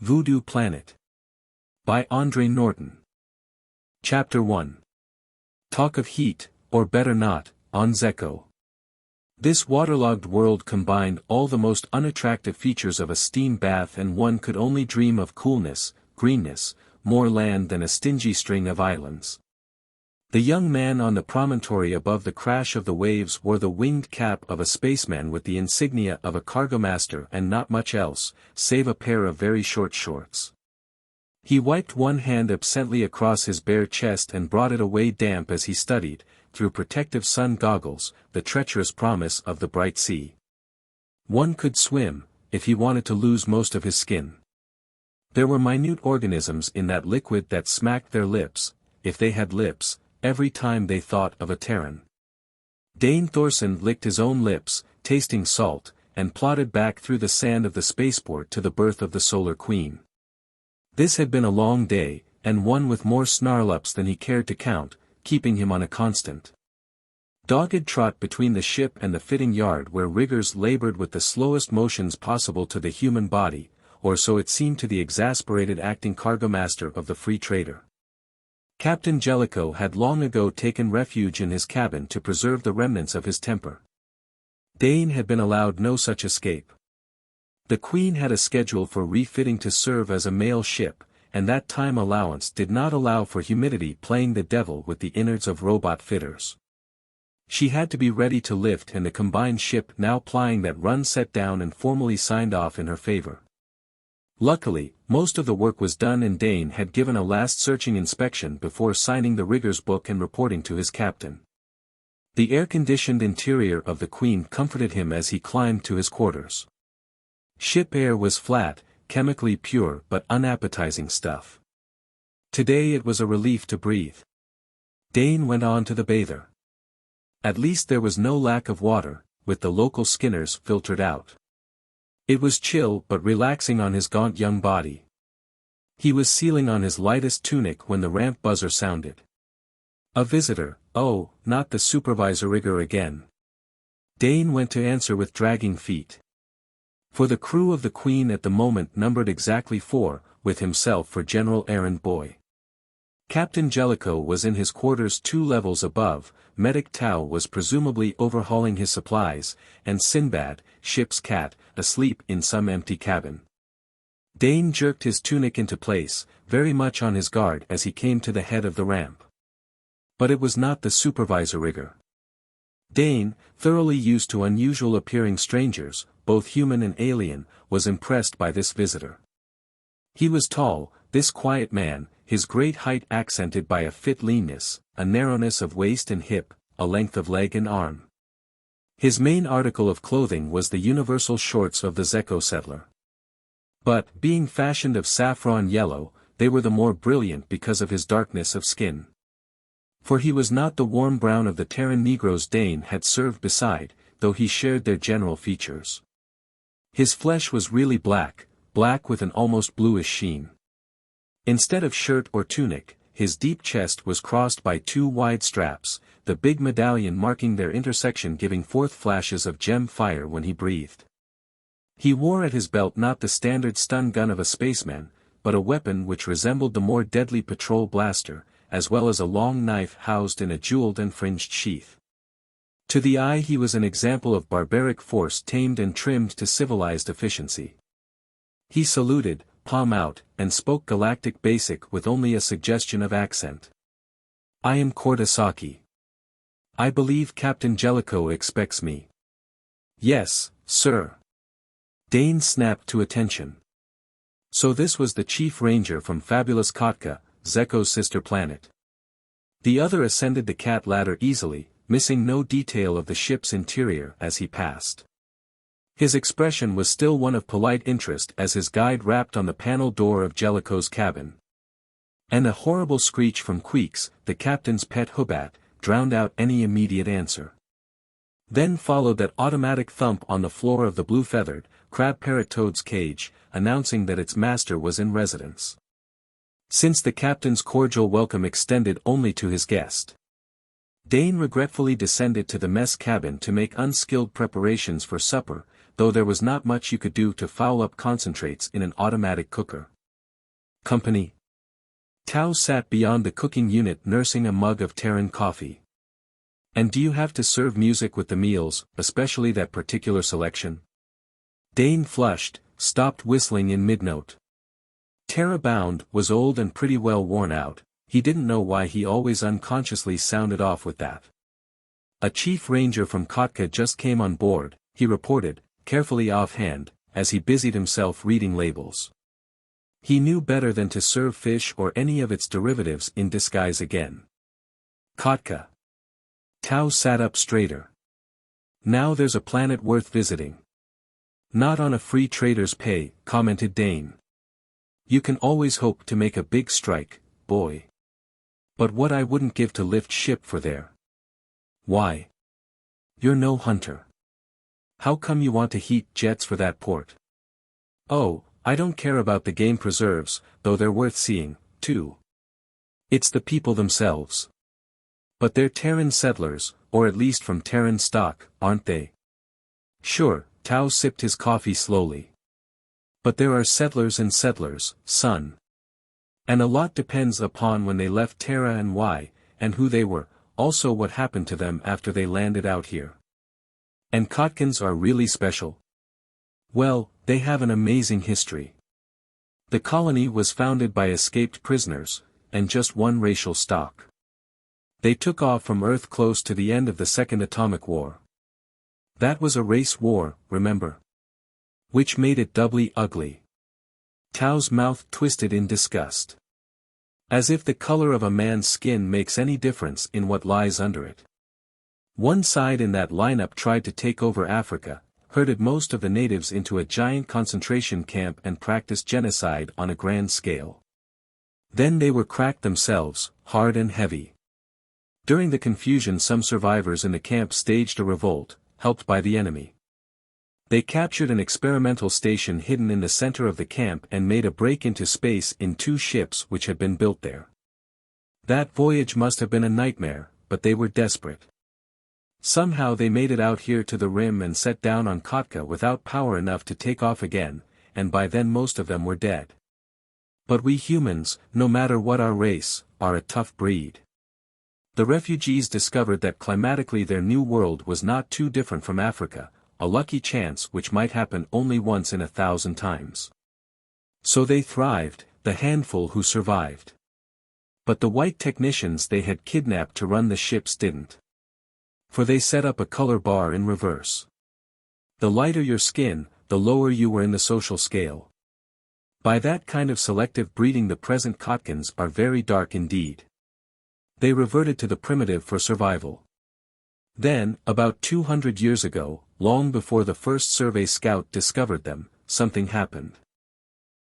Voodoo Planet. By Andre Norton. Chapter 1. Talk of heat, or better not, on Xecho. This waterlogged world combined all the most unattractive features of a steam bath, and one could only dream of coolness, greenness, more land than a stingy string of islands. The young man on the promontory above the crash of the waves wore the winged cap of a spaceman with the insignia of a cargomaster and not much else, save a pair of very short shorts. He wiped one hand absently across his bare chest and brought it away damp as he studied, through protective sun goggles, the treacherous promise of the bright sea. One could swim, if he wanted to lose most of his skin. There were minute organisms in that liquid that smacked their lips, if they had lips, every time they thought of a Terran. Dane Thorson licked his own lips, tasting salt, and plodded back through the sand of the spaceport to the berth of the Solar Queen. This had been a long day, and one with more snarl-ups than he cared to count, keeping him on a constant dogged trot between the ship and the fitting yard, where riggers labored with the slowest motions possible to the human body, or so it seemed to the exasperated acting cargomaster of the Free Trader. Captain Jellico had long ago taken refuge in his cabin to preserve the remnants of his temper. Dane had been allowed no such escape. The Queen had a schedule for refitting to serve as a mail ship, and that time allowance did not allow for humidity playing the devil with the innards of robot fitters. She had to be ready to lift, and the combined ship now plying that run set down and formally signed off in her favor. Luckily, most of the work was done, and Dane had given a last searching inspection before signing the rigger's book and reporting to his captain. The air-conditioned interior of the Queen comforted him as he climbed to his quarters. Ship air was flat, chemically pure but unappetizing stuff. Today it was a relief to breathe. Dane went on to the bather. At least there was no lack of water, with the local skinners filtered out. It was chill but relaxing on his gaunt young body. He was sealing on his lightest tunic when the ramp buzzer sounded. A visitor, oh, not the supervisor rigger again. Dane went to answer with dragging feet. For the crew of the Queen at the moment numbered exactly 4, with himself for general errand boy. Captain Jellico was in his quarters 2 levels above, Medic Tao was presumably overhauling his supplies, and Sinbad, ship's cat, asleep in some empty cabin. Dane jerked his tunic into place, very much on his guard as he came to the head of the ramp. But it was not the supervisor rigger. Dane, thoroughly used to unusual appearing strangers, both human and alien, was impressed by this visitor. He was tall, this quiet man, his great height accented by a fit leanness, a narrowness of waist and hip, a length of leg and arm. His main article of clothing was the universal shorts of the Xecho settler. But, being fashioned of saffron yellow, they were the more brilliant because of his darkness of skin. For he was not the warm brown of the Terran Negroes Dane had served beside, though he shared their general features. His flesh was really black, black with an almost bluish sheen. Instead of shirt or tunic, his deep chest was crossed by 2 wide straps, the big medallion marking their intersection giving forth flashes of gem fire when he breathed. He wore at his belt not the standard stun gun of a spaceman, but a weapon which resembled the more deadly patrol blaster, as well as a long knife housed in a jeweled and fringed sheath. To the eye he was an example of barbaric force tamed and trimmed to civilized efficiency. He saluted, palm out, and spoke galactic basic with only a suggestion of accent. "I am Kort Asaki. I believe Captain Jellico expects me." "Yes, sir." Dane snapped to attention. So this was the Chief Ranger from fabulous Khatka, Xecho's sister planet. The other ascended the cat ladder easily, missing no detail of the ship's interior as he passed. His expression was still one of polite interest as his guide rapped on the panel door of Jellico's cabin. And a horrible screech from Queeks, the captain's pet hubat, drowned out any immediate answer. Then followed that automatic thump on the floor of the blue-feathered, crab-parrot toad's cage, announcing that its master was in residence. Since the captain's cordial welcome extended only to his guest, Dane regretfully descended to the mess cabin to make unskilled preparations for supper, though there was not much you could do to foul up concentrates in an automatic cooker. Company. Tao sat beyond the cooking unit nursing a mug of Terran coffee. And do you have to serve music with the meals, especially that particular selection? Dane flushed, stopped whistling in mid-note. Terra Bound was old and pretty well worn out, he didn't know why he always unconsciously sounded off with that. A Chief Ranger from Khatka just came on board, he reported, carefully offhand, as he busied himself reading labels. He knew better than to serve fish or any of its derivatives in disguise again. Khatka. Tao sat up straighter. Now there's a planet worth visiting. Not on a free trader's pay, commented Dane. You can always hope to make a big strike, boy. But what I wouldn't give to lift ship for there. Why? You're no hunter. How come you want to heat jets for that port? Oh, I don't care about the game preserves, though they're worth seeing, too. It's the people themselves. But they're Terran settlers, or at least from Terran stock, aren't they? Sure, Tao sipped his coffee slowly. But there are settlers and settlers, son. And a lot depends upon when they left Terra and why, and who they were, also what happened to them after they landed out here. And Khatkans are really special? Well, they have an amazing history. The colony was founded by escaped prisoners, and just one racial stock. They took off from Earth close to the end of the Second Atomic War. That was a race war, remember? Which made it doubly ugly. Tao's mouth twisted in disgust. As if the color of a man's skin makes any difference in what lies under it. One side in that lineup tried to take over Africa, herded most of the natives into a giant concentration camp and practiced genocide on a grand scale. Then they were cracked themselves, hard and heavy. During the confusion some survivors in the camp staged a revolt, helped by the enemy. They captured an experimental station hidden in the center of the camp and made a break into space in 2 ships which had been built there. That voyage must have been a nightmare, but they were desperate. Somehow they made it out here to the rim and set down on Khatka without power enough to take off again, and by then most of them were dead. But we humans, no matter what our race, are a tough breed. The refugees discovered that climatically their new world was not too different from Africa, a lucky chance which might happen only once in 1,000 times. So they thrived, the handful who survived. But the white technicians they had kidnapped to run the ships didn't. For they set up a color bar in reverse. The lighter your skin, the lower you were in the social scale. By that kind of selective breeding the present Khatkans are very dark indeed. They reverted to the primitive for survival. Then, about 200 years ago, long before the first survey scout discovered them, something happened.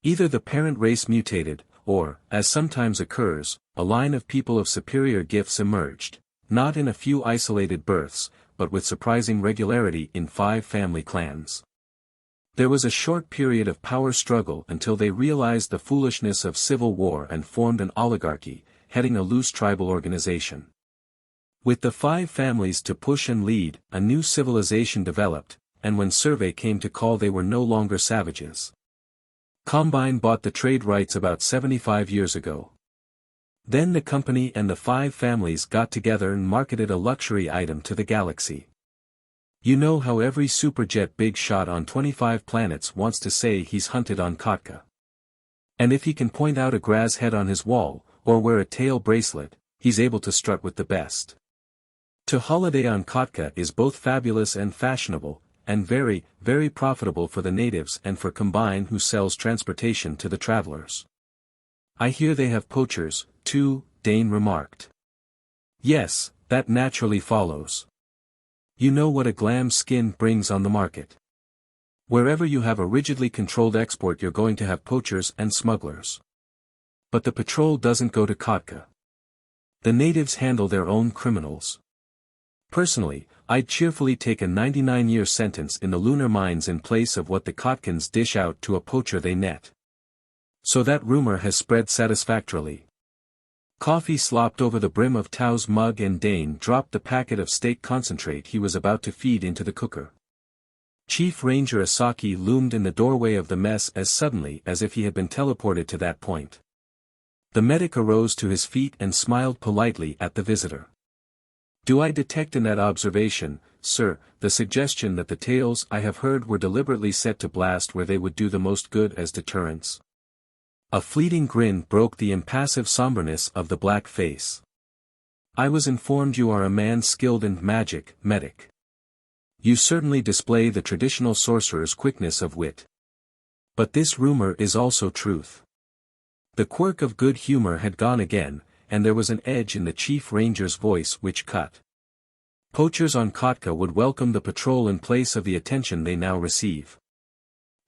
Either the parent race mutated, or, as sometimes occurs, a line of people of superior gifts emerged, not in a few isolated births, but with surprising regularity in 5 family clans. There was a short period of power struggle until they realized the foolishness of civil war and formed an oligarchy, heading a loose tribal organization. With the 5 families to push and lead, a new civilization developed, and when survey came to call they were no longer savages. Combine bought the trade rights about 75 years ago. Then the company and the 5 families got together and marketed a luxury item to the galaxy. You know how every superjet big shot on 25 planets wants to say he's hunted on Khatka. And if he can point out a grass head on his wall, or wear a tail bracelet, he's able to strut with the best. To holiday on Khatka is both fabulous and fashionable, and very, very profitable for the natives and for Combine who sells transportation to the travelers. I hear they have poachers, too, Dane remarked. Yes, that naturally follows. You know what a glam skin brings on the market. Wherever you have a rigidly controlled export you're going to have poachers and smugglers. But the patrol doesn't go to Khatka. The natives handle their own criminals. Personally, I'd cheerfully take a 99-year sentence in the lunar mines in place of what the Khatkans dish out to a poacher they net. So that rumor has spread satisfactorily. Coffee slopped over the brim of Tao's mug and Dane dropped the packet of steak concentrate he was about to feed into the cooker. Chief Ranger Asaki loomed in the doorway of the mess as suddenly as if he had been teleported to that point. The medic arose to his feet and smiled politely at the visitor. Do I detect in that observation, sir, the suggestion that the tales I have heard were deliberately set to blast where they would do the most good as deterrents? A fleeting grin broke the impassive somberness of the black face. I was informed you are a man skilled in magic, medic. You certainly display the traditional sorcerer's quickness of wit. But this rumor is also truth. The quirk of good humor had gone again, and there was an edge in the Chief Ranger's voice which cut. Poachers on Khatka would welcome the patrol in place of the attention they now receive.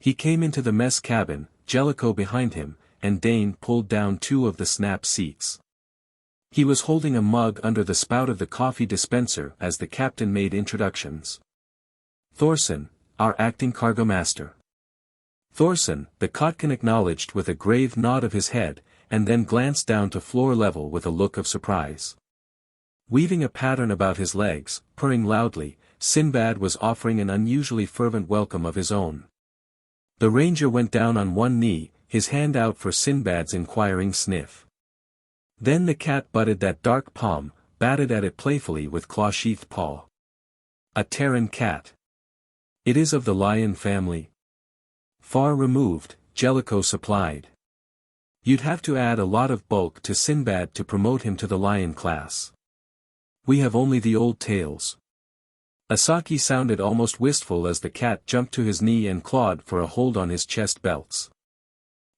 He came into the mess cabin, Jellico behind him, and Dane pulled down 2 of the snap seats. He was holding a mug under the spout of the coffee dispenser as the captain made introductions. Thorson, our acting cargo master. Thorson, the Khatkan acknowledged with a grave nod of his head, and then glanced down to floor level with a look of surprise. Weaving a pattern about his legs, purring loudly, Sinbad was offering an unusually fervent welcome of his own. The ranger went down on one knee, his hand out for Sinbad's inquiring sniff. Then the cat butted that dark palm, batted at it playfully with claw-sheathed paw. A Terran cat. It is of the lion family. Far removed, Jellico supplied. You'd have to add a lot of bulk to Sinbad to promote him to the lion class. We have only the old tales. Asaki sounded almost wistful as the cat jumped to his knee and clawed for a hold on his chest belts.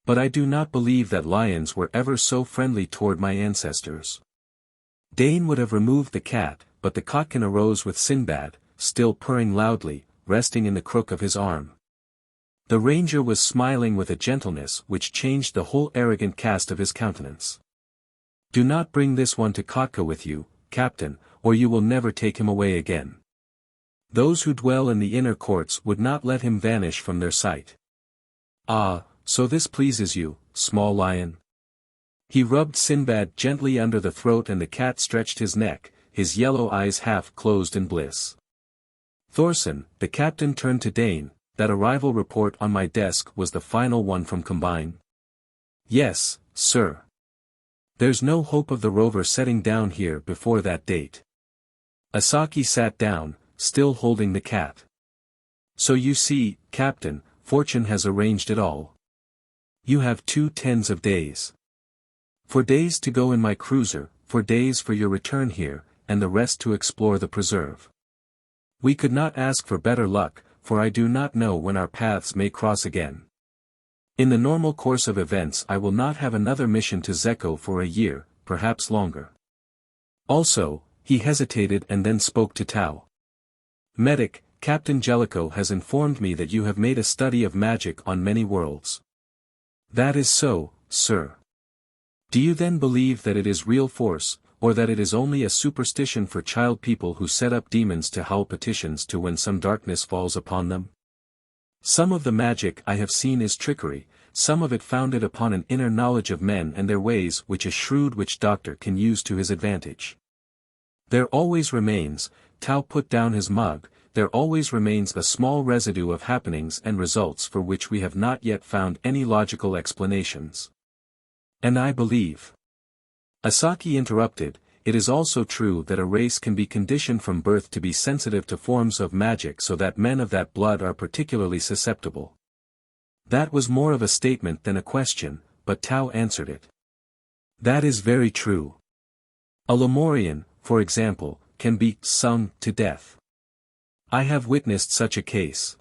But I do not believe that lions were ever so friendly toward my ancestors. Dane would have removed the cat, but the Khatkan arose with Sinbad, still purring loudly, resting in the crook of his arm. The ranger was smiling with a gentleness which changed the whole arrogant cast of his countenance. Do not bring this one to Khatka with you, Captain, or you will never take him away again. Those who dwell in the inner courts would not let him vanish from their sight. Ah, so this pleases you, small lion. He rubbed Sinbad gently under the throat and the cat stretched his neck, his yellow eyes half closed in bliss. Thorson, the captain turned to Dane. That arrival report on my desk was the final one from Combine? Yes, sir. There's no hope of the rover setting down here before that date. Asaki sat down, still holding the cat. So you see, Captain, fortune has arranged it all. You have 2 tens of days. 4 days to go in my cruiser, 4 days for your return here, and the rest to explore the preserve. We could not ask for better luck, for I do not know when our paths may cross again. In the normal course of events I will not have another mission to Xecho for a year, perhaps longer. Also, he hesitated and then spoke to Tau. Medic, Captain Jellico has informed me that you have made a study of magic on many worlds. That is so, sir. Do you then believe that it is real force, or that it is only a superstition for child people who set up demons to howl petitions to when some darkness falls upon them? Some of the magic I have seen is trickery, some of it founded upon an inner knowledge of men and their ways which a shrewd witch doctor can use to his advantage. There always remains, Tau put down his mug, there always remains a small residue of happenings and results for which we have not yet found any logical explanations. And I believe. Asaki interrupted, it is also true that a race can be conditioned from birth to be sensitive to forms of magic so that men of that blood are particularly susceptible. That was more of a statement than a question, but Tau answered it. That is very true. A Lemurian, for example, can be sung to death. I have witnessed such a case.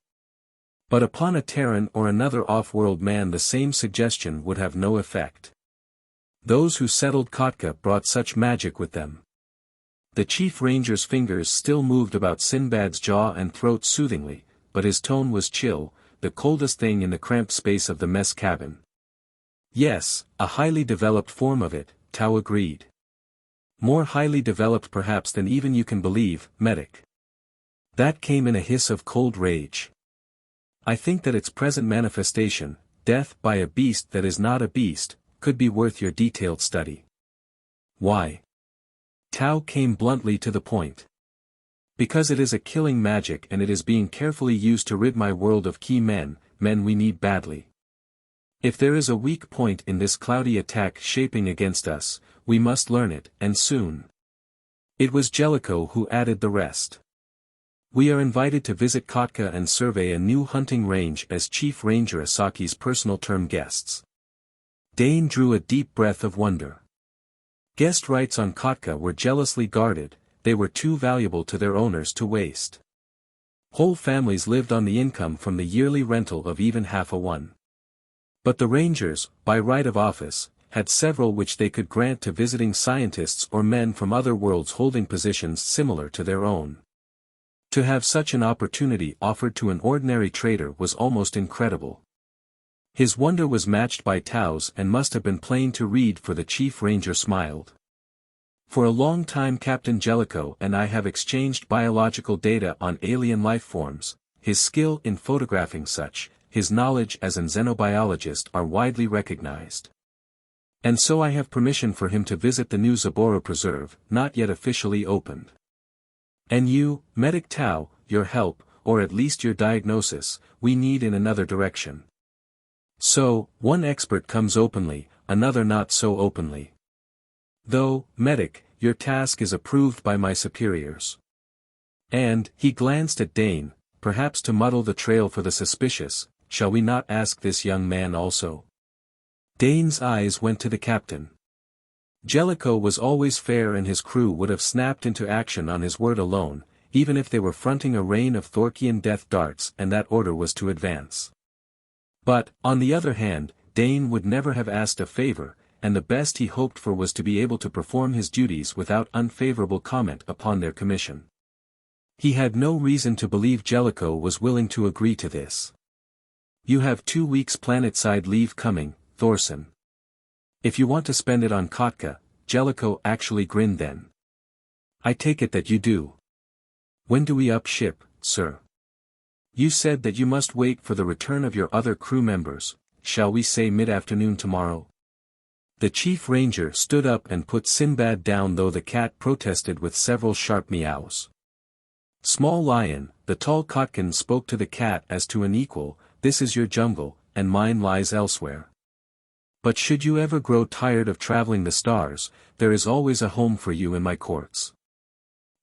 But upon a Terran or another off-world man the same suggestion would have no effect. Those who settled Khatka brought such magic with them. The Chief Ranger's fingers still moved about Sinbad's jaw and throat soothingly, but his tone was chill, the coldest thing in the cramped space of the mess cabin. Yes, a highly developed form of it, Tau agreed. More highly developed perhaps than even you can believe, medic. That came in a hiss of cold rage. I think that its present manifestation, death by a beast that is not a beast, could be worth your detailed study. Why? Tau came bluntly to the point. Because it is a killing magic and it is being carefully used to rid my world of key men, men we need badly. If there is a weak point in this cloudy attack shaping against us, we must learn it, and soon. It was Jellico who added the rest. We are invited to visit Khatka and survey a new hunting range as Chief Ranger Asaki's personal term guests. Dane drew a deep breath of wonder. Guest rights on Khatka were jealously guarded, they were too valuable to their owners to waste. Whole families lived on the income from the yearly rental of even half a one. But the Rangers, by right of office, had several which they could grant to visiting scientists or men from other worlds holding positions similar to their own. To have such an opportunity offered to an ordinary trader was almost incredible. His wonder was matched by Tao's and must have been plain to read, for the Chief Ranger smiled. For a long time Captain Jellico and I have exchanged biological data on alien life forms. His skill in photographing such, his knowledge as an xenobiologist are widely recognized. And so I have permission for him to visit the new Zaboro Preserve, not yet officially opened. And you, Medic Tao, your help, or at least your diagnosis, we need in another direction. So, one expert comes openly, another not so openly. Though, Medic, your task is approved by my superiors. And, he glanced at Dane, perhaps to muddle the trail for the suspicious, shall we not ask this young man also? Dane's eyes went to the captain. Jellico was always fair and his crew would have snapped into action on his word alone, even if they were fronting a rain of Thorkian death darts and that order was to advance. But, on the other hand, Dane would never have asked a favor, and the best he hoped for was to be able to perform his duties without unfavorable comment upon their commission. He had no reason to believe Jellico was willing to agree to this. You have 2 weeks planetside leave coming, Thorson. If you want to spend it on Khatka, Jellico actually grinned then. I take it that you do. When do we up ship, sir? You said that you must wait for the return of your other crew members, shall we say mid-afternoon tomorrow? The Chief Ranger stood up and put Sinbad down, though the cat protested with several sharp meows. Small Lion, the tall Khatkan, spoke to the cat as to an equal, this is your jungle, and mine lies elsewhere. But should you ever grow tired of traveling the stars, there is always a home for you in my courts.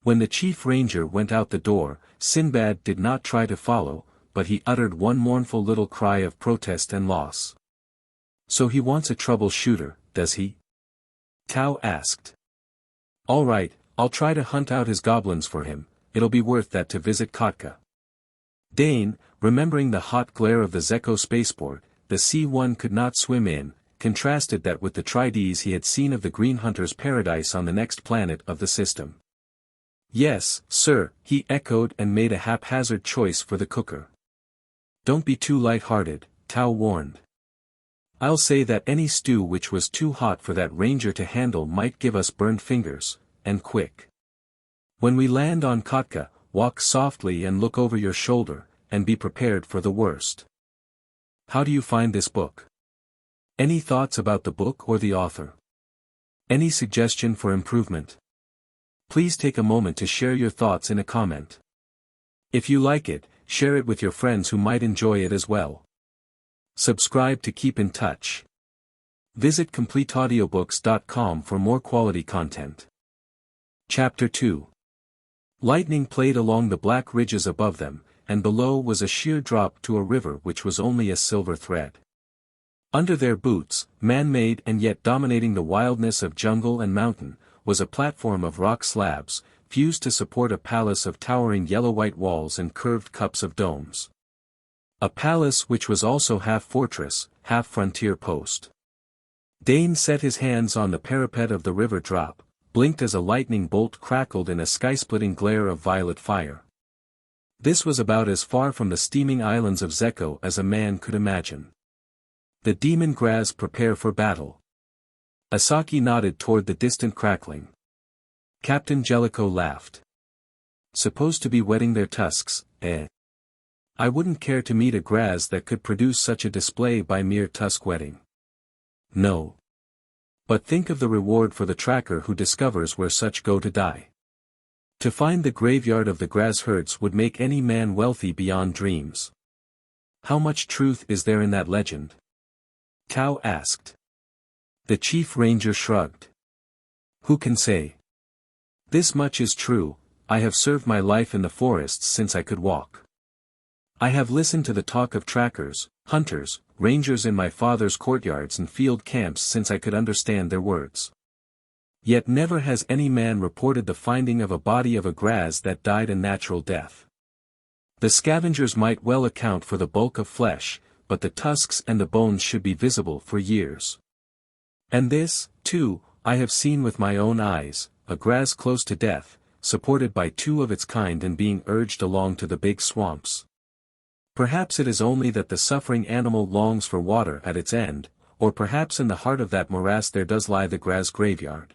When the Chief Ranger went out the door, Sinbad did not try to follow, but he uttered one mournful little cry of protest and loss. So he wants a troubleshooter, does he? Tao asked. All right, I'll try to hunt out his goblins for him, it'll be worth that to visit Khatka. Dane, remembering the hot glare of the Xecho spaceport, the C-1 could not swim in, contrasted that with the trides he had seen of the Green Hunter's paradise on the next planet of the system. Yes, sir, he echoed and made a haphazard choice for the cooker. Don't be too light-hearted, Tao warned. I'll say that any stew which was too hot for that ranger to handle might give us burned fingers, and quick. When we land on Khatka, walk softly and look over your shoulder, and be prepared for the worst. How do you find this book? Any thoughts about the book or the author? Any suggestion for improvement? Please take a moment to share your thoughts in a comment. If you like it, share it with your friends who might enjoy it as well. Subscribe to keep in touch. Visit CompleteAudiobooks.com for more quality content. Chapter 2. Lightning played along the black ridges above them, and below was a sheer drop to a river which was only a silver thread. Under their boots, man-made and yet dominating the wildness of jungle and mountain, was a platform of rock slabs, fused to support a palace of towering yellow-white walls and curved cups of domes. A palace which was also half fortress, half frontier post. Dane set his hands on the parapet of the river drop, blinked as a lightning bolt crackled in a sky-splitting glare of violet fire. This was about as far from the steaming islands of Xecho as a man could imagine. The demon Graz prepare for battle. Asaki nodded toward the distant crackling. Captain Jellico laughed. Supposed to be whetting their tusks, eh? I wouldn't care to meet a Graz that could produce such a display by mere tusk whetting. No. But think of the reward for the tracker who discovers where such go to die. To find the graveyard of the Graz herds would make any man wealthy beyond dreams. How much truth is there in that legend? Tao asked. The Chief Ranger shrugged. Who can say? This much is true, I have served my life in the forests since I could walk. I have listened to the talk of trackers, hunters, rangers in my father's courtyards and field camps since I could understand their words. Yet never has any man reported the finding of a body of a graz that died a natural death. The scavengers might well account for the bulk of flesh, but the tusks and the bones should be visible for years. And this, too, I have seen with my own eyes, a graz close to death, supported by two of its kind and being urged along to the big swamps. Perhaps it is only that the suffering animal longs for water at its end, or perhaps in the heart of that morass there does lie the graz graveyard.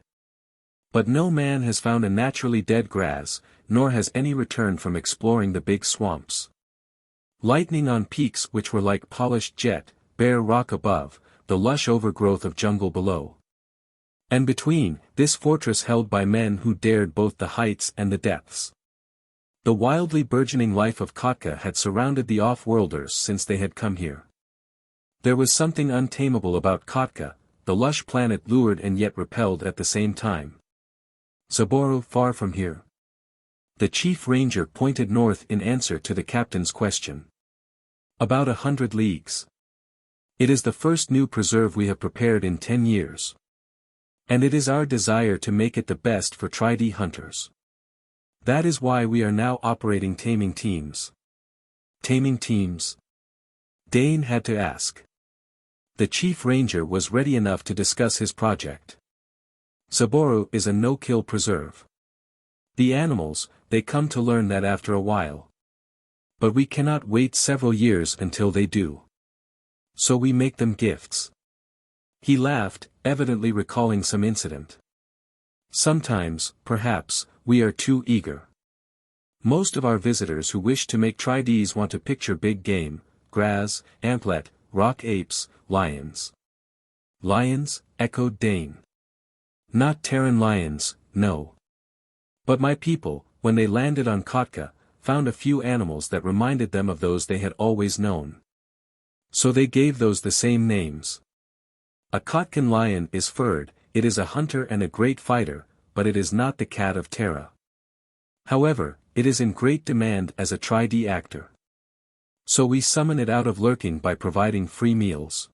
But no man has found a naturally dead graz, nor has any returned from exploring the big swamps. Lightning on peaks which were like polished jet, bare rock above, the lush overgrowth of jungle below. And between, this fortress held by men who dared both the heights and the depths. The wildly burgeoning life of Khatka had surrounded the off-worlders since they had come here. There was something untamable about Khatka, the lush planet lured and yet repelled at the same time. Saburo far from here. The Chief Ranger pointed north in answer to the captain's question. About 100 leagues. It is the first new preserve we have prepared in 10 years. And it is our desire to make it the best for tri-D hunters. That is why we are now operating taming teams. Taming teams? Dane had to ask. The Chief Ranger was ready enough to discuss his project. Saburo is a no-kill preserve. The animals, they come to learn that after a while. But we cannot wait several years until they do. So we make them gifts. He laughed, evidently recalling some incident. Sometimes, perhaps, we are too eager. Most of our visitors who wish to make tri-Ds want to picture big game, graz, amplet, rock apes, lions. Lions, echoed Dane. Not Terran lions, no. But my people, when they landed on Khatka, found a few animals that reminded them of those they had always known. So they gave those the same names. A Khatkan lion is furred, it is a hunter and a great fighter, but it is not the cat of Terra. However, it is in great demand as a tri-D actor. So we summon it out of lurking by providing free meals.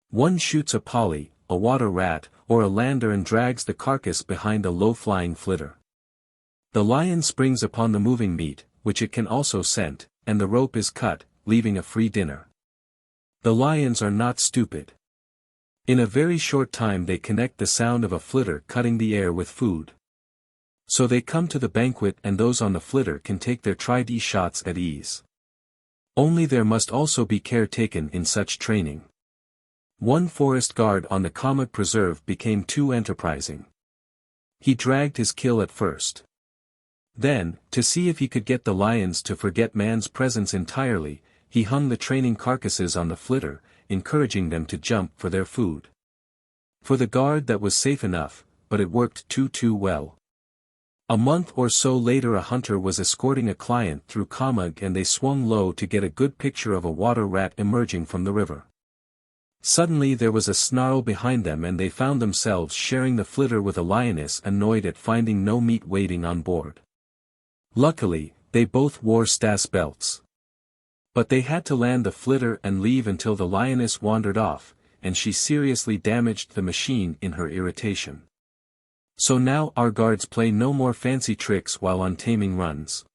One shoots a poly, a water rat, or a lander and drags the carcass behind a low-flying flitter. The lion springs upon the moving meat, which it can also scent, and the rope is cut, leaving a free dinner. The lions are not stupid. In a very short time they connect the sound of a flitter cutting the air with food. So they come to the banquet and those on the flitter can take their tri-D shots at ease. Only there must also be care taken in such training. One forest guard on the Comet Preserve became too enterprising. He dragged his kill at first. Then, to see if he could get the lions to forget man's presence entirely, he hung the training carcasses on the flitter, encouraging them to jump for their food. For the guard that was safe enough, but it worked too well. A month or so later a hunter was escorting a client through Kamug and they swung low to get a good picture of a water rat emerging from the river. Suddenly there was a snarl behind them and they found themselves sharing the flitter with a lioness annoyed at finding no meat waiting on board. Luckily, they both wore Stas belts. But they had to land the flitter and leave until the lioness wandered off, and she seriously damaged the machine in her irritation. So now our guards play no more fancy tricks while on taming runs.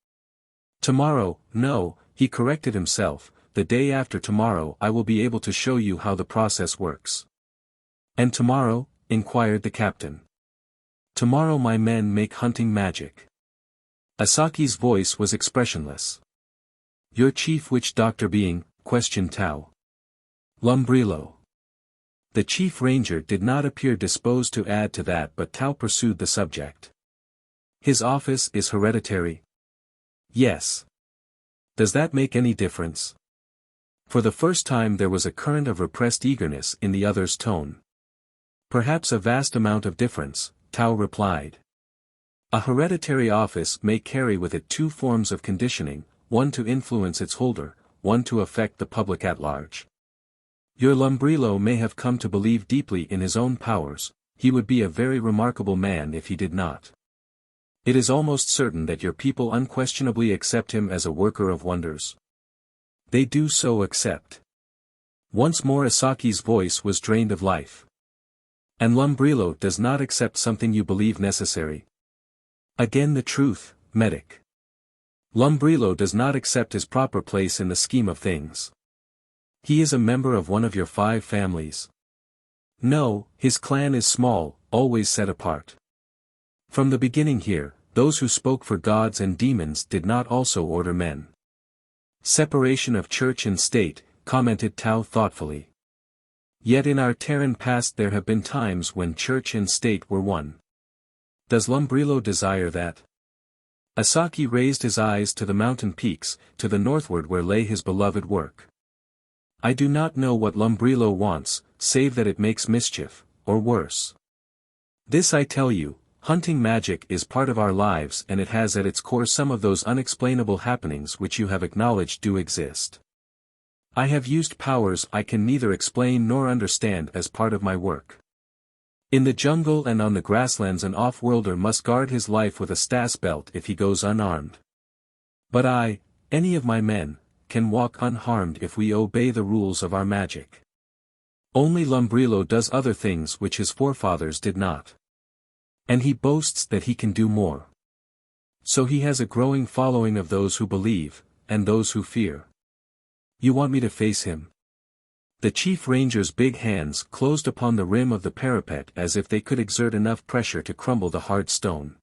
Tomorrow, no, he corrected himself, the day after tomorrow I will be able to show you how the process works. And tomorrow? Inquired the captain. Tomorrow my men make hunting magic. Asaki's voice was expressionless. Your chief witch doctor being, questioned Tao. Lumbrilo. The Chief Ranger did not appear disposed to add to that but Tao pursued the subject. His office is hereditary? Yes. Does that make any difference? For the first time there was a current of repressed eagerness in the other's tone. Perhaps a vast amount of difference, Tao replied. A hereditary office may carry with it two forms of conditioning, one to influence its holder, one to affect the public at large. Your Lumbrilo may have come to believe deeply in his own powers, he would be a very remarkable man if he did not. It is almost certain that your people unquestionably accept him as a worker of wonders. They do so accept. Once more Asaki's voice was drained of life. And Lumbrilo does not accept something you believe necessary. Again the truth, medic. Lumbrilo does not accept his proper place in the scheme of things. He is a member of one of your 5 families. No, his clan is small, always set apart. From the beginning here, those who spoke for gods and demons did not also order men. Separation of church and state, commented Tao thoughtfully. Yet in our Terran past there have been times when church and state were one. Does Lumbrilo desire that? Asaki raised his eyes to the mountain peaks, to the northward where lay his beloved work. I do not know what Lumbrilo wants, save that it makes mischief, or worse. This I tell you, hunting magic is part of our lives and it has at its core some of those unexplainable happenings which you have acknowledged do exist. I have used powers I can neither explain nor understand as part of my work. In the jungle and on the grasslands an off-worlder must guard his life with a stas belt if he goes unarmed. But I, any of my men, can walk unharmed if we obey the rules of our magic. Only Lumbrilo does other things which his forefathers did not. And he boasts that he can do more. So he has a growing following of those who believe, and those who fear. You want me to face him? The Chief Ranger's big hands closed upon the rim of the parapet as if they could exert enough pressure to crumble the hard stone.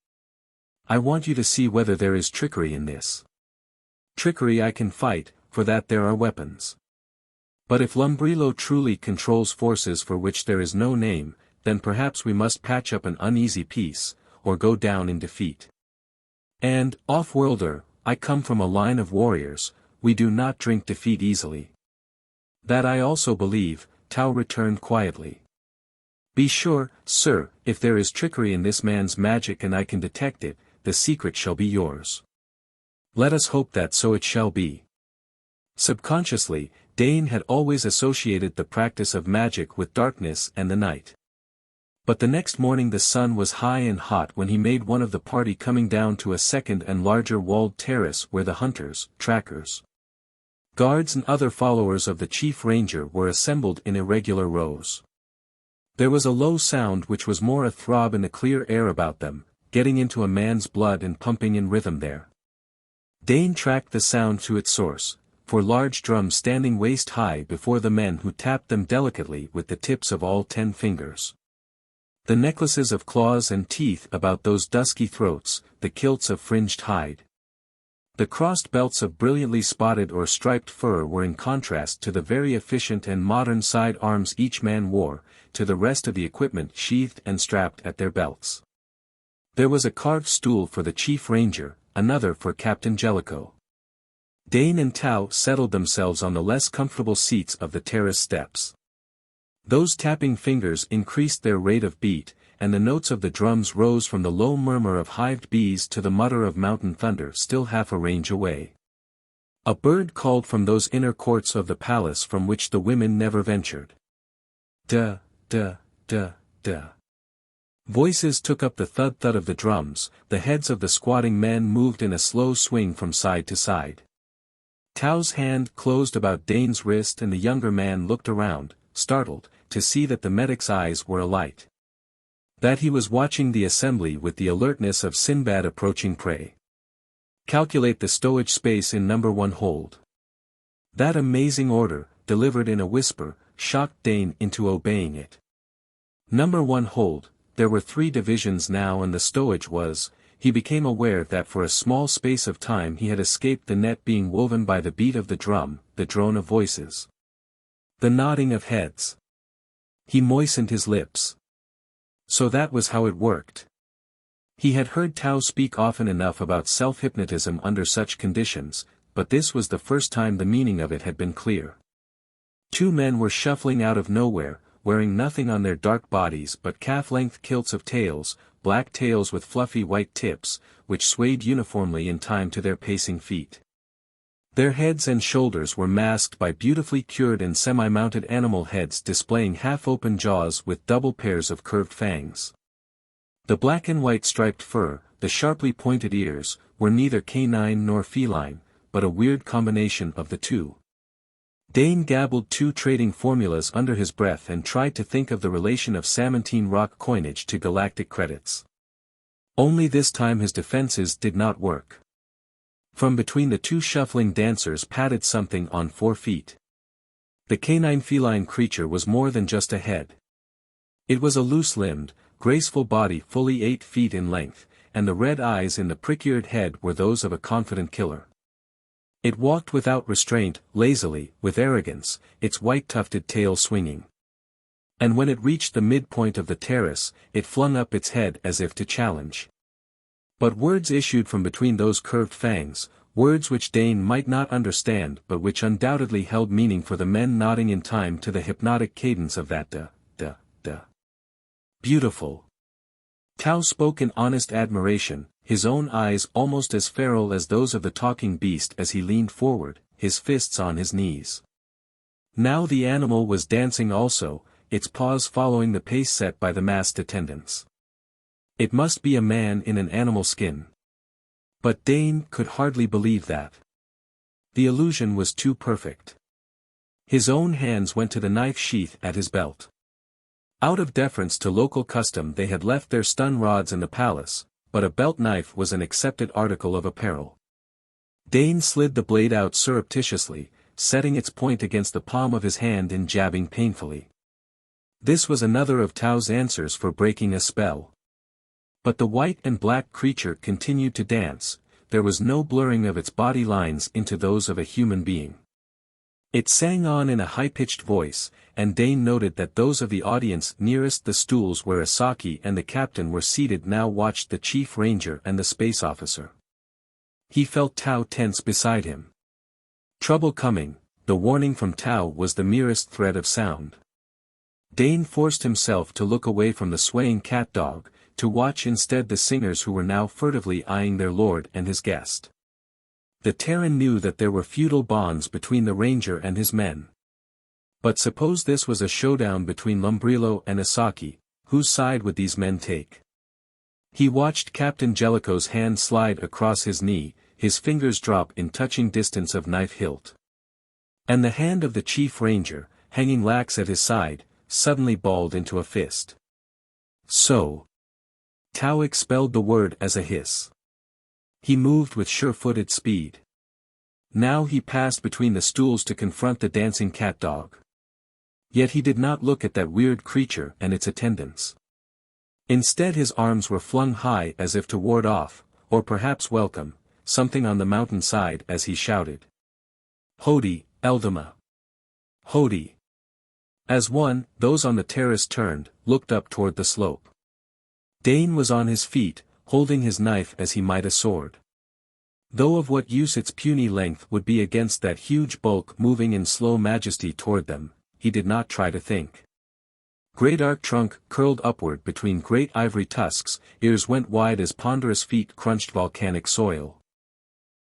I want you to see whether there is trickery in this. Trickery I can fight, for that there are weapons. But if Lumbrilo truly controls forces for which there is no name, then perhaps we must patch up an uneasy peace, or go down in defeat. And, off-worlder, I come from a line of warriors, we do not drink defeat easily. That I also believe, Tao returned quietly. Be sure, sir, if there is trickery in this man's magic and I can detect it, the secret shall be yours. Let us hope that so it shall be. Subconsciously, Dane had always associated the practice of magic with darkness and the night. But the next morning the sun was high and hot when he made one of the party coming down to a second and larger walled terrace where the hunters, trackers, guards and other followers of the Chief Ranger were assembled in irregular rows. There was a low sound which was more a throb in the clear air about them, getting into a man's blood and pumping in rhythm there. Dane tracked the sound to its source, for large drums standing waist-high before the men who tapped them delicately with the tips of all 10 fingers. The necklaces of claws and teeth about those dusky throats, the kilts of fringed hide. The crossed belts of brilliantly spotted or striped fur were in contrast to the very efficient and modern side arms each man wore, to the rest of the equipment sheathed and strapped at their belts. There was a carved stool for the Chief Ranger, another for Captain Jellico. Dane and Tao settled themselves on the less comfortable seats of the terrace steps. Those tapping fingers increased their rate of beat, and the notes of the drums rose from the low murmur of hived bees to the mutter of mountain thunder still half a range away. A bird called from those inner courts of the palace from which the women never ventured. Duh, duh, duh, duh. Voices took up the thud-thud of the drums, the heads of the squatting men moved in a slow swing from side to side. Tao's hand closed about Dane's wrist and the younger man looked around, startled, to see that the medic's eyes were alight. That he was watching the assembly with the alertness of Sinbad approaching prey. Calculate the stowage space in number 1 hold. That amazing order, delivered in a whisper, shocked Dane into obeying it. Number 1 hold. There were 3 divisions now and the stowage was, he became aware that for a small space of time he had escaped the net being woven by the beat of the drum, the drone of voices. The nodding of heads. He moistened his lips. So that was how it worked. He had heard Tao speak often enough about self-hypnotism under such conditions, but this was the first time the meaning of it had been clear. 2 men were shuffling out of nowhere, wearing nothing on their dark bodies but calf-length kilts of tails, black tails with fluffy white tips, which swayed uniformly in time to their pacing feet. Their heads and shoulders were masked by beautifully cured and semi-mounted animal heads displaying half-open jaws with double pairs of curved fangs. The black and white striped fur, the sharply pointed ears, were neither canine nor feline, but a weird combination of the two. Dane gabbled two trading formulas under his breath and tried to think of the relation of Samantine rock coinage to galactic credits. Only this time his defenses did not work. From between the two shuffling dancers padded something on 4 feet. The canine feline creature was more than just a head. It was a loose-limbed, graceful body fully 8 feet in length, and the red eyes in the prick-eared head were those of a confident killer. It walked without restraint, lazily, with arrogance, its white tufted tail swinging. And when it reached the midpoint of the terrace, it flung up its head as if to challenge. But words issued from between those curved fangs, words which Dane might not understand but which undoubtedly held meaning for the men nodding in time to the hypnotic cadence of that da. Beautiful. Tao spoke in honest admiration, his own eyes almost as feral as those of the talking beast as he leaned forward, his fists on his knees. Now the animal was dancing also, its paws following the pace set by the masked attendants. It must be a man in an animal skin. But Dane could hardly believe that. The illusion was too perfect. His own hands went to the knife sheath at his belt. Out of deference to local custom they had left their stun rods in the palace, but a belt knife was an accepted article of apparel. Dane slid the blade out surreptitiously, setting its point against the palm of his hand and jabbing painfully. This was another of Tao's answers for breaking a spell. But the white and black creature continued to dance, there was no blurring of its body lines into those of a human being. It sang on in a high-pitched voice, and Dane noted that those of the audience nearest the stools where Asaki and the captain were seated now watched the Chief Ranger and the space officer. He felt Tao tense beside him. Trouble coming, the warning from Tao was the merest thread of sound. Dane forced himself to look away from the swaying cat dog, to watch instead the singers who were now furtively eyeing their lord and his guest. The Terran knew that there were feudal bonds between the ranger and his men. But suppose this was a showdown between Lumbrilo and Asaki, whose side would these men take? He watched Captain Jellico's hand slide across his knee, his fingers drop in touching distance of knife hilt. And the hand of the Chief Ranger, hanging lax at his side, suddenly balled into a fist. So. Tao expelled the word as a hiss. He moved with sure-footed speed. Now he passed between the stools to confront the dancing cat dog. Yet he did not look at that weird creature and its attendants. Instead his arms were flung high as if to ward off, or perhaps welcome, something on the mountain side as he shouted. Hodi, Eldama. Hodi. As one, those on the terrace turned, looked up toward the slope. Dane was on his feet, holding his knife as he might a sword. Though of what use its puny length would be against that huge bulk moving in slow majesty toward them, he did not try to think. Great arc trunk curled upward between great ivory tusks, ears went wide as ponderous feet crunched volcanic soil.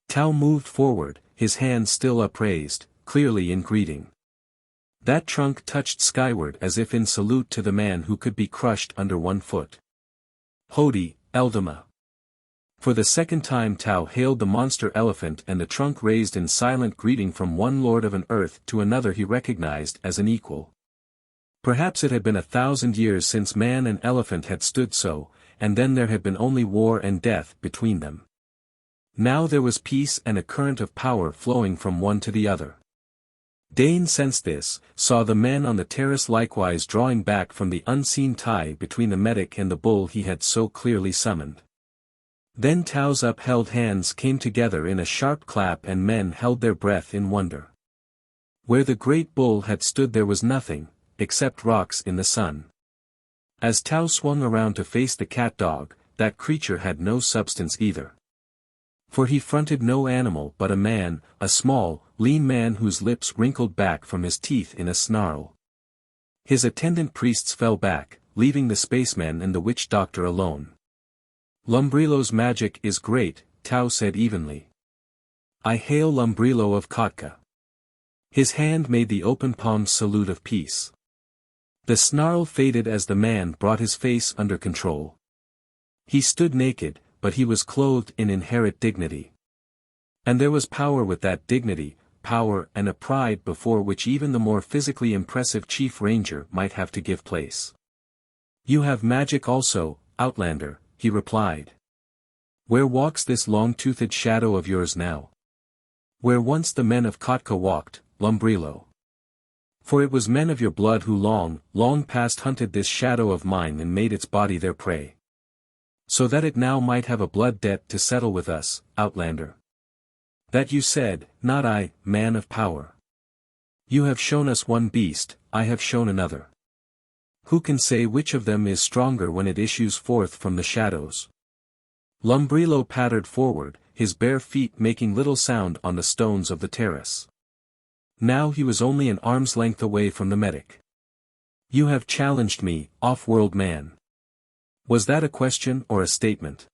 Tao moved forward, his hands still upraised, clearly in greeting. That trunk touched skyward as if in salute to the man who could be crushed under one foot. Hodi, Eldama. For the second time Tao hailed the monster elephant and the trunk raised in silent greeting from one lord of an earth to another he recognized as an equal. Perhaps it had been 1,000 years since man and elephant had stood so, and then there had been only war and death between them. Now there was peace and a current of power flowing from one to the other. Dane sensed this, saw the men on the terrace likewise drawing back from the unseen tie between the medic and the bull he had so clearly summoned. Then Tao's upheld hands came together in a sharp clap and men held their breath in wonder. Where the great bull had stood there was nothing, except rocks in the sun. As Tao swung around to face the cat dog, that creature had no substance either. For he fronted no animal but a man, a small, lean man whose lips wrinkled back from his teeth in a snarl. His attendant priests fell back, leaving the spaceman and the witch doctor alone. Lumbrilo's magic is great, Tao said evenly. I hail Lumbrilo of Khatka. His hand made the open-palmed salute of peace. The snarl faded as the man brought his face under control. He stood naked, but he was clothed in inherent dignity. And there was power with that dignity, power and a pride before which even the more physically impressive Chief Ranger might have to give place. You have magic also, Outlander, he replied. Where walks this long-toothed shadow of yours now? Where once the men of Khatka walked, Lumbrilo. For it was men of your blood who long past hunted this shadow of mine and made its body their prey. So that it now might have a blood debt to settle with us, Outlander. That you said, not I, man of power. You have shown us one beast, I have shown another. Who can say which of them is stronger when it issues forth from the shadows? Lumbrilo pattered forward, his bare feet making little sound on the stones of the terrace. Now he was only an arm's length away from the medic. You have challenged me, off-world man. Was that a question or a statement?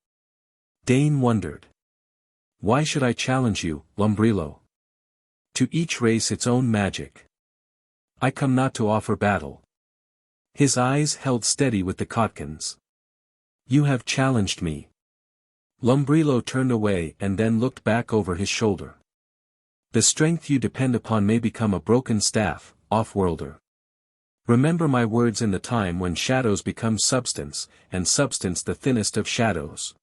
Dane wondered. Why should I challenge you, Lumbrilo? To each race its own magic. I come not to offer battle. His eyes held steady with the Khatkans. You have challenged me. Lumbrilo turned away and then looked back over his shoulder. The strength you depend upon may become a broken staff, off-worlder. Remember my words in the time when shadows become substance, and substance the thinnest of shadows.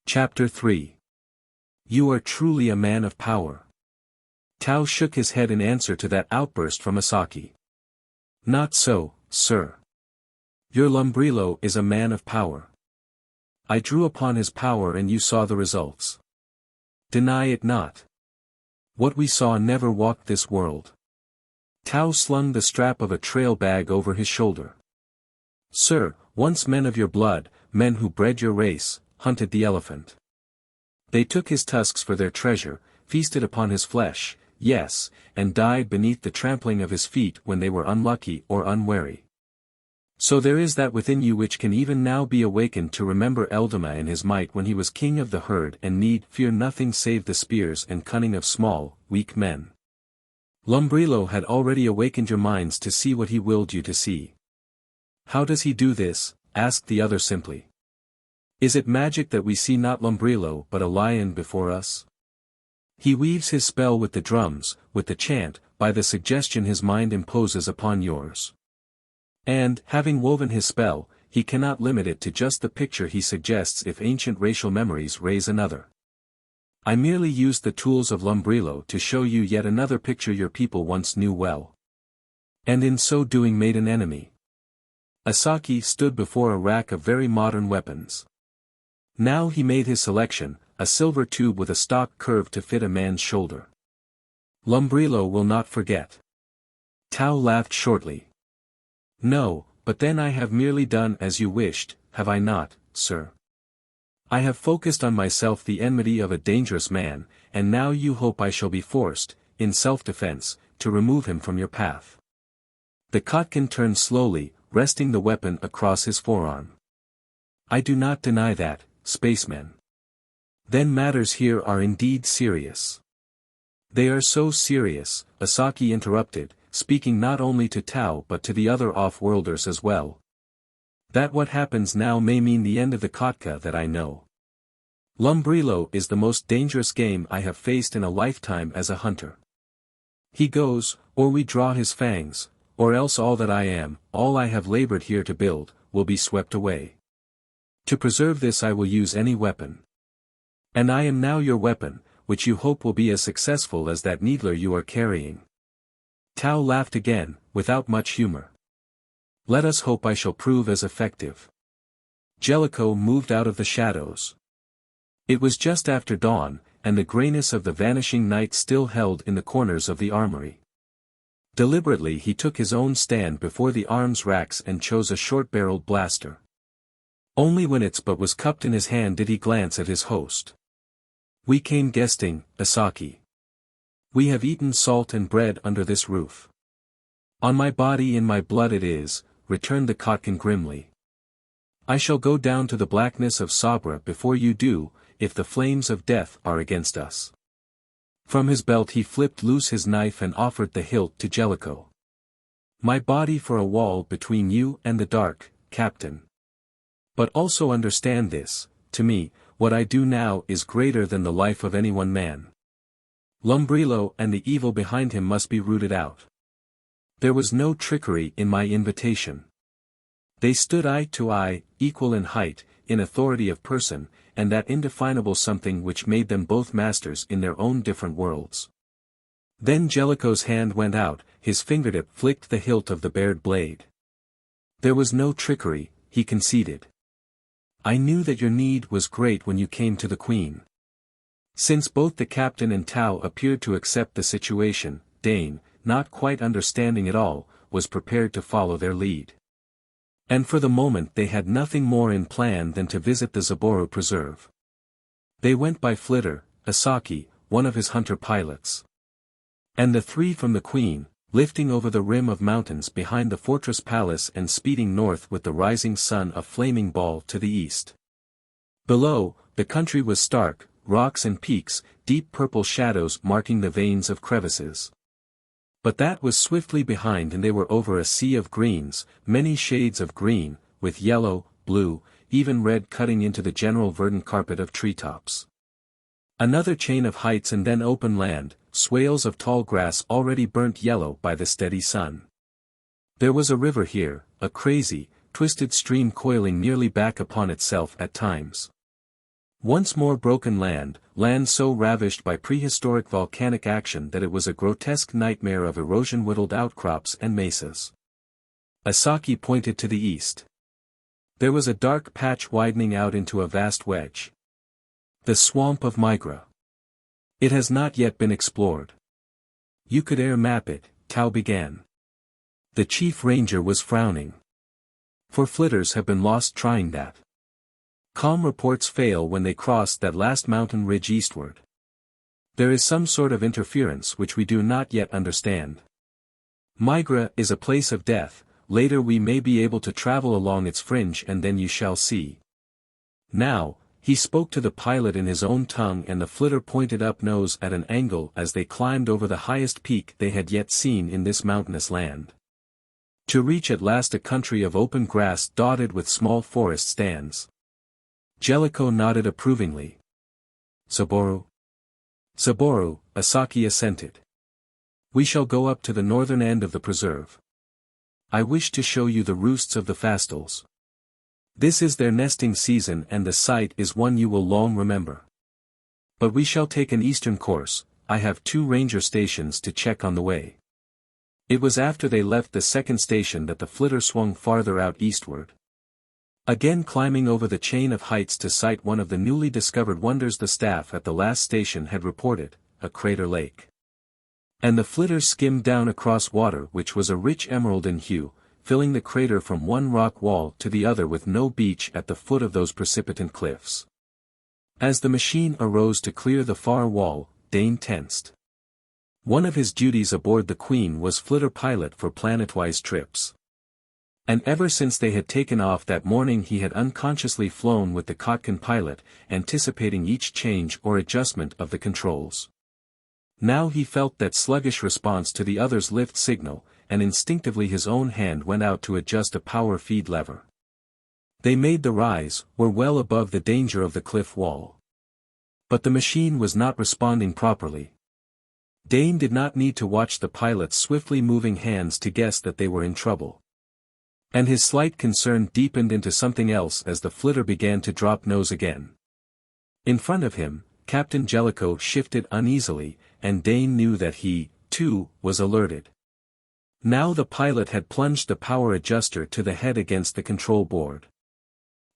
Chapter 3. You are truly a man of power. Tao shook his head in answer to that outburst from Asaki. Not so, sir. Your Lumbrilo is a man of power. I drew upon his power and you saw the results. Deny it not. What we saw never walked this world. Tao slung the strap of a trail bag over his shoulder. Sir, once men of your blood, men who bred your race, hunted the elephant. They took his tusks for their treasure, feasted upon his flesh, yes, and died beneath the trampling of his feet when they were unlucky or unwary. So there is that within you which can even now be awakened to remember Eldama in his might when he was king of the herd and need fear nothing save the spears and cunning of small, weak men. Lumbrilo had already awakened your minds to see what he willed you to see. How does he do this? Asked the other simply. Is it magic that we see not Lumbrilo but a lion before us? He weaves his spell with the drums, with the chant, by the suggestion his mind imposes upon yours. And, having woven his spell, he cannot limit it to just the picture he suggests if ancient racial memories raise another. I merely used the tools of Lumbrilo to show you yet another picture your people once knew well. And in so doing made an enemy. Asaki stood before a rack of very modern weapons. Now he made his selection, a silver tube with a stock curved to fit a man's shoulder. Lumbrilo will not forget. Tao laughed shortly. No, but then I have merely done as you wished, have I not, sir? I have focused on myself the enmity of a dangerous man, and now you hope I shall be forced, in self-defense, to remove him from your path. The Khatkan turned slowly, resting the weapon across his forearm. I do not deny that, spacemen. Then matters here are indeed serious. They are so serious, Asaki interrupted, speaking not only to Tao but to the other off-worlders as well. That what happens now may mean the end of the Khatka that I know. Lumbrilo is the most dangerous game I have faced in a lifetime as a hunter. He goes, or we draw his fangs, or else all that I am, all I have labored here to build, will be swept away. To preserve this I will use any weapon. And I am now your weapon, which you hope will be as successful as that needler you are carrying. Tao laughed again, without much humor. Let us hope I shall prove as effective. Jellico moved out of the shadows. It was just after dawn, and the grayness of the vanishing night still held in the corners of the armory. Deliberately he took his own stand before the arms racks and chose a short-barreled blaster. Only when its butt was cupped in his hand did he glance at his host. We came guesting, Asaki. We have eaten salt and bread under this roof. On my body in my blood it is, returned the Khatkan grimly. I shall go down to the blackness of Sabra before you do, if the flames of death are against us. From his belt he flipped loose his knife and offered the hilt to Jellico. My body for a wall between you and the dark, Captain. But also understand this, to me, what I do now is greater than the life of any one man. Lumbrilo and the evil behind him must be rooted out. There was no trickery in my invitation. They stood eye to eye, equal in height, in authority of person, and that indefinable something which made them both masters in their own different worlds. Then Jellico's hand went out, his fingertip flicked the hilt of the bared blade. There was no trickery, he conceded. I knew that your need was great when you came to the Queen. Since both the captain and Tao appeared to accept the situation, Dane, not quite understanding it all, was prepared to follow their lead. And for the moment they had nothing more in plan than to visit the Zaboru Preserve. They went by Flitter, Asaki, one of his hunter pilots. And the three from the Queen, lifting over the rim of mountains behind the fortress palace and speeding north with the rising sun a flaming ball to the east. Below, the country was stark, rocks and peaks, deep purple shadows marking the veins of crevices. But that was swiftly behind and they were over a sea of greens, many shades of green, with yellow, blue, even red cutting into the general verdant carpet of treetops. Another chain of heights and then open land, swales of tall grass already burnt yellow by the steady sun. There was a river here, a crazy, twisted stream coiling nearly back upon itself at times. Once more broken land so ravished by prehistoric volcanic action that it was a grotesque nightmare of erosion-whittled outcrops and mesas. Asaki pointed to the east. There was a dark patch widening out into a vast wedge. The swamp of Migra. It has not yet been explored. You could air map it, Tao began. The Chief Ranger was frowning. For flitters have been lost trying that. Calm reports fail when they cross that last mountain ridge eastward. There is some sort of interference which we do not yet understand. Migra is a place of death, later we may be able to travel along its fringe and then you shall see. Now, he spoke to the pilot in his own tongue and the flitter pointed up nose at an angle as they climbed over the highest peak they had yet seen in this mountainous land. To reach at last a country of open grass dotted with small forest stands. Jellico nodded approvingly. Zaboru? Zaboru, Asaki assented. We shall go up to the northern end of the preserve. I wish to show you the roosts of the fastals. This is their nesting season and the sight is one you will long remember. But we shall take an eastern course, I have 2 ranger stations to check on the way. It was after they left the second station that the flitter swung farther out eastward. Again climbing over the chain of heights to sight one of the newly discovered wonders the staff at the last station had reported, a crater lake. And the flitter skimmed down across water which was a rich emerald in hue, filling the crater from one rock wall to the other with no beach at the foot of those precipitant cliffs. As the machine arose to clear the far wall, Dane tensed. One of his duties aboard the Queen was flitter pilot for planetwise trips. And ever since they had taken off that morning he had unconsciously flown with the Khatkan pilot, anticipating each change or adjustment of the controls. Now he felt that sluggish response to the other's lift signal, and instinctively his own hand went out to adjust a power feed lever. They made the rise, were well above the danger of the cliff wall. But the machine was not responding properly. Dane did not need to watch the pilot's swiftly moving hands to guess that they were in trouble. And his slight concern deepened into something else as the flitter began to drop nose again. In front of him, Captain Jellico shifted uneasily, and Dane knew that he, too, was alerted. Now the pilot had plunged the power adjuster to the head against the control board.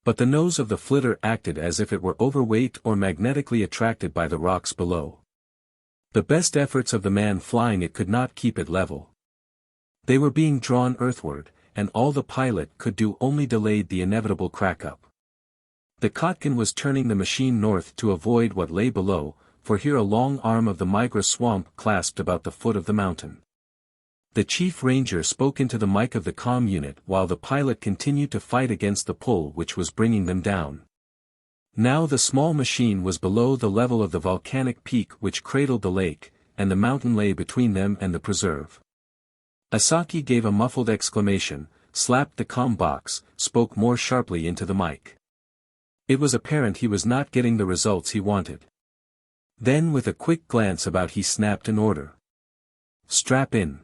But the nose of the flitter acted as if it were overweight or magnetically attracted by the rocks below. The best efforts of the man flying it could not keep it level. They were being drawn earthward, and all the pilot could do only delayed the inevitable crack-up. The Khatkan was turning the machine north to avoid what lay below, for here a long arm of the Migra swamp clasped about the foot of the mountain. The Chief Ranger spoke into the mic of the comm unit while the pilot continued to fight against the pull which was bringing them down. Now the small machine was below the level of the volcanic peak which cradled the lake, and the mountain lay between them and the preserve. Asaki gave a muffled exclamation, slapped the comm box, spoke more sharply into the mic. It was apparent he was not getting the results he wanted. Then with a quick glance about he snapped an order. Strap in.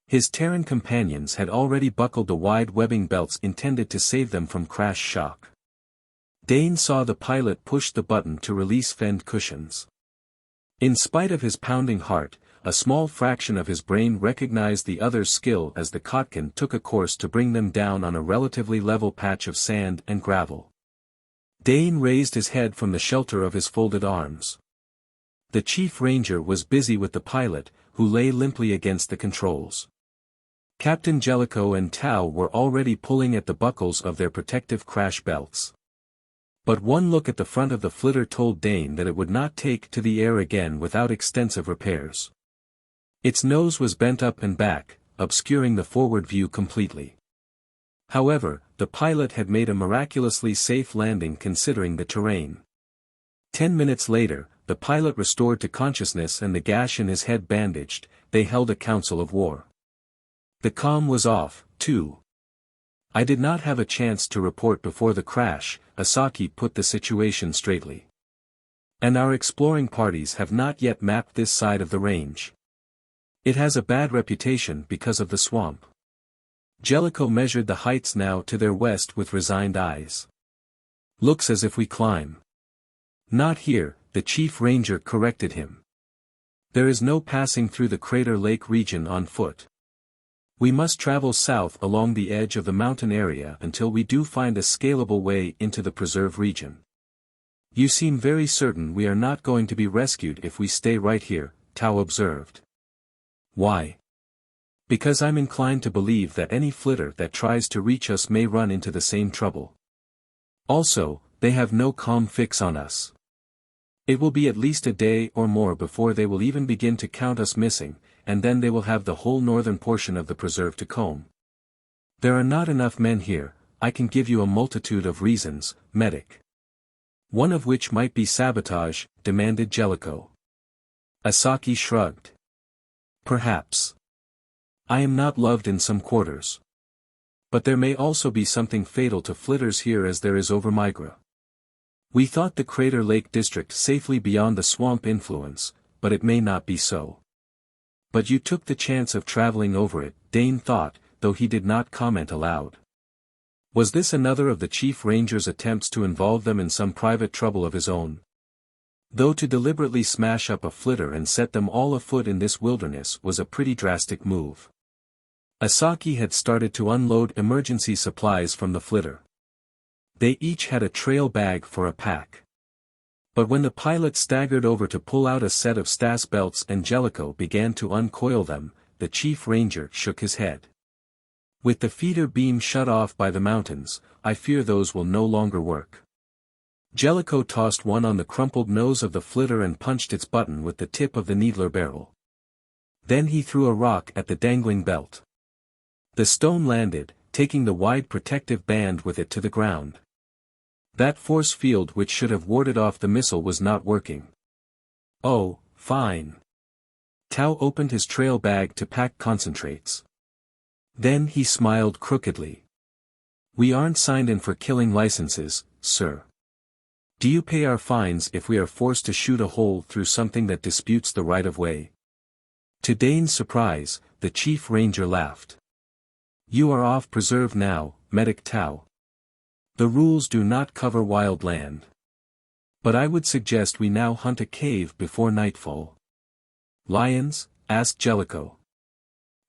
His Terran companions had already buckled the wide webbing belts intended to save them from crash shock. Dane saw the pilot push the button to release fend cushions. In spite of his pounding heart, a small fraction of his brain recognized the other's skill as the Khatkan took a course to bring them down on a relatively level patch of sand and gravel. Dane raised his head from the shelter of his folded arms. The Chief Ranger was busy with the pilot, who lay limply against the controls. Captain Jellico and Tau were already pulling at the buckles of their protective crash belts. But one look at the front of the flitter told Dane that it would not take to the air again without extensive repairs. Its nose was bent up and back, obscuring the forward view completely. However, the pilot had made a miraculously safe landing considering the terrain. 10 minutes later, the pilot restored to consciousness and the gash in his head bandaged, they held a council of war. The comm was off, too. I did not have a chance to report before the crash, Asaki put the situation straightly. And our exploring parties have not yet mapped this side of the range. It has a bad reputation because of the swamp. Jellico measured the heights now to their west with resigned eyes. Looks as if we climb. Not here, the Chief Ranger corrected him. There is no passing through the Crater Lake region on foot. We must travel south along the edge of the mountain area until we do find a scalable way into the preserve region. You seem very certain we are not going to be rescued if we stay right here, Tau observed. Why? Because I'm inclined to believe that any flitter that tries to reach us may run into the same trouble. Also, they have no calm fix on us. It will be at least a day or more before they will even begin to count us missing, and then they will have the whole northern portion of the preserve to comb. There are not enough men here, I can give you a multitude of reasons, medic. One of which might be sabotage, demanded Jellico. Asaki shrugged. Perhaps. I am not loved in some quarters. But there may also be something fatal to flitters here as there is over Migra. We thought the Crater Lake district safely beyond the swamp influence, but it may not be so. But you took the chance of traveling over it, Dane thought, though he did not comment aloud. Was this another of the Chief Ranger's attempts to involve them in some private trouble of his own? Though to deliberately smash up a flitter and set them all afoot in this wilderness was a pretty drastic move. Asaki had started to unload emergency supplies from the flitter. They each had a trail bag for a pack. But when the pilot staggered over to pull out a set of Stas belts and Jellico began to uncoil them, the Chief Ranger shook his head. With the feeder beam shut off by the mountains, I fear those will no longer work. Jellico tossed one on the crumpled nose of the flitter and punched its button with the tip of the needler barrel. Then he threw a rock at the dangling belt. The stone landed, taking the wide protective band with it to the ground. That force field which should have warded off the missile was not working. Oh, fine. Tau opened his trail bag to pack concentrates. Then he smiled crookedly. We aren't signed in for killing licenses, sir. Do you pay our fines if we are forced to shoot a hole through something that disputes the right-of-way? To Dane's surprise, the Chief Ranger laughed. You are off preserve now, Medic Tau. The rules do not cover wild land. But I would suggest we now hunt a cave before nightfall. Lions? Asked Jellico.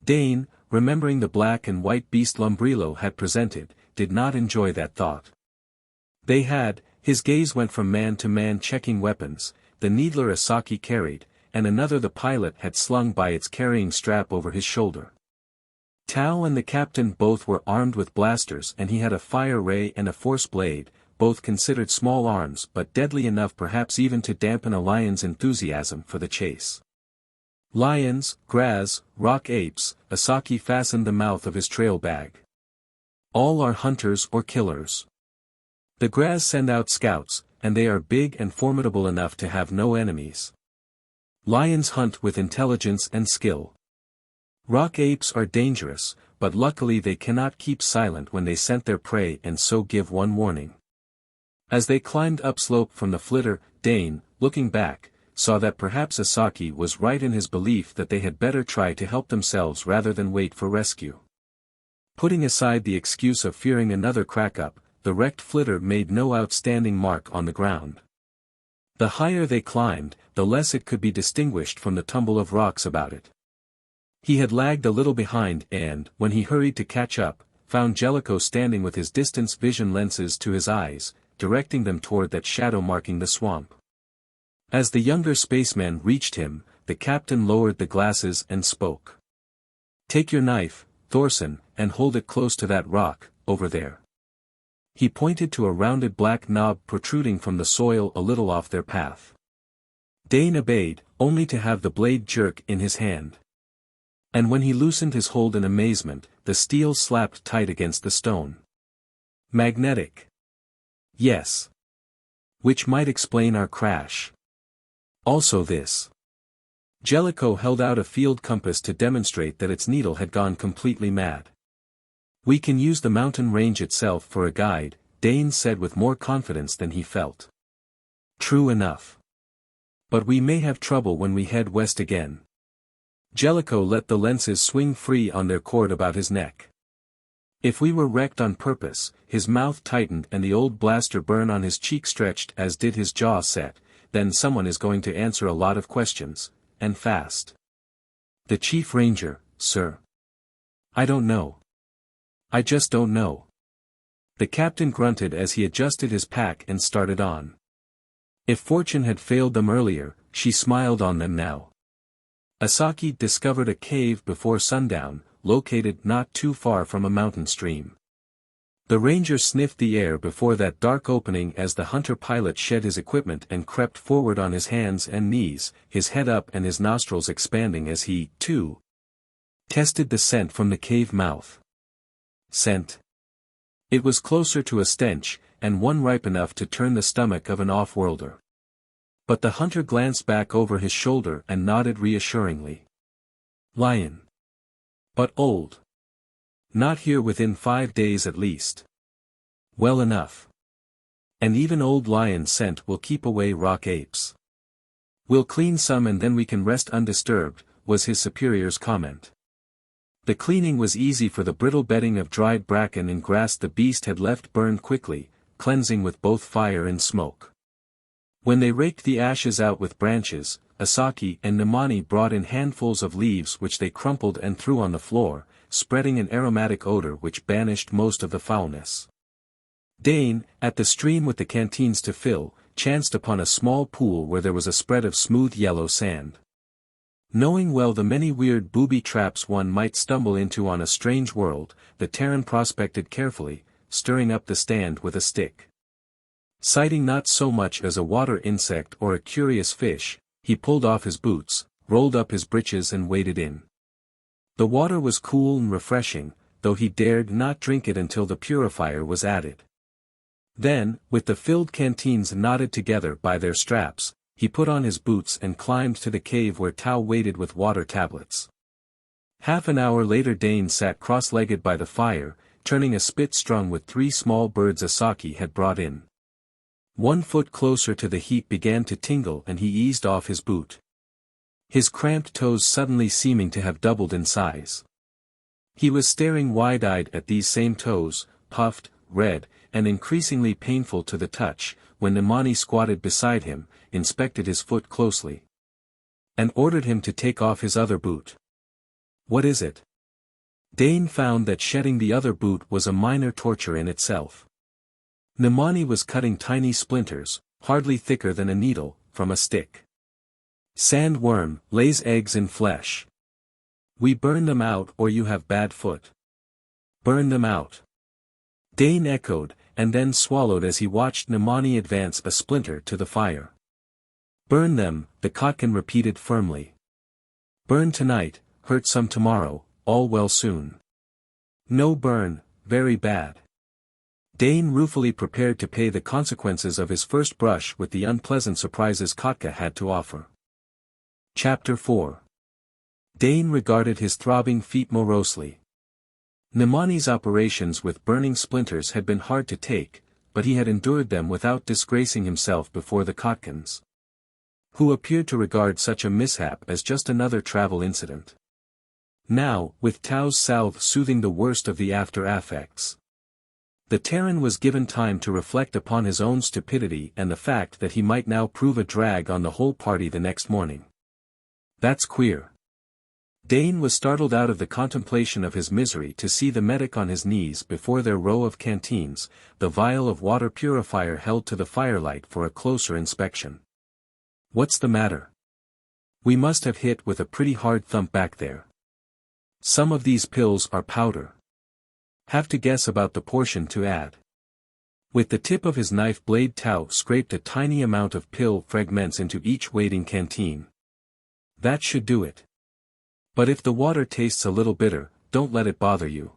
Dane, remembering the black and white beast Lumbrilo had presented, did not enjoy that thought. They had, his gaze went from man to man checking weapons, the needler Asaki carried, and another the pilot had slung by its carrying strap over his shoulder. Tau and the captain both were armed with blasters and he had a fire ray and a force blade, both considered small arms but deadly enough perhaps even to dampen a lion's enthusiasm for the chase. Lions, graz, rock apes, Asaki fastened the mouth of his trail bag. All are hunters or killers. The graz send out scouts, and they are big and formidable enough to have no enemies. Lions hunt with intelligence and skill. Rock apes are dangerous, but luckily they cannot keep silent when they scent their prey and so give one warning. As they climbed upslope from the flitter, Dane, looking back, saw that perhaps Asaki was right in his belief that they had better try to help themselves rather than wait for rescue. Putting aside the excuse of fearing another crack-up, the wrecked flitter made no outstanding mark on the ground. The higher they climbed, the less it could be distinguished from the tumble of rocks about it. He had lagged a little behind and, when he hurried to catch up, found Jellico standing with his distance vision lenses to his eyes, directing them toward that shadow marking the swamp. As the younger spaceman reached him, the captain lowered the glasses and spoke. "Take your knife, Thorson, and hold it close to that rock, over there." He pointed to a rounded black knob protruding from the soil a little off their path. Dane obeyed, only to have the blade jerk in his hand. And when he loosened his hold in amazement, the steel slapped tight against the stone. Magnetic. Yes. Which might explain our crash. Also this. Jellico held out a field compass to demonstrate that its needle had gone completely mad. "We can use the mountain range itself for a guide," Dane said with more confidence than he felt. "True enough. But we may have trouble when we head west again." Jellico let the lenses swing free on their cord about his neck. "If we were wrecked on purpose," his mouth tightened and the old blaster burn on his cheek stretched as did his jaw set, "then someone is going to answer a lot of questions, and fast." "The Chief Ranger, sir." "I don't know. I just don't know." The captain grunted as he adjusted his pack and started on. If fortune had failed them earlier, she smiled on them now. Asaki discovered a cave before sundown, located not too far from a mountain stream. The ranger sniffed the air before that dark opening as the hunter-pilot shed his equipment and crept forward on his hands and knees, his head up and his nostrils expanding as he, too, tested the scent from the cave mouth. Scent. It was closer to a stench, and one ripe enough to turn the stomach of an off-worlder. But the hunter glanced back over his shoulder and nodded reassuringly. "Lion. But old. Not here within 5 days at least." "Well enough. And even old lion scent will keep away rock apes." "We'll clean some and then we can rest undisturbed," was his superior's comment. The cleaning was easy for the brittle bedding of dried bracken and grass the beast had left burn quickly, cleansing with both fire and smoke. When they raked the ashes out with branches, Asaki and Nemani brought in handfuls of leaves which they crumpled and threw on the floor, spreading an aromatic odor which banished most of the foulness. Dane, at the stream with the canteens to fill, chanced upon a small pool where there was a spread of smooth yellow sand. Knowing well the many weird booby traps one might stumble into on a strange world, the Terran prospected carefully, stirring up the stand with a stick. Sighting not so much as a water insect or a curious fish, he pulled off his boots, rolled up his breeches and waded in. The water was cool and refreshing, though he dared not drink it until the purifier was added. Then, with the filled canteens knotted together by their straps, he put on his boots and climbed to the cave where Tao waited with water tablets. Half an hour later Dane sat cross-legged by the fire, turning a spit strung with 3 small birds Asaki had brought in. 1 foot closer to the heat began to tingle and he eased off his boot. His cramped toes suddenly seeming to have doubled in size. He was staring wide-eyed at these same toes, puffed, red, and increasingly painful to the touch, when Nemani squatted beside him, inspected his foot closely, and ordered him to take off his other boot. "What is it?" Dane found that shedding the other boot was a minor torture in itself. Nemani was cutting tiny splinters, hardly thicker than a needle, from a stick. "Sandworm lays eggs in flesh. We burn them out or you have bad foot." "Burn them out." Dane echoed, and then swallowed as he watched Nemani advance a splinter to the fire. "Burn them," the Khatkan repeated firmly. "Burn tonight, hurt some tomorrow, all well soon." "No burn, very bad." Dane ruefully prepared to pay the consequences of his first brush with the unpleasant surprises Khatka had to offer. Chapter 4. Dane regarded his throbbing feet morosely. Nemani's operations with burning splinters had been hard to take, but he had endured them without disgracing himself before the Khatkans, who appeared to regard such a mishap as just another travel incident. Now, with Tao's salve soothing the worst of the after-effects, the Terran was given time to reflect upon his own stupidity and the fact that he might now prove a drag on the whole party the next morning. That's queer. Dane was startled out of the contemplation of his misery to see the medic on his knees before their row of canteens, the vial of water purifier held to the firelight for a closer inspection. What's the matter? We must have hit with a pretty hard thump back there. Some of these pills are powder. Have to guess about the portion to add. With the tip of his knife blade Tao scraped a tiny amount of pill fragments into each waiting canteen. That should do it. But if the water tastes a little bitter, don't let it bother you.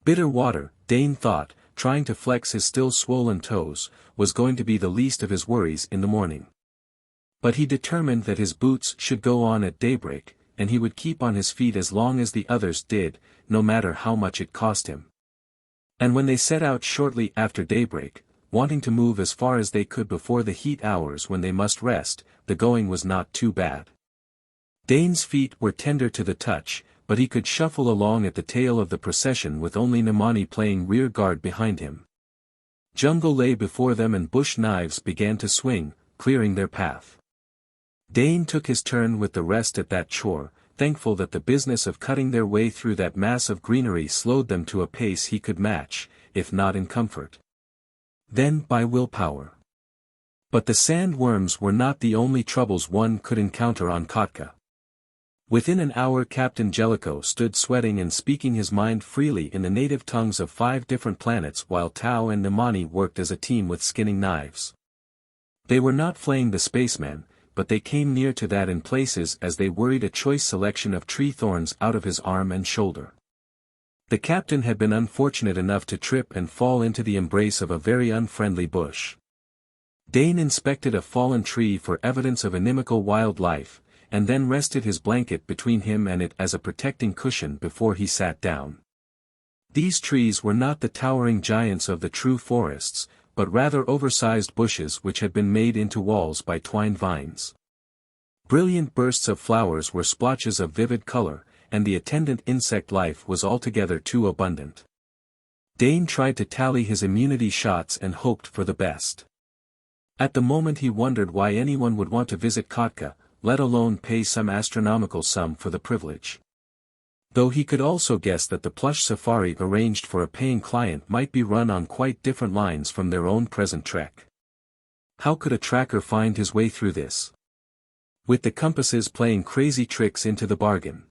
Bitter water, Dane thought, trying to flex his still swollen toes, was going to be the least of his worries in the morning. But he determined that his boots should go on at daybreak, and he would keep on his feet as long as the others did, no matter how much it cost him. And when they set out shortly after daybreak, wanting to move as far as they could before the heat hours when they must rest, the going was not too bad. Dane's feet were tender to the touch, but he could shuffle along at the tail of the procession with only Nemani playing rear guard behind him. Jungle lay before them and bush knives began to swing, clearing their path. Dane took his turn with the rest at that chore, thankful that the business of cutting their way through that mass of greenery slowed them to a pace he could match, if not in comfort, then by willpower. But the sandworms were not the only troubles one could encounter on Khatka. Within an hour Captain Jellico stood sweating and speaking his mind freely in the native tongues of 5 different planets while Tao and Nemani worked as a team with skinning knives. They were not flaying the spaceman, but they came near to that in places as they worried a choice selection of tree thorns out of his arm and shoulder. The captain had been unfortunate enough to trip and fall into the embrace of a very unfriendly bush. Dane inspected a fallen tree for evidence of inimical wildlife, and then rested his blanket between him and it as a protecting cushion before he sat down. These trees were not the towering giants of the true forests, but rather oversized bushes which had been made into walls by twined vines. Brilliant bursts of flowers were splotches of vivid color, and the attendant insect life was altogether too abundant. Dane tried to tally his immunity shots and hoped for the best. At the moment he wondered why anyone would want to visit Khatka, let alone pay some astronomical sum for the privilege. Though he could also guess that the plush safari arranged for a paying client might be run on quite different lines from their own present trek. How could a tracker find his way through this? With the compasses playing crazy tricks into the bargain.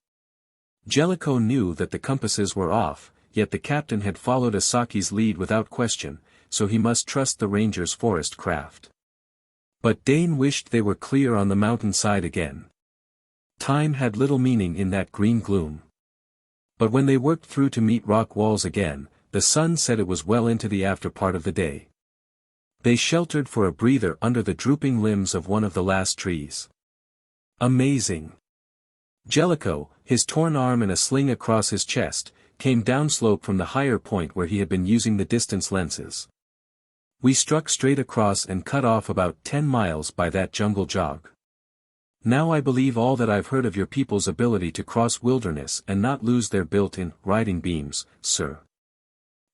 Jellico knew that the compasses were off, yet the captain had followed Asaki's lead without question, so he must trust the ranger's forest craft. But Dane wished they were clear on the mountainside again. Time had little meaning in that green gloom. But when they worked through to meet rock walls again, the sun said it was well into the after part of the day. They sheltered for a breather under the drooping limbs of one of the last trees. Amazing! Jellico, his torn arm in a sling across his chest, came downslope from the higher point where he had been using the distance lenses. We struck straight across and cut off about 10 miles by that jungle jog. Now I believe all that I've heard of your people's ability to cross wilderness and not lose their built-in riding beams, sir.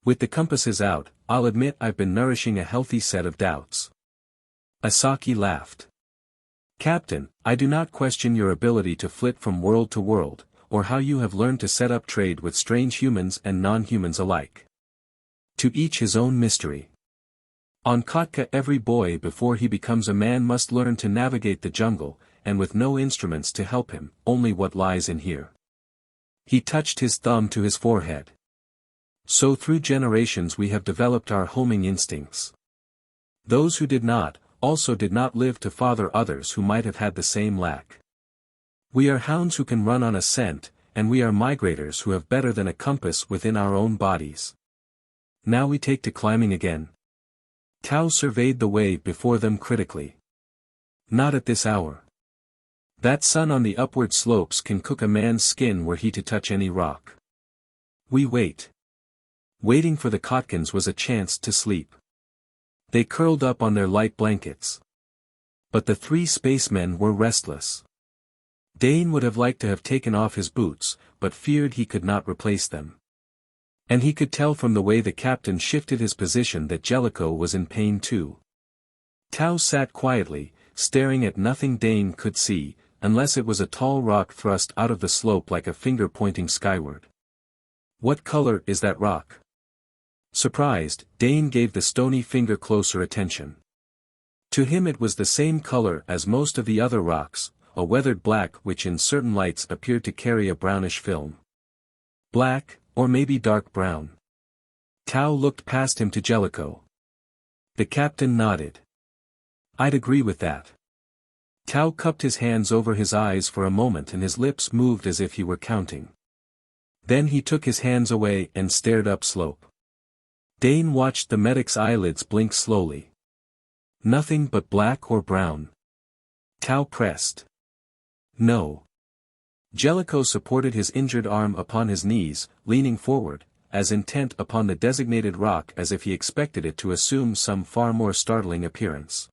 With the compasses out, I'll admit I've been nourishing a healthy set of doubts. Asaki laughed. Captain, I do not question your ability to flit from world to world, or how you have learned to set up trade with strange humans and non-humans alike. To each his own mystery. On Khatka every boy before he becomes a man must learn to navigate the jungle, and with no instruments to help him, only what lies in here. He touched his thumb to his forehead. So through generations we have developed our homing instincts. Those who did not, also did not live to father others who might have had the same lack. We are hounds who can run on a scent, and we are migrators who have better than a compass within our own bodies. Now we take to climbing again. Tao surveyed the way before them critically. Not at this hour. That sun on the upward slopes can cook a man's skin were he to touch any rock. We wait. Waiting for the Khatkans was a chance to sleep. They curled up on their light blankets. But the three spacemen were restless. Dane would have liked to have taken off his boots, but feared he could not replace them. And he could tell from the way the captain shifted his position that Jellico was in pain too. Tao sat quietly, staring at nothing Dane could see, unless it was a tall rock thrust out of the slope like a finger pointing skyward. What color is that rock? Surprised, Dane gave the stony finger closer attention. To him it was the same color as most of the other rocks, a weathered black which in certain lights appeared to carry a brownish film. Black, or maybe dark brown. Tao looked past him to Jellico. The captain nodded. I'd agree with that. Tao cupped his hands over his eyes for a moment and his lips moved as if he were counting. Then he took his hands away and stared upslope. Dane watched the medic's eyelids blink slowly. Nothing but black or brown. Tao pressed. No. Jellico supported his injured arm upon his knees, leaning forward, as intent upon the designated rock as if he expected it to assume some far more startling appearance.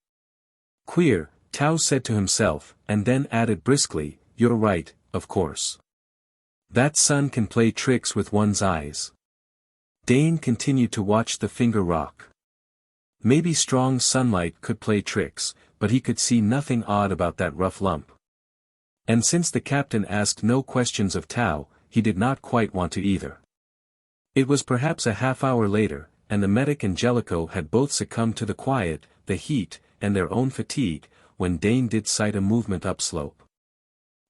Queer, Tao said to himself, and then added briskly, you're right, of course. That sun can play tricks with one's eyes. Dane continued to watch the finger rock. Maybe strong sunlight could play tricks, but he could see nothing odd about that rough lump. And since the captain asked no questions of Tao, he did not quite want to either. It was perhaps a half-hour later, and the medic and Jellico had both succumbed to the quiet, the heat, and their own fatigue, when Dane did sight a movement upslope.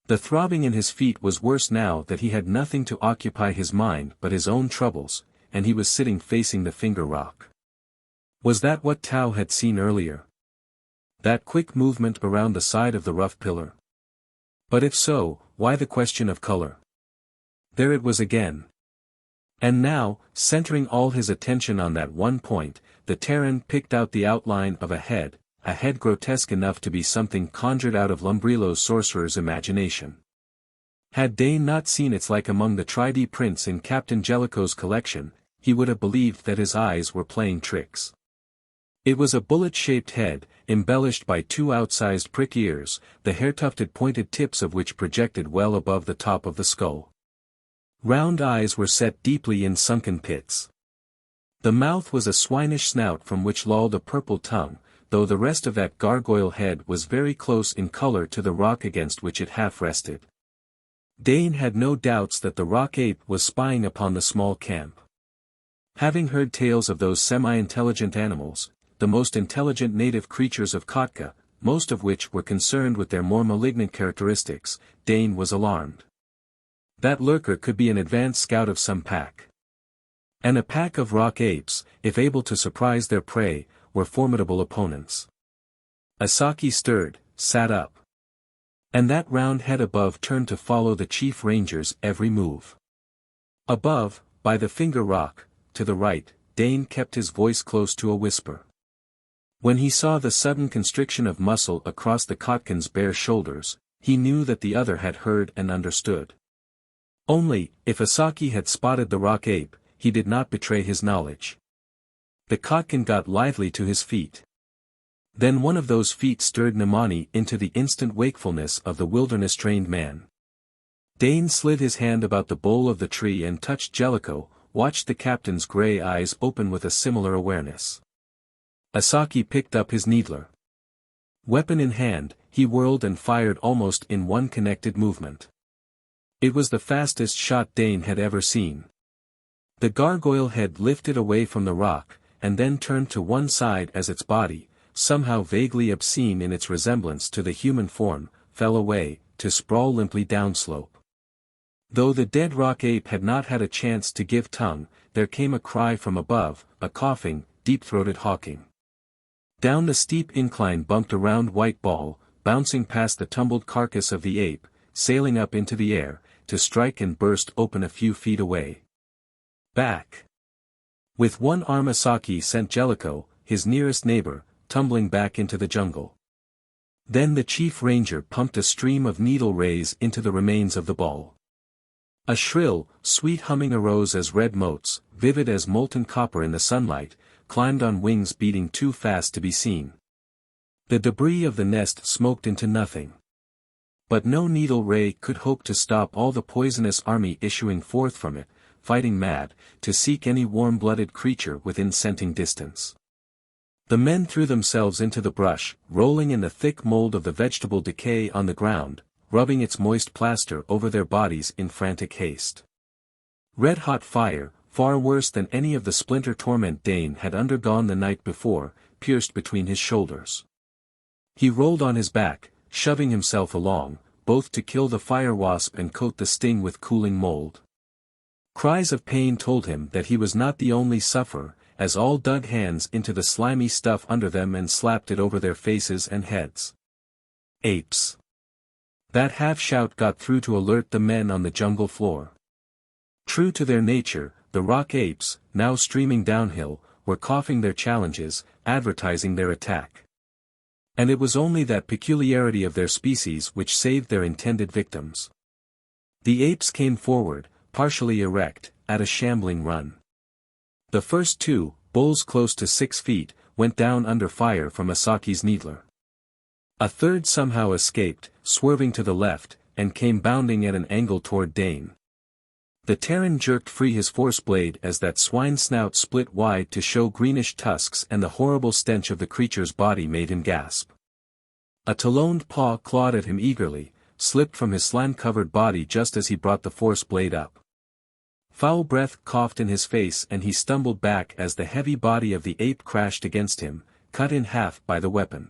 The throbbing in his feet was worse now that he had nothing to occupy his mind but his own troubles, and he was sitting facing the finger rock. Was that what Tao had seen earlier? That quick movement around the side of the rough pillar? But if so, why the question of color? There it was again. And now, centering all his attention on that one point, the Terran picked out the outline of a head grotesque enough to be something conjured out of Lumbrillo's sorcerer's imagination. Had Dane not seen its like among the 3D prints in Captain Jellico's collection, he would have believed that his eyes were playing tricks. It was a bullet-shaped head, embellished by two outsized prick ears, the hair-tufted pointed tips of which projected well above the top of the skull. Round eyes were set deeply in sunken pits. The mouth was a swinish snout from which lolled a purple tongue, though the rest of that gargoyle head was very close in color to the rock against which it half rested. Dane had no doubts that the rock ape was spying upon the small camp. Having heard tales of those semi-intelligent animals, the most intelligent native creatures of Khatka, most of which were concerned with their more malignant characteristics, Dane was alarmed. That lurker could be an advanced scout of some pack. And a pack of rock apes, if able to surprise their prey, were formidable opponents. Asaki stirred, sat up. And that round head above turned to follow the Chief Ranger's every move. Above, by the finger rock, to the right, Dane kept his voice close to a whisper. When he saw the sudden constriction of muscle across the Khatkan's bare shoulders, he knew that the other had heard and understood. Only, if Asaki had spotted the rock ape, he did not betray his knowledge. The Khatkan got lively to his feet. Then one of those feet stirred Nemani into the instant wakefulness of the wilderness-trained man. Dane slid his hand about the bole of the tree and touched Jellico, watched the captain's gray eyes open with a similar awareness. Asaki picked up his needler. Weapon in hand, he whirled and fired almost in one connected movement. It was the fastest shot Dane had ever seen. The gargoyle head lifted away from the rock, and then turned to one side as its body, somehow vaguely obscene in its resemblance to the human form, fell away, to sprawl limply downslope. Though the dead rock ape had not had a chance to give tongue, there came a cry from above, a coughing, deep-throated hawking. Down the steep incline bumped a round white ball, bouncing past the tumbled carcass of the ape, sailing up into the air, to strike and burst open a few feet away. Back! With one arm Asaki sent Jellico, his nearest neighbor, tumbling back into the jungle. Then the Chief Ranger pumped a stream of needle rays into the remains of the ball. A shrill, sweet humming arose as red motes, vivid as molten copper in the sunlight, climbed on wings beating too fast to be seen. The debris of the nest smoked into nothing. But no needle ray could hope to stop all the poisonous army issuing forth from it, fighting mad, to seek any warm-blooded creature within scenting distance. The men threw themselves into the brush, rolling in the thick mold of the vegetable decay on the ground, rubbing its moist plaster over their bodies in frantic haste. Red-hot fire, far worse than any of the splinter torment Dane had undergone the night before, pierced between his shoulders. He rolled on his back, shoving himself along, both to kill the fire wasp and coat the sting with cooling mold. Cries of pain told him that he was not the only sufferer, as all dug hands into the slimy stuff under them and slapped it over their faces and heads. Apes. That half-shout got through to alert the men on the jungle floor. True to their nature, the rock apes, now streaming downhill, were coughing their challenges, advertising their attack. And it was only that peculiarity of their species which saved their intended victims. The apes came forward, partially erect, at a shambling run. The first two, bulls close to 6 feet, went down under fire from Asaki's needler. A third somehow escaped, swerving to the left, and came bounding at an angle toward Dane. The Terran jerked free his force blade as that swine's snout split wide to show greenish tusks, and the horrible stench of the creature's body made him gasp. A taloned paw clawed at him eagerly, slipped from his slime-covered body just as he brought the force blade up. Foul breath coughed in his face and he stumbled back as the heavy body of the ape crashed against him, cut in half by the weapon.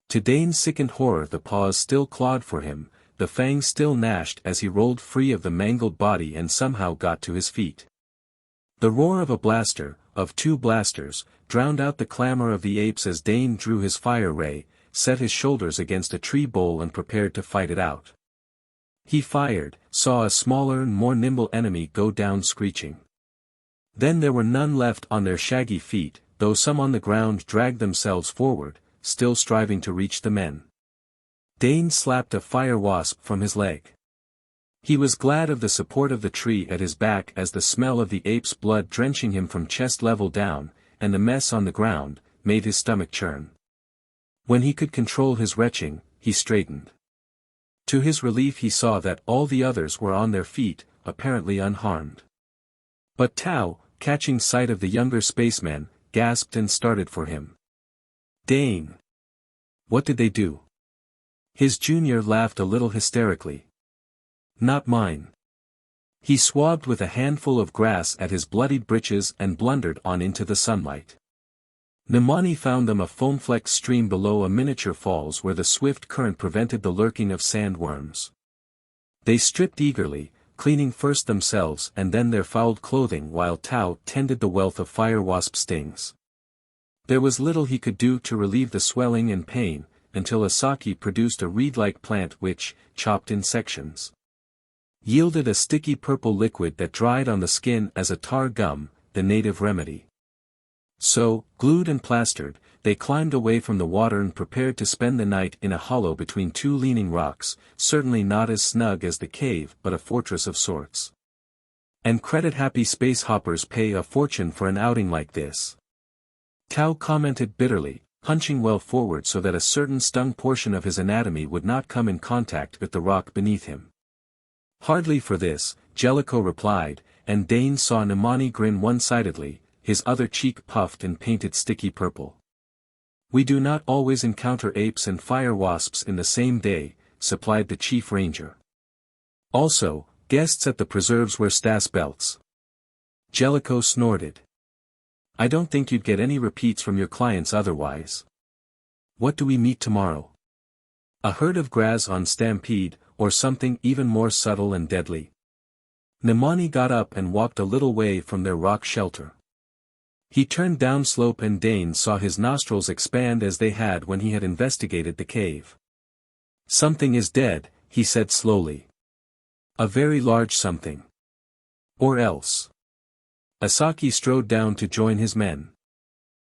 To Dane's sickened horror the paws still clawed for him, the fangs still gnashed as he rolled free of the mangled body and somehow got to his feet. The roar of a blaster, of 2 blasters, drowned out the clamor of the apes as Dane drew his fire ray, set his shoulders against a tree bole and prepared to fight it out. He fired, saw a smaller and more nimble enemy go down screeching. Then there were none left on their shaggy feet, though some on the ground dragged themselves forward, still striving to reach the men. Dane slapped a fire wasp from his leg. He was glad of the support of the tree at his back as the smell of the ape's blood drenching him from chest level down, and the mess on the ground, made his stomach churn. When he could control his retching, he straightened. To his relief he saw that all the others were on their feet, apparently unharmed. But Tao, catching sight of the younger spaceman, gasped and started for him. Dane! What did they do? His junior laughed a little hysterically. Not mine. He swabbed with a handful of grass at his bloodied breeches and blundered on into the sunlight. Nemani found them a foam-flecked stream below a miniature falls where the swift current prevented the lurking of sandworms. They stripped eagerly, cleaning first themselves and then their fouled clothing while Tao tended the wealth of fire wasp stings. There was little he could do to relieve the swelling and pain, until Asaki produced a reed-like plant which, chopped in sections, yielded a sticky purple liquid that dried on the skin as a tar gum, the native remedy. So, glued and plastered, they climbed away from the water and prepared to spend the night in a hollow between 2 leaning rocks, certainly not as snug as the cave but a fortress of sorts. And credit-happy space hoppers pay a fortune for an outing like this. Tao commented bitterly, hunching well forward so that a certain stung portion of his anatomy would not come in contact with the rock beneath him. Hardly for this, Jellico replied, and Dane saw Nemani grin one-sidedly, his other cheek puffed and painted sticky purple. We do not always encounter apes and fire wasps in the same day, supplied the Chief Ranger. Also, guests at the preserves wear Stas belts. Jellico snorted. I don't think you'd get any repeats from your clients otherwise. What do we meet tomorrow? A herd of graz on stampede, or something even more subtle and deadly? Nemani got up and walked a little way from their rock shelter. He turned downslope and Dane saw his nostrils expand as they had when he had investigated the cave. Something is dead, he said slowly. A very large something. Or else. Asaki strode down to join his men.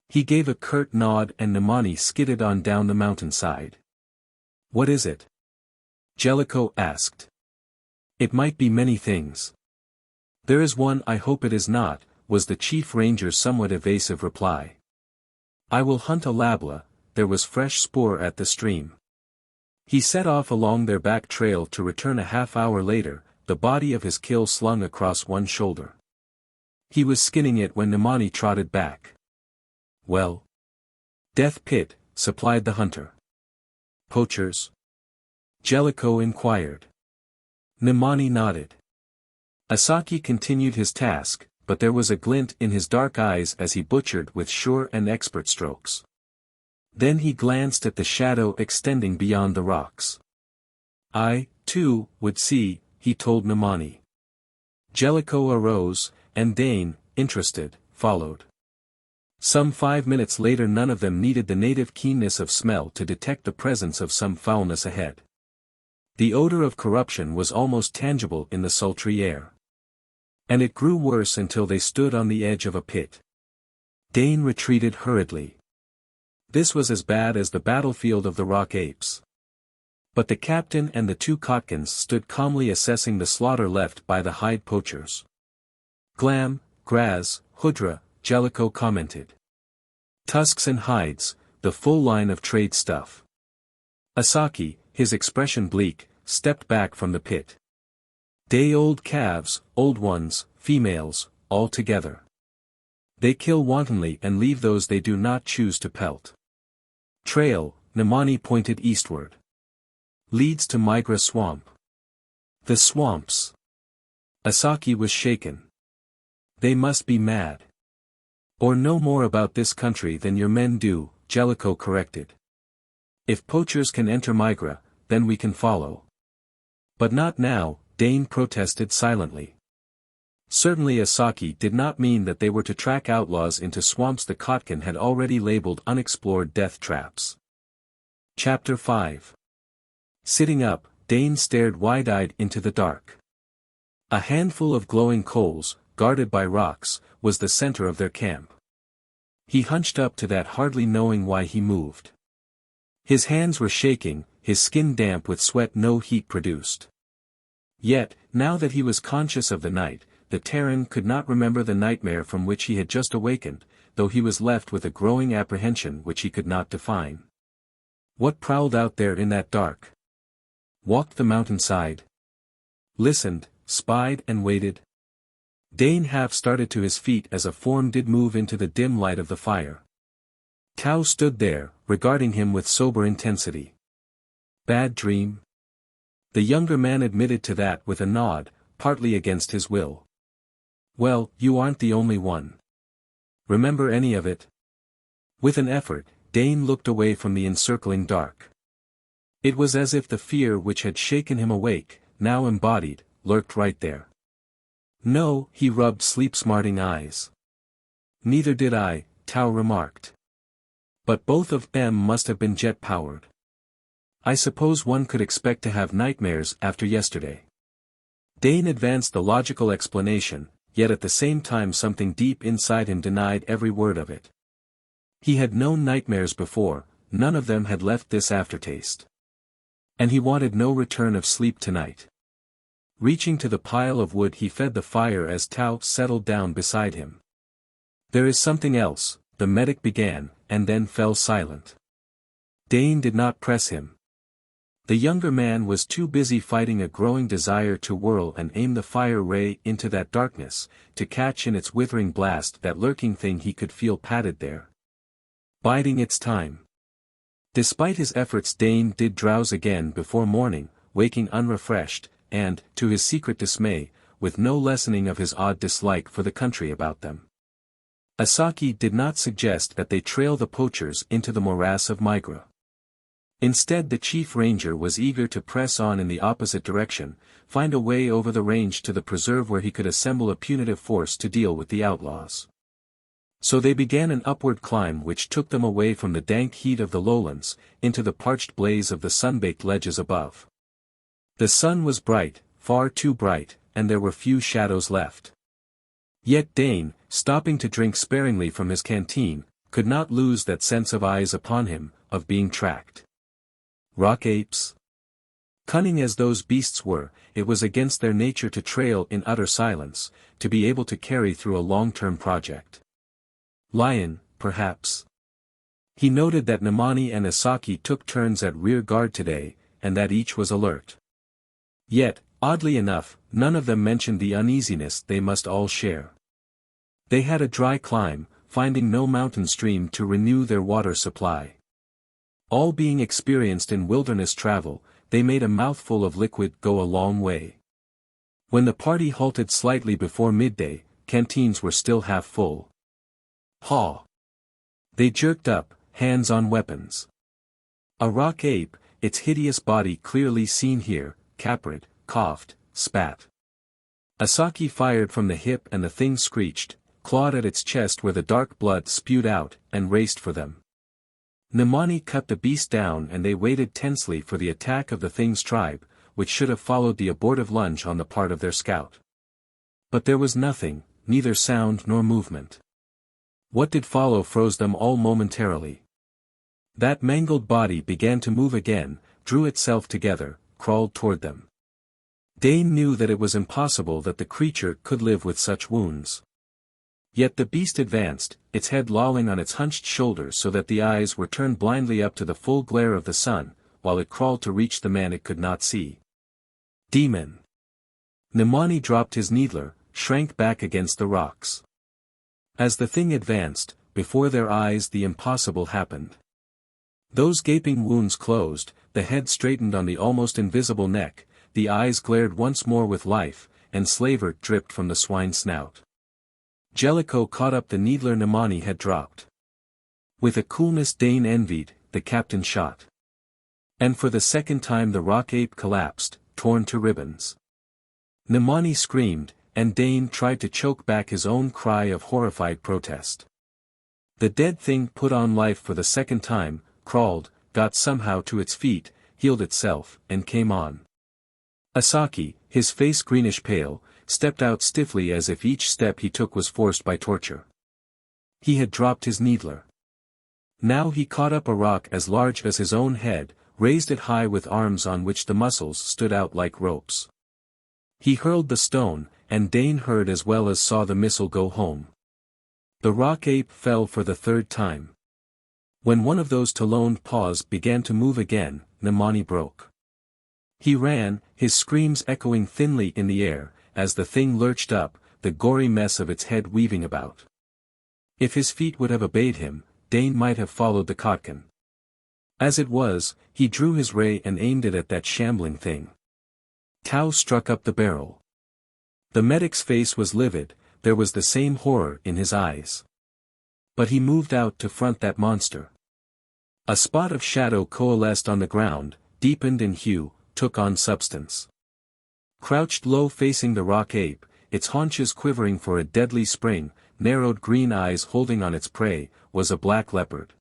He gave a curt nod and Nemani skidded on down the mountainside. "What is it?" Jellico asked. "It might be many things." "There is one, I hope it is not," was the Chief Ranger's somewhat evasive reply. "I will hunt a labla." There was fresh spoor at the stream. He set off along their back trail to return a half-hour later, the body of his kill slung across one shoulder. He was skinning it when Nemani trotted back. "Well?" "Death pit," supplied the hunter. "Poachers?" Jellico inquired. Nemani nodded. Asaki continued his task, but there was a glint in his dark eyes as he butchered with sure and expert strokes. Then he glanced at the shadow extending beyond the rocks. "I, too, would see," he told Nemani. Jellico arose, and Dane, interested, followed. Some 5 minutes later none of them needed the native keenness of smell to detect the presence of some foulness ahead. The odor of corruption was almost tangible in the sultry air. And it grew worse until they stood on the edge of a pit. Dane retreated hurriedly. This was as bad as the battlefield of the rock apes. But the captain and the 2 Khatkans stood calmly assessing the slaughter left by the hide poachers. "Glam, Graz, Hudra," Jellico commented. "Tusks and hides, the full line of trade stuff." Asaki, his expression bleak, stepped back from the pit. "Day-old calves, old ones, females, all together. They kill wantonly and leave those they do not choose to pelt. Trail," Nemani pointed eastward. "Leads to Migra Swamp." "The swamps." Asaki was shaken. "They must be mad. Or know more about this country than your men do," Jellico corrected. "If poachers can enter Migra, then we can follow." "But not now," Dane protested silently. Certainly Asaki did not mean that they were to track outlaws into swamps the Khatkan had already labeled unexplored death traps. Chapter 5. Sitting up, Dane stared wide-eyed into the dark. A handful of glowing coals, guarded by rocks, was the center of their camp. He hunched up to that hardly knowing why he moved. His hands were shaking, his skin damp with sweat no heat produced. Yet, now that he was conscious of the night, the Terran could not remember the nightmare from which he had just awakened, though he was left with a growing apprehension which he could not define. What prowled out there in that dark? Walked the mountainside? Listened, spied and waited? Dane half started to his feet as a form did move into the dim light of the fire. Tao stood there, regarding him with sober intensity. "Bad dream?" The younger man admitted to that with a nod, partly against his will. "Well, you aren't the only one. Remember any of it?" With an effort, Dane looked away from the encircling dark. It was as if the fear which had shaken him awake, now embodied, lurked right there. "No," he rubbed sleep-smarting eyes. "Neither did I," Tao remarked. "But both of them must have been jet-powered. I suppose one could expect to have nightmares after yesterday." Dane advanced the logical explanation, yet at the same time something deep inside him denied every word of it. He had known nightmares before, none of them had left this aftertaste. And he wanted no return of sleep tonight. Reaching to the pile of wood he fed the fire as Tao settled down beside him. "There is something else," the medic began, and then fell silent. Dane did not press him. The younger man was too busy fighting a growing desire to whirl and aim the fire ray into that darkness, to catch in its withering blast that lurking thing he could feel padded there. Biding its time. Despite his efforts Dane did drowse again before morning, waking unrefreshed, and, to his secret dismay, with no lessening of his odd dislike for the country about them. Asaki did not suggest that they trail the poachers into the morass of Migra. Instead the Chief Ranger was eager to press on in the opposite direction, find a way over the range to the preserve where he could assemble a punitive force to deal with the outlaws. So they began an upward climb which took them away from the dank heat of the lowlands, into the parched blaze of the sun-baked ledges above. The sun was bright, far too bright, and there were few shadows left. Yet Dane, stopping to drink sparingly from his canteen, could not lose that sense of eyes upon him, of being tracked. Rock apes? Cunning as those beasts were, it was against their nature to trail in utter silence, to be able to carry through a long-term project. Lion, perhaps. He noted that Nemani and Asaki took turns at rear guard today, and that each was alert. Yet, oddly enough, none of them mentioned the uneasiness they must all share. They had a dry climb, finding no mountain stream to renew their water supply. All being experienced in wilderness travel, they made a mouthful of liquid go a long way. When the party halted slightly before midday, canteens were still half full. Haw! They jerked up, hands on weapons. A rock ape, its hideous body clearly seen here, capered, coughed, spat. Asaki fired from the hip and the thing screeched, clawed at its chest where the dark blood spewed out, and raced for them. Nemani cut the beast down and they waited tensely for the attack of the thing's tribe, which should have followed the abortive lunge on the part of their scout. But there was nothing, neither sound nor movement. What did follow froze them all momentarily. That mangled body began to move again, drew itself together, crawled toward them. Dane knew that it was impossible that the creature could live with such wounds. Yet the beast advanced, its head lolling on its hunched shoulders so that the eyes were turned blindly up to the full glare of the sun, while it crawled to reach the man it could not see. Demon! Nemani dropped his needler, shrank back against the rocks. As the thing advanced, before their eyes the impossible happened. Those gaping wounds closed, the head straightened on the almost invisible neck, the eyes glared once more with life, and slaver dripped from the swine's snout. Jellico caught up the needler Nemani had dropped. With a coolness Dane envied, the captain shot. And for the second time the rock ape collapsed, torn to ribbons. Nemani screamed, and Dane tried to choke back his own cry of horrified protest. The dead thing put on life for the second time, crawled, got somehow to its feet, healed itself, and came on. Asaki, his face greenish pale, stepped out stiffly as if each step he took was forced by torture. He had dropped his needler. Now he caught up a rock as large as his own head, raised it high with arms on which the muscles stood out like ropes. He hurled the stone, and Dane heard as well as saw the missile go home. The rock ape fell for the third time. When one of those taloned paws began to move again, Nemani broke. He ran, his screams echoing thinly in the air, as the thing lurched up, the gory mess of its head weaving about. If his feet would have obeyed him, Dane might have followed the Khatkan. As it was, he drew his ray and aimed it at that shambling thing. Tau struck up the barrel. The medic's face was livid, there was the same horror in his eyes. But he moved out to front that monster. A spot of shadow coalesced on the ground, deepened in hue, took on substance. Crouched low facing the rock ape, its haunches quivering for a deadly spring, narrowed green eyes holding on its prey, was a black leopard.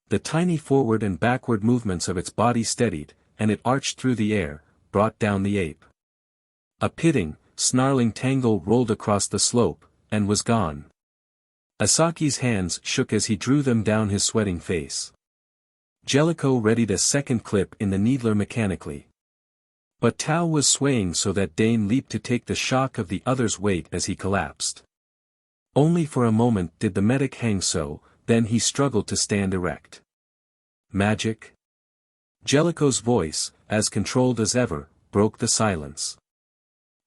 The tiny forward and backward movements of its body steadied, and it arched through the air, brought down the ape. A pitting, snarling tangle rolled across the slope, and was gone. Asaki's hands shook as he drew them down his sweating face. Jellico readied a second clip in the needler mechanically. But Tau was swaying so that Dane leaped to take the shock of the other's weight as he collapsed. Only for a moment did the medic hang so, then he struggled to stand erect. Magic? Jellico's voice, as controlled as ever, broke the silence.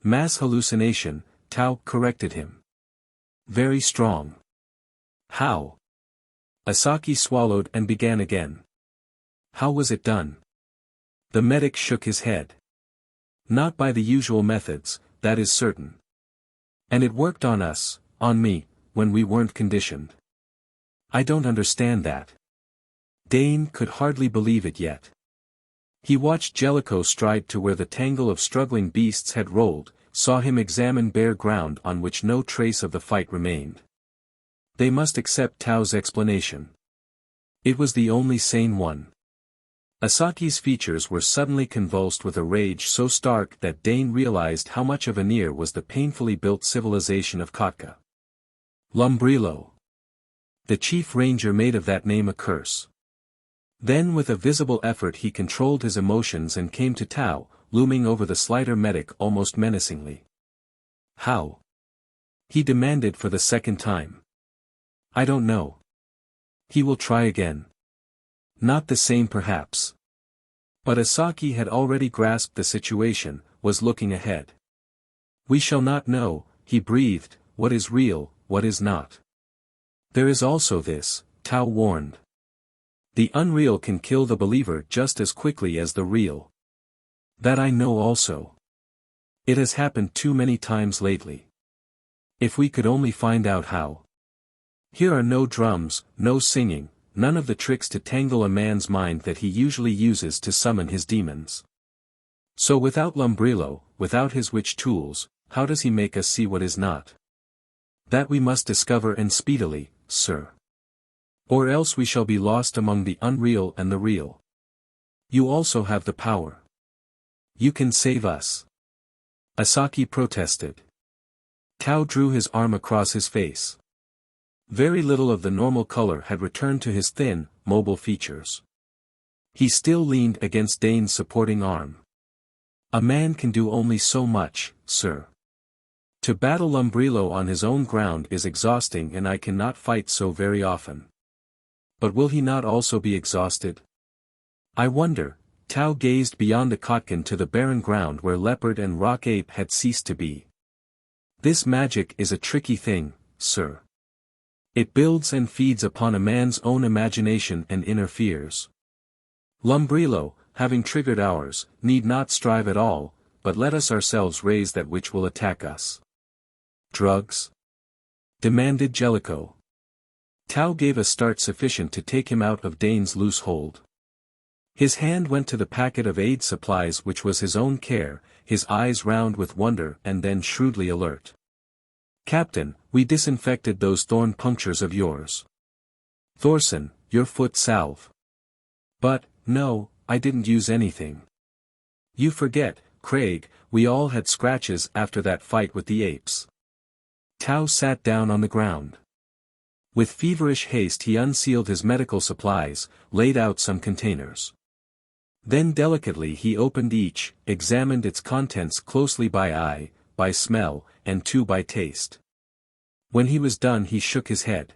Mass hallucination, Tau corrected him. Very strong. How? Asaki swallowed and began again. How was it done? The medic shook his head. Not by the usual methods, that is certain. And it worked on us, on me, when we weren't conditioned. I don't understand that. Dane could hardly believe it yet. He watched Jellico stride to where the tangle of struggling beasts had rolled, saw him examine bare ground on which no trace of the fight remained. They must accept Tau's explanation. It was the only sane one. Asaki's features were suddenly convulsed with a rage so stark that Dane realized how much of a near was the painfully built civilization of Khatka. Lumbrilo. The Chief Ranger made of that name a curse. Then with a visible effort he controlled his emotions and came to Tao, looming over the slighter medic almost menacingly. How? He demanded for the second time. I don't know. He will try again. Not the same perhaps. But Asaki had already grasped the situation, was looking ahead. We shall not know, he breathed, what is real, what is not. There is also this, Tao warned. The unreal can kill the believer just as quickly as the real. That I know also. It has happened too many times lately. If we could only find out how. Here are no drums, no singing, none of the tricks to tangle a man's mind that he usually uses to summon his demons. So without Lumbrilo, without his witch tools, how does he make us see what is not? That we must discover and speedily, sir. Or else we shall be lost among the unreal and the real. You also have the power. You can save us. Asaki protested. Tao drew his arm across his face. Very little of the normal color had returned to his thin, mobile features. He still leaned against Dane's supporting arm. A man can do only so much, sir. To battle Lumbrilo on his own ground is exhausting and I cannot fight so very often. But will he not also be exhausted? I wonder. Tao gazed beyond the Khatkan to the barren ground where leopard and rock ape had ceased to be. This magic is a tricky thing, sir. It builds and feeds upon a man's own imagination and inner fears. Lumbrilo, having triggered ours, need not strive at all, but let us ourselves raise that which will attack us. Drugs? Demanded Jellico. Tao gave a start sufficient to take him out of Dane's loose hold. His hand went to the packet of aid supplies which was his own care, his eyes round with wonder and then shrewdly alert. Captain, we disinfected those thorn punctures of yours. Thorson, your foot salve. But, no, I didn't use anything. You forget, Craig, we all had scratches after that fight with the apes. Tao sat down on the ground. With feverish haste he unsealed his medical supplies, laid out some containers. Then delicately he opened each, examined its contents closely by eye, by smell, and by taste. When he was done he shook his head.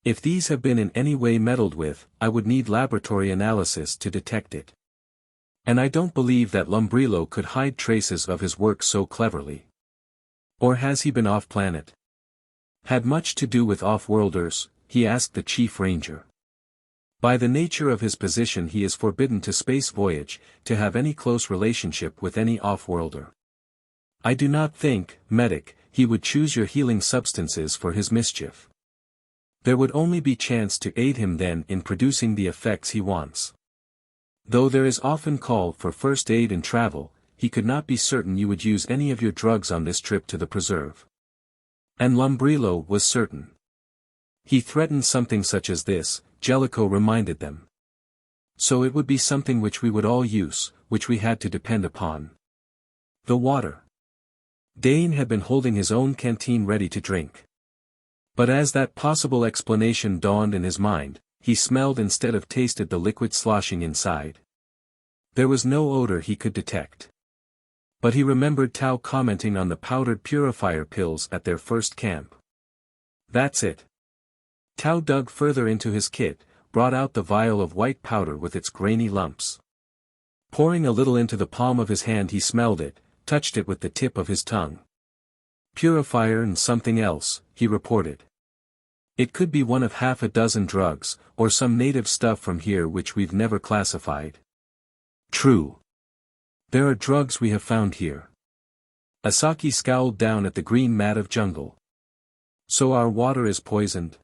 If these have been in any way meddled with, I would need laboratory analysis to detect it. And I don't believe that Lumbrilo could hide traces of his work so cleverly. Or has he been off-planet? Had much to do with off-worlders, he asked the Chief Ranger. By the nature of his position he is forbidden to space voyage, to have any close relationship with any off-worlder. I do not think, medic, he would choose your healing substances for his mischief. There would only be chance to aid him then in producing the effects he wants. Though there is often call for first aid in travel, he could not be certain you would use any of your drugs on this trip to the preserve. And Lumbrilo was certain. He threatened something such as this, Jellico reminded them. So it would be something which we would all use, which we had to depend upon. The water. Dane had been holding his own canteen ready to drink. But as that possible explanation dawned in his mind, he smelled instead of tasted the liquid sloshing inside. There was no odor he could detect. But he remembered Tao commenting on the powdered purifier pills at their first camp. That's it. Tao dug further into his kit, brought out the vial of white powder with its grainy lumps. Pouring a little into the palm of his hand he smelled it, touched it with the tip of his tongue. Purifier and something else, he reported. It could be one of half a dozen drugs, or some native stuff from here which we've never classified. True. There are drugs we have found here. Asaki scowled down at the green mat of jungle. So our water is poisoned?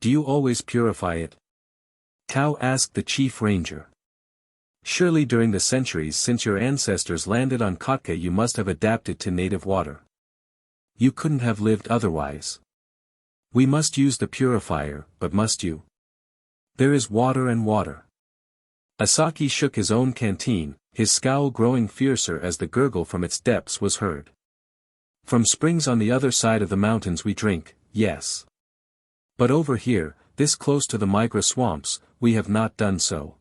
Do you always purify it? Tao asked the Chief Ranger. Surely during the centuries since your ancestors landed on Khatka you must have adapted to native water. You couldn't have lived otherwise. We must use the purifier, but must you? There is water and water. Asaki shook his own canteen, his scowl growing fiercer as the gurgle from its depths was heard. From springs on the other side of the mountains we drink, yes. But over here, this close to the migra swamps, we have not done so.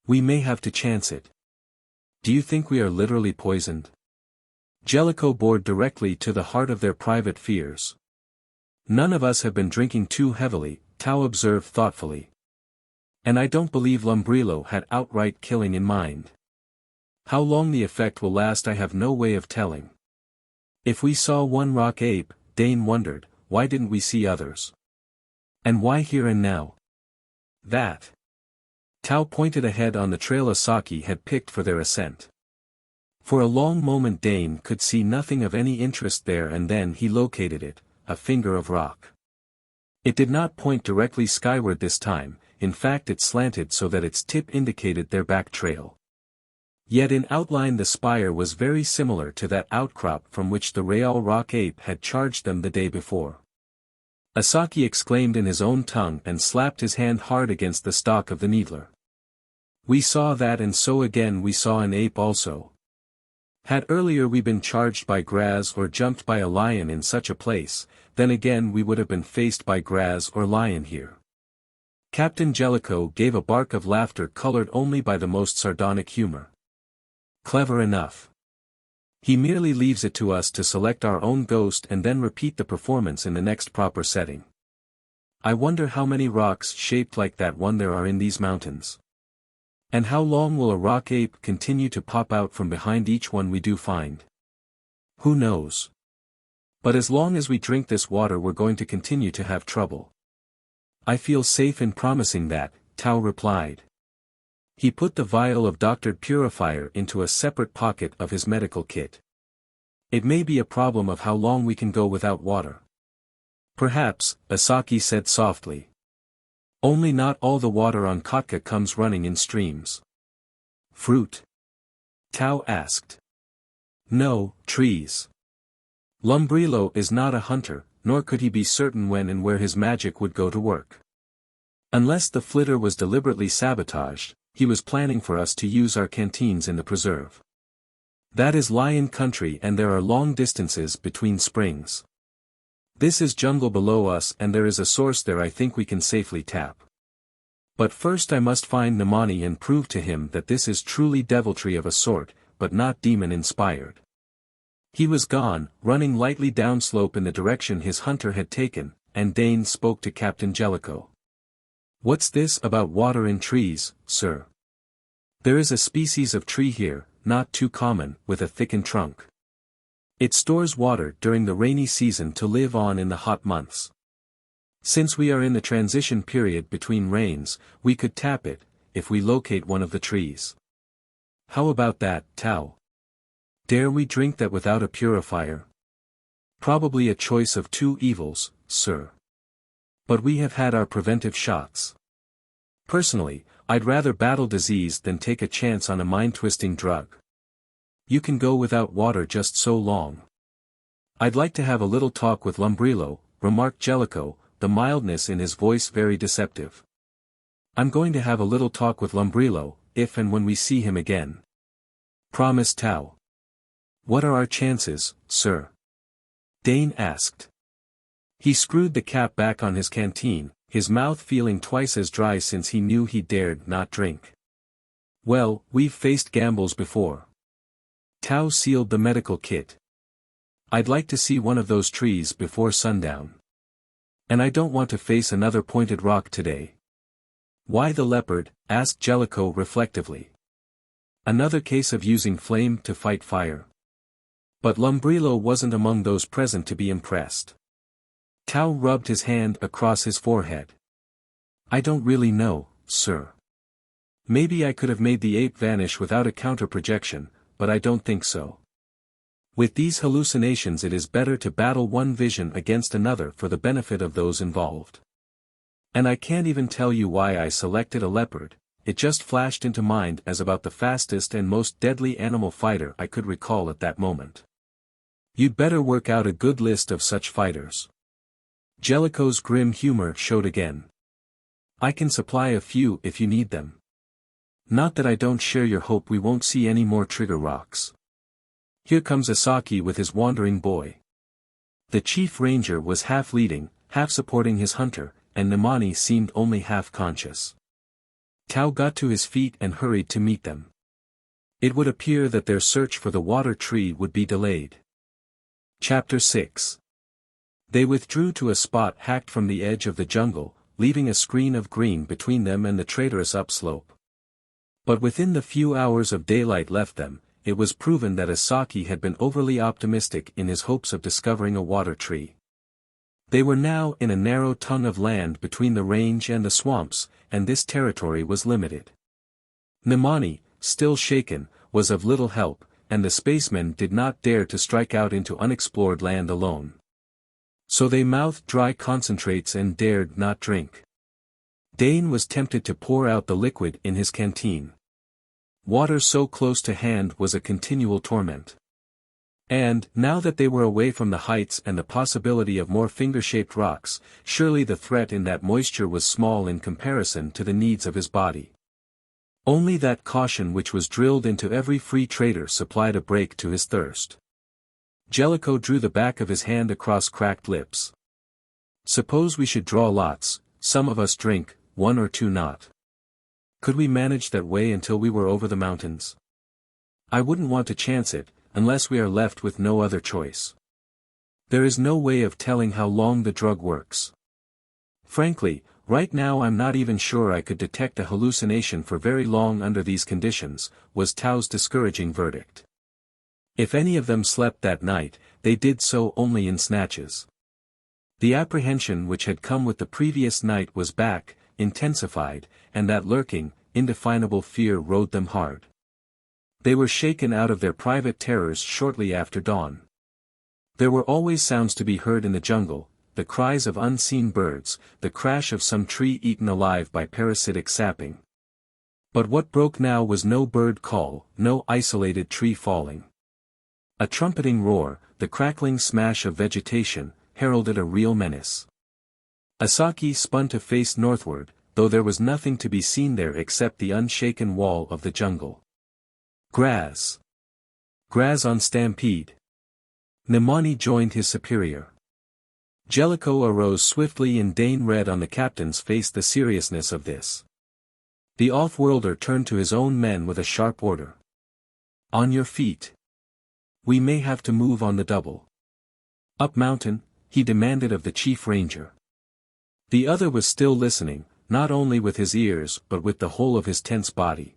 We may have to chance it. Do you think we are literally poisoned? Jellico bored directly to the heart of their private fears. None of us have been drinking too heavily, Tao observed thoughtfully. And I don't believe Lumbrilo had outright killing in mind. How long the effect will last I have no way of telling. If we saw one rock ape, Dane wondered, why didn't we see others? And why here and now? That. Tao pointed ahead on the trail Asaki had picked for their ascent. For a long moment Dane could see nothing of any interest there, and then he located it, a finger of rock. It did not point directly skyward this time, in fact it slanted so that its tip indicated their back trail. Yet in outline the spire was very similar to that outcrop from which the Real Rock Ape had charged them the day before. Asaki exclaimed in his own tongue and slapped his hand hard against the stock of the needler. We saw that, and so again we saw an ape also. Had earlier we been charged by Graz or jumped by a lion in such a place, then again we would have been faced by Graz or lion here. Captain Jellico gave a bark of laughter colored only by the most sardonic humor. Clever enough. He merely leaves it to us to select our own ghost and then repeat the performance in the next proper setting. I wonder how many rocks shaped like that one there are in these mountains. And how long will a rock ape continue to pop out from behind each one we do find? Who knows? But as long as we drink this water we're going to continue to have trouble. I feel safe in promising that, Tao replied. He put the vial of doctored purifier into a separate pocket of his medical kit. It may be a problem of how long we can go without water. Perhaps, Asaki said softly. Only not all the water on Khatka comes running in streams. Fruit? Tao asked. No, trees. Lumbrilo is not a hunter, nor could he be certain when and where his magic would go to work. Unless the flitter was deliberately sabotaged, he was planning for us to use our canteens in the preserve. That is lion country and there are long distances between springs. This is jungle below us and there is a source there I think we can safely tap. But first I must find Namani and prove to him that this is truly deviltry of a sort, but not demon-inspired. He was gone, running lightly downslope in the direction his hunter had taken, and Dane spoke to Captain Jellico. What's this about water in trees, sir? There is a species of tree here, not too common, with a thickened trunk. It stores water during the rainy season to live on in the hot months. Since we are in the transition period between rains, we could tap it, if we locate one of the trees. How about that, Tao? Dare we drink that without a purifier? Probably a choice of two evils, sir. But we have had our preventive shots. Personally, I'd rather battle disease than take a chance on a mind-twisting drug. You can go without water just so long. I'd like to have a little talk with Lumbrilo, remarked Jellico, the mildness in his voice very deceptive. I'm going to have a little talk with Lumbrilo, if and when we see him again. Promised Tao. What are our chances, sir? Dane asked. He screwed the cap back on his canteen, his mouth feeling twice as dry since he knew he dared not drink. Well, we've faced gambles before. Tao sealed the medical kit. I'd like to see one of those trees before sundown. And I don't want to face another pointed rock today. Why the leopard? Asked Jellico reflectively. Another case of using flame to fight fire. But Lumbrilo wasn't among those present to be impressed. Tao rubbed his hand across his forehead. I don't really know, sir. Maybe I could have made the ape vanish without a counter-projection, but I don't think so. With these hallucinations it is better to battle one vision against another for the benefit of those involved. And I can't even tell you why I selected a leopard, it just flashed into mind as about the fastest and most deadly animal fighter I could recall at that moment. You'd better work out a good list of such fighters. Jellico's grim humor showed again. I can supply a few if you need them. Not that I don't share your hope we won't see any more trigger rocks. Here comes Asaki with his wandering boy. The Chief Ranger was half leading, half supporting his hunter, and Nemani seemed only half conscious. Tao got to his feet and hurried to meet them. It would appear that their search for the water tree would be delayed. Chapter 6. They withdrew to a spot hacked from the edge of the jungle, leaving a screen of green between them and the traitorous upslope. But within the few hours of daylight left them, it was proven that Asaki had been overly optimistic in his hopes of discovering a water tree. They were now in a narrow tongue of land between the range and the swamps, and this territory was limited. Nemani, still shaken, was of little help, and the spacemen did not dare to strike out into unexplored land alone. So they mouthed dry concentrates and dared not drink. Dane was tempted to pour out the liquid in his canteen. Water so close to hand was a continual torment. And, now that they were away from the heights and the possibility of more finger-shaped rocks, surely the threat in that moisture was small in comparison to the needs of his body. Only that caution which was drilled into every free trader supplied a break to his thirst. Jellico drew the back of his hand across cracked lips. Suppose we should draw lots, some of us drink, one or two not. Could we manage that way until we were over the mountains? I wouldn't want to chance it, unless we are left with no other choice. There is no way of telling how long the drug works. Frankly, right now I'm not even sure I could detect a hallucination for very long under these conditions, was Tao's discouraging verdict. If any of them slept that night, they did so only in snatches. The apprehension which had come with the previous night was back, intensified, and that lurking, indefinable fear rode them hard. They were shaken out of their private terrors shortly after dawn. There were always sounds to be heard in the jungle, the cries of unseen birds, the crash of some tree eaten alive by parasitic sapping. But what broke now was no bird call, no isolated tree falling. A trumpeting roar, the crackling smash of vegetation, heralded a real menace. Asaki spun to face northward, though there was nothing to be seen there except the unshaken wall of the jungle. Grass. Grass on stampede. Nemani joined his superior. Jellico arose swiftly and Dane read on the captain's face the seriousness of this. The off-worlder turned to his own men with a sharp order. On your feet. We may have to move on the double. Up mountain, he demanded of the Chief Ranger. The other was still listening, not only with his ears but with the whole of his tense body.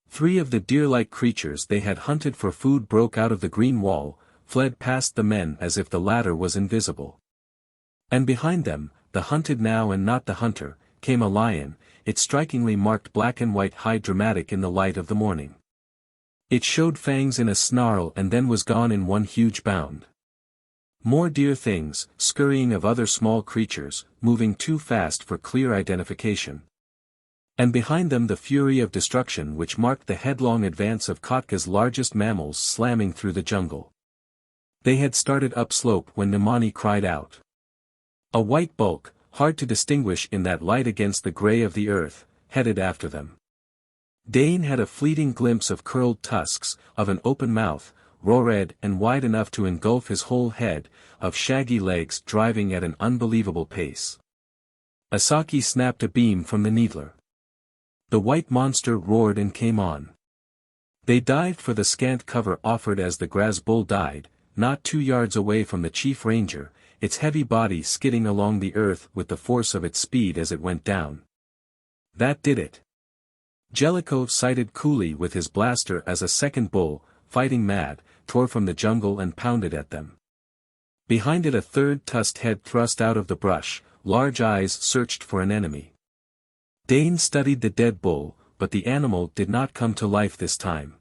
3 of the deer-like creatures they had hunted for food broke out of the green wall, fled past the men as if the latter was invisible. And behind them, the hunted now and not the hunter, came a lion, its strikingly marked black and white hide dramatic in the light of the morning. It showed fangs in a snarl and then was gone in one huge bound. More deer things, scurrying of other small creatures, moving too fast for clear identification. And behind them the fury of destruction which marked the headlong advance of Khatka's largest mammals slamming through the jungle. They had started upslope when Nemani cried out. A white bulk, hard to distinguish in that light against the gray of the earth, headed after them. Dane had a fleeting glimpse of curled tusks, of an open mouth, raw-red and wide enough to engulf his whole head, of shaggy legs driving at an unbelievable pace. Asaki snapped a beam from the needler. The white monster roared and came on. They dived for the scant cover offered as the grass bull died, not 2 yards away from the Chief Ranger, its heavy body skidding along the earth with the force of its speed as it went down. That did it. Jellico sighted coolly with his blaster as a second bull, fighting mad, tore from the jungle and pounded at them. Behind it a third tusked head thrust out of the brush, large eyes searched for an enemy. Dane studied the dead bull, but the animal did not come to life this time.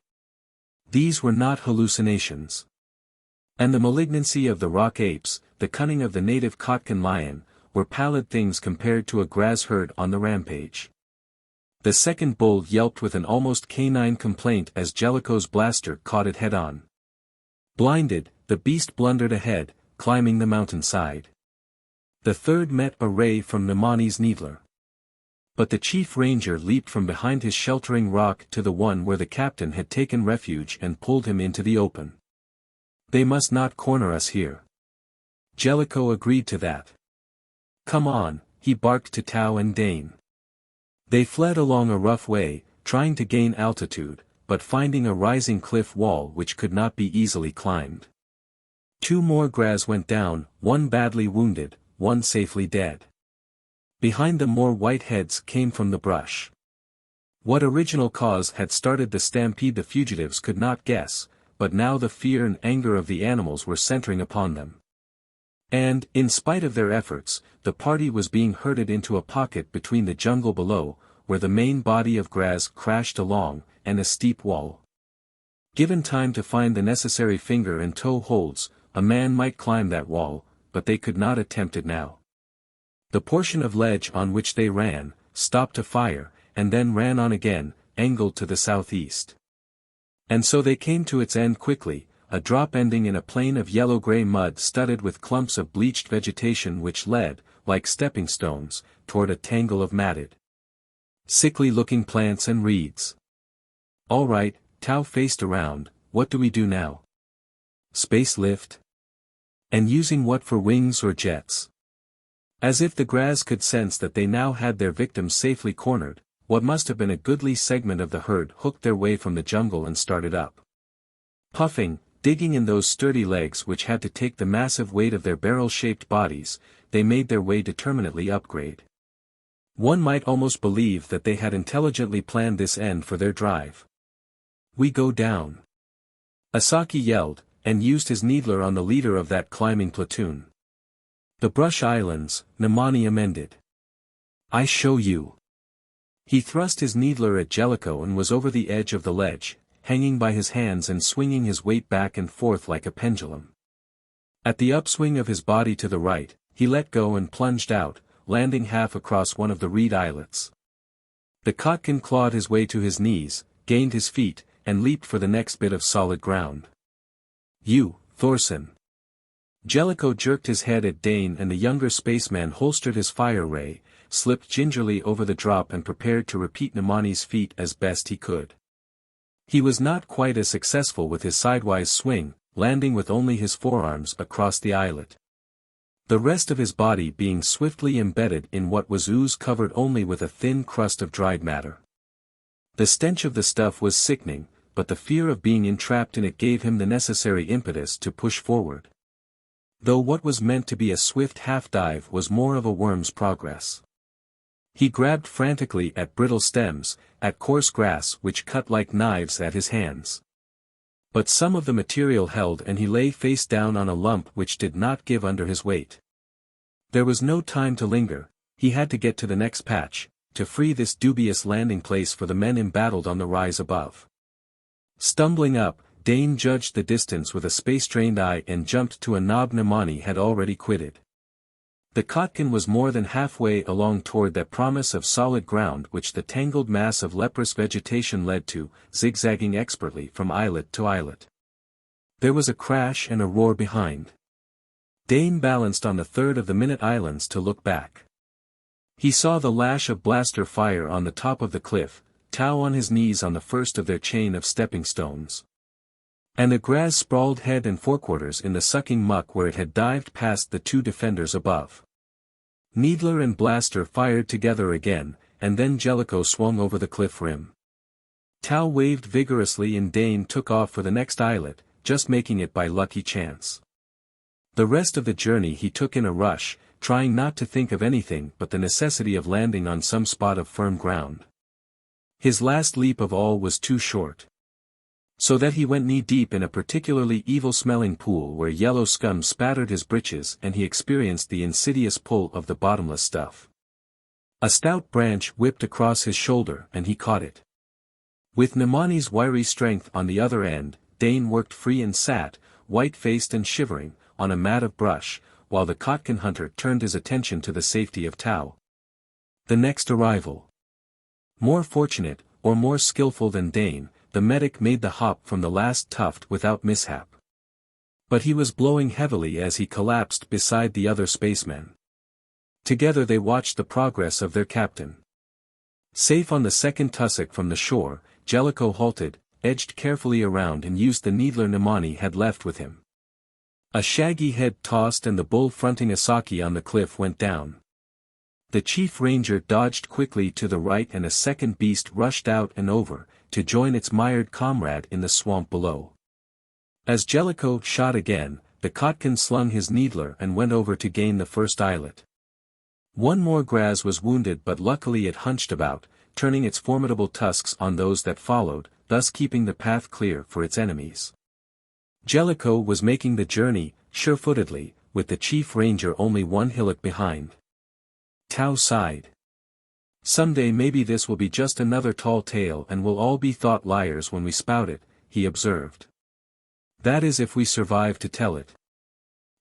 These were not hallucinations. And the malignancy of the rock apes, the cunning of the native Khatkan lion, were pallid things compared to a grass herd on the rampage. The second bull yelped with an almost canine complaint as Jellico's blaster caught it head-on. Blinded, the beast blundered ahead, climbing the mountainside. The third met a ray from Nemani's needler. But the Chief Ranger leaped from behind his sheltering rock to the one where the captain had taken refuge and pulled him into the open. They must not corner us here. Jellico agreed to that. Come on, he barked to Tao and Dane. They fled along a rough way, trying to gain altitude, but finding a rising cliff wall which could not be easily climbed. 2 more Graz went down, one badly wounded, one safely dead. Behind them more white heads came from the brush. What original cause had started the stampede the fugitives could not guess, but now the fear and anger of the animals were centering upon them. And, in spite of their efforts, the party was being herded into a pocket between the jungle below, where the main body of Graz crashed along, and a steep wall. Given time to find the necessary finger and toe holds, a man might climb that wall, but they could not attempt it now. The portion of ledge on which they ran, stopped to fire, and then ran on again, angled to the southeast. And so they came to its end quickly, a drop ending in a plain of yellow-gray mud studded with clumps of bleached vegetation which led, like stepping stones, toward a tangle of matted, sickly-looking plants and reeds. All right, Tao faced around, what do we do now? Space lift? And using what for wings or jets? As if the Graz could sense that they now had their victims safely cornered, what must have been a goodly segment of the herd hooked their way from the jungle and started up. Puffing, digging in those sturdy legs which had to take the massive weight of their barrel-shaped bodies, they made their way determinedly upgrade. One might almost believe that they had intelligently planned this end for their drive. We go down. Asaki yelled, and used his needler on the leader of that climbing platoon. The Brush Islands, Nemani amended. I show you. He thrust his needler at Jellico and was over the edge of the ledge, hanging by his hands and swinging his weight back and forth like a pendulum. At the upswing of his body to the right, he let go and plunged out, landing half across one of the reed islets. The Khatkan clawed his way to his knees, gained his feet, and leaped for the next bit of solid ground. You, Thorson. Jellico jerked his head at Dane and the younger spaceman holstered his fire ray, slipped gingerly over the drop and prepared to repeat Nemani's feat as best he could. He was not quite as successful with his sidewise swing, landing with only his forearms across the islet. The rest of his body being swiftly embedded in what was ooze covered only with a thin crust of dried matter. The stench of the stuff was sickening, but the fear of being entrapped in it gave him the necessary impetus to push forward. Though what was meant to be a swift half-dive was more of a worm's progress. He grabbed frantically at brittle stems, at coarse grass which cut like knives at his hands. But some of the material held and he lay face down on a lump which did not give under his weight. There was no time to linger, he had to get to the next patch, to free this dubious landing place for the men embattled on the rise above. Stumbling up, Dane judged the distance with a space-trained eye and jumped to a knob Nemani had already quitted. The Khatkan was more than halfway along toward that promise of solid ground which the tangled mass of leprous vegetation led to, zigzagging expertly from islet to islet. There was a crash and a roar behind. Dane balanced on the third of the minute islands to look back. He saw the lash of blaster fire on the top of the cliff, Tao on his knees on the first of their chain of stepping stones. And the Graz sprawled head and forequarters in the sucking muck where it had dived past the 2 defenders above. Needler and blaster fired together again, and then Jellico swung over the cliff rim. Tao waved vigorously and Dane took off for the next islet, just making it by lucky chance. The rest of the journey he took in a rush, trying not to think of anything but the necessity of landing on some spot of firm ground. His last leap of all was too short. So that he went knee-deep in a particularly evil-smelling pool where yellow scum spattered his breeches and he experienced the insidious pull of the bottomless stuff. A stout branch whipped across his shoulder and he caught it. With Nemani's wiry strength on the other end, Dane worked free and sat, white-faced and shivering, on a mat of brush, while the Khatkan hunter turned his attention to the safety of Tao. The next arrival. More fortunate, or more skillful than Dane, the medic made the hop from the last tuft without mishap. But he was blowing heavily as he collapsed beside the other spacemen. Together they watched the progress of their captain. Safe on the second tussock from the shore, Jellico halted, edged carefully around and used the needler Nemani had left with him. A shaggy head tossed and the bull fronting Asaki on the cliff went down. The Chief Ranger dodged quickly to the right and a second beast rushed out and over, to join its mired comrade in the swamp below. As Jellico shot again, the Khatkan slung his needler and went over to gain the first islet. One more Graz was wounded but luckily it hunched about, turning its formidable tusks on those that followed, thus keeping the path clear for its enemies. Jellico was making the journey, sure-footedly, with the Chief Ranger only one hillock behind. Tao sighed. "Someday maybe this will be just another tall tale and we'll all be thought liars when we spout it," he observed. "That is if we survive to tell it.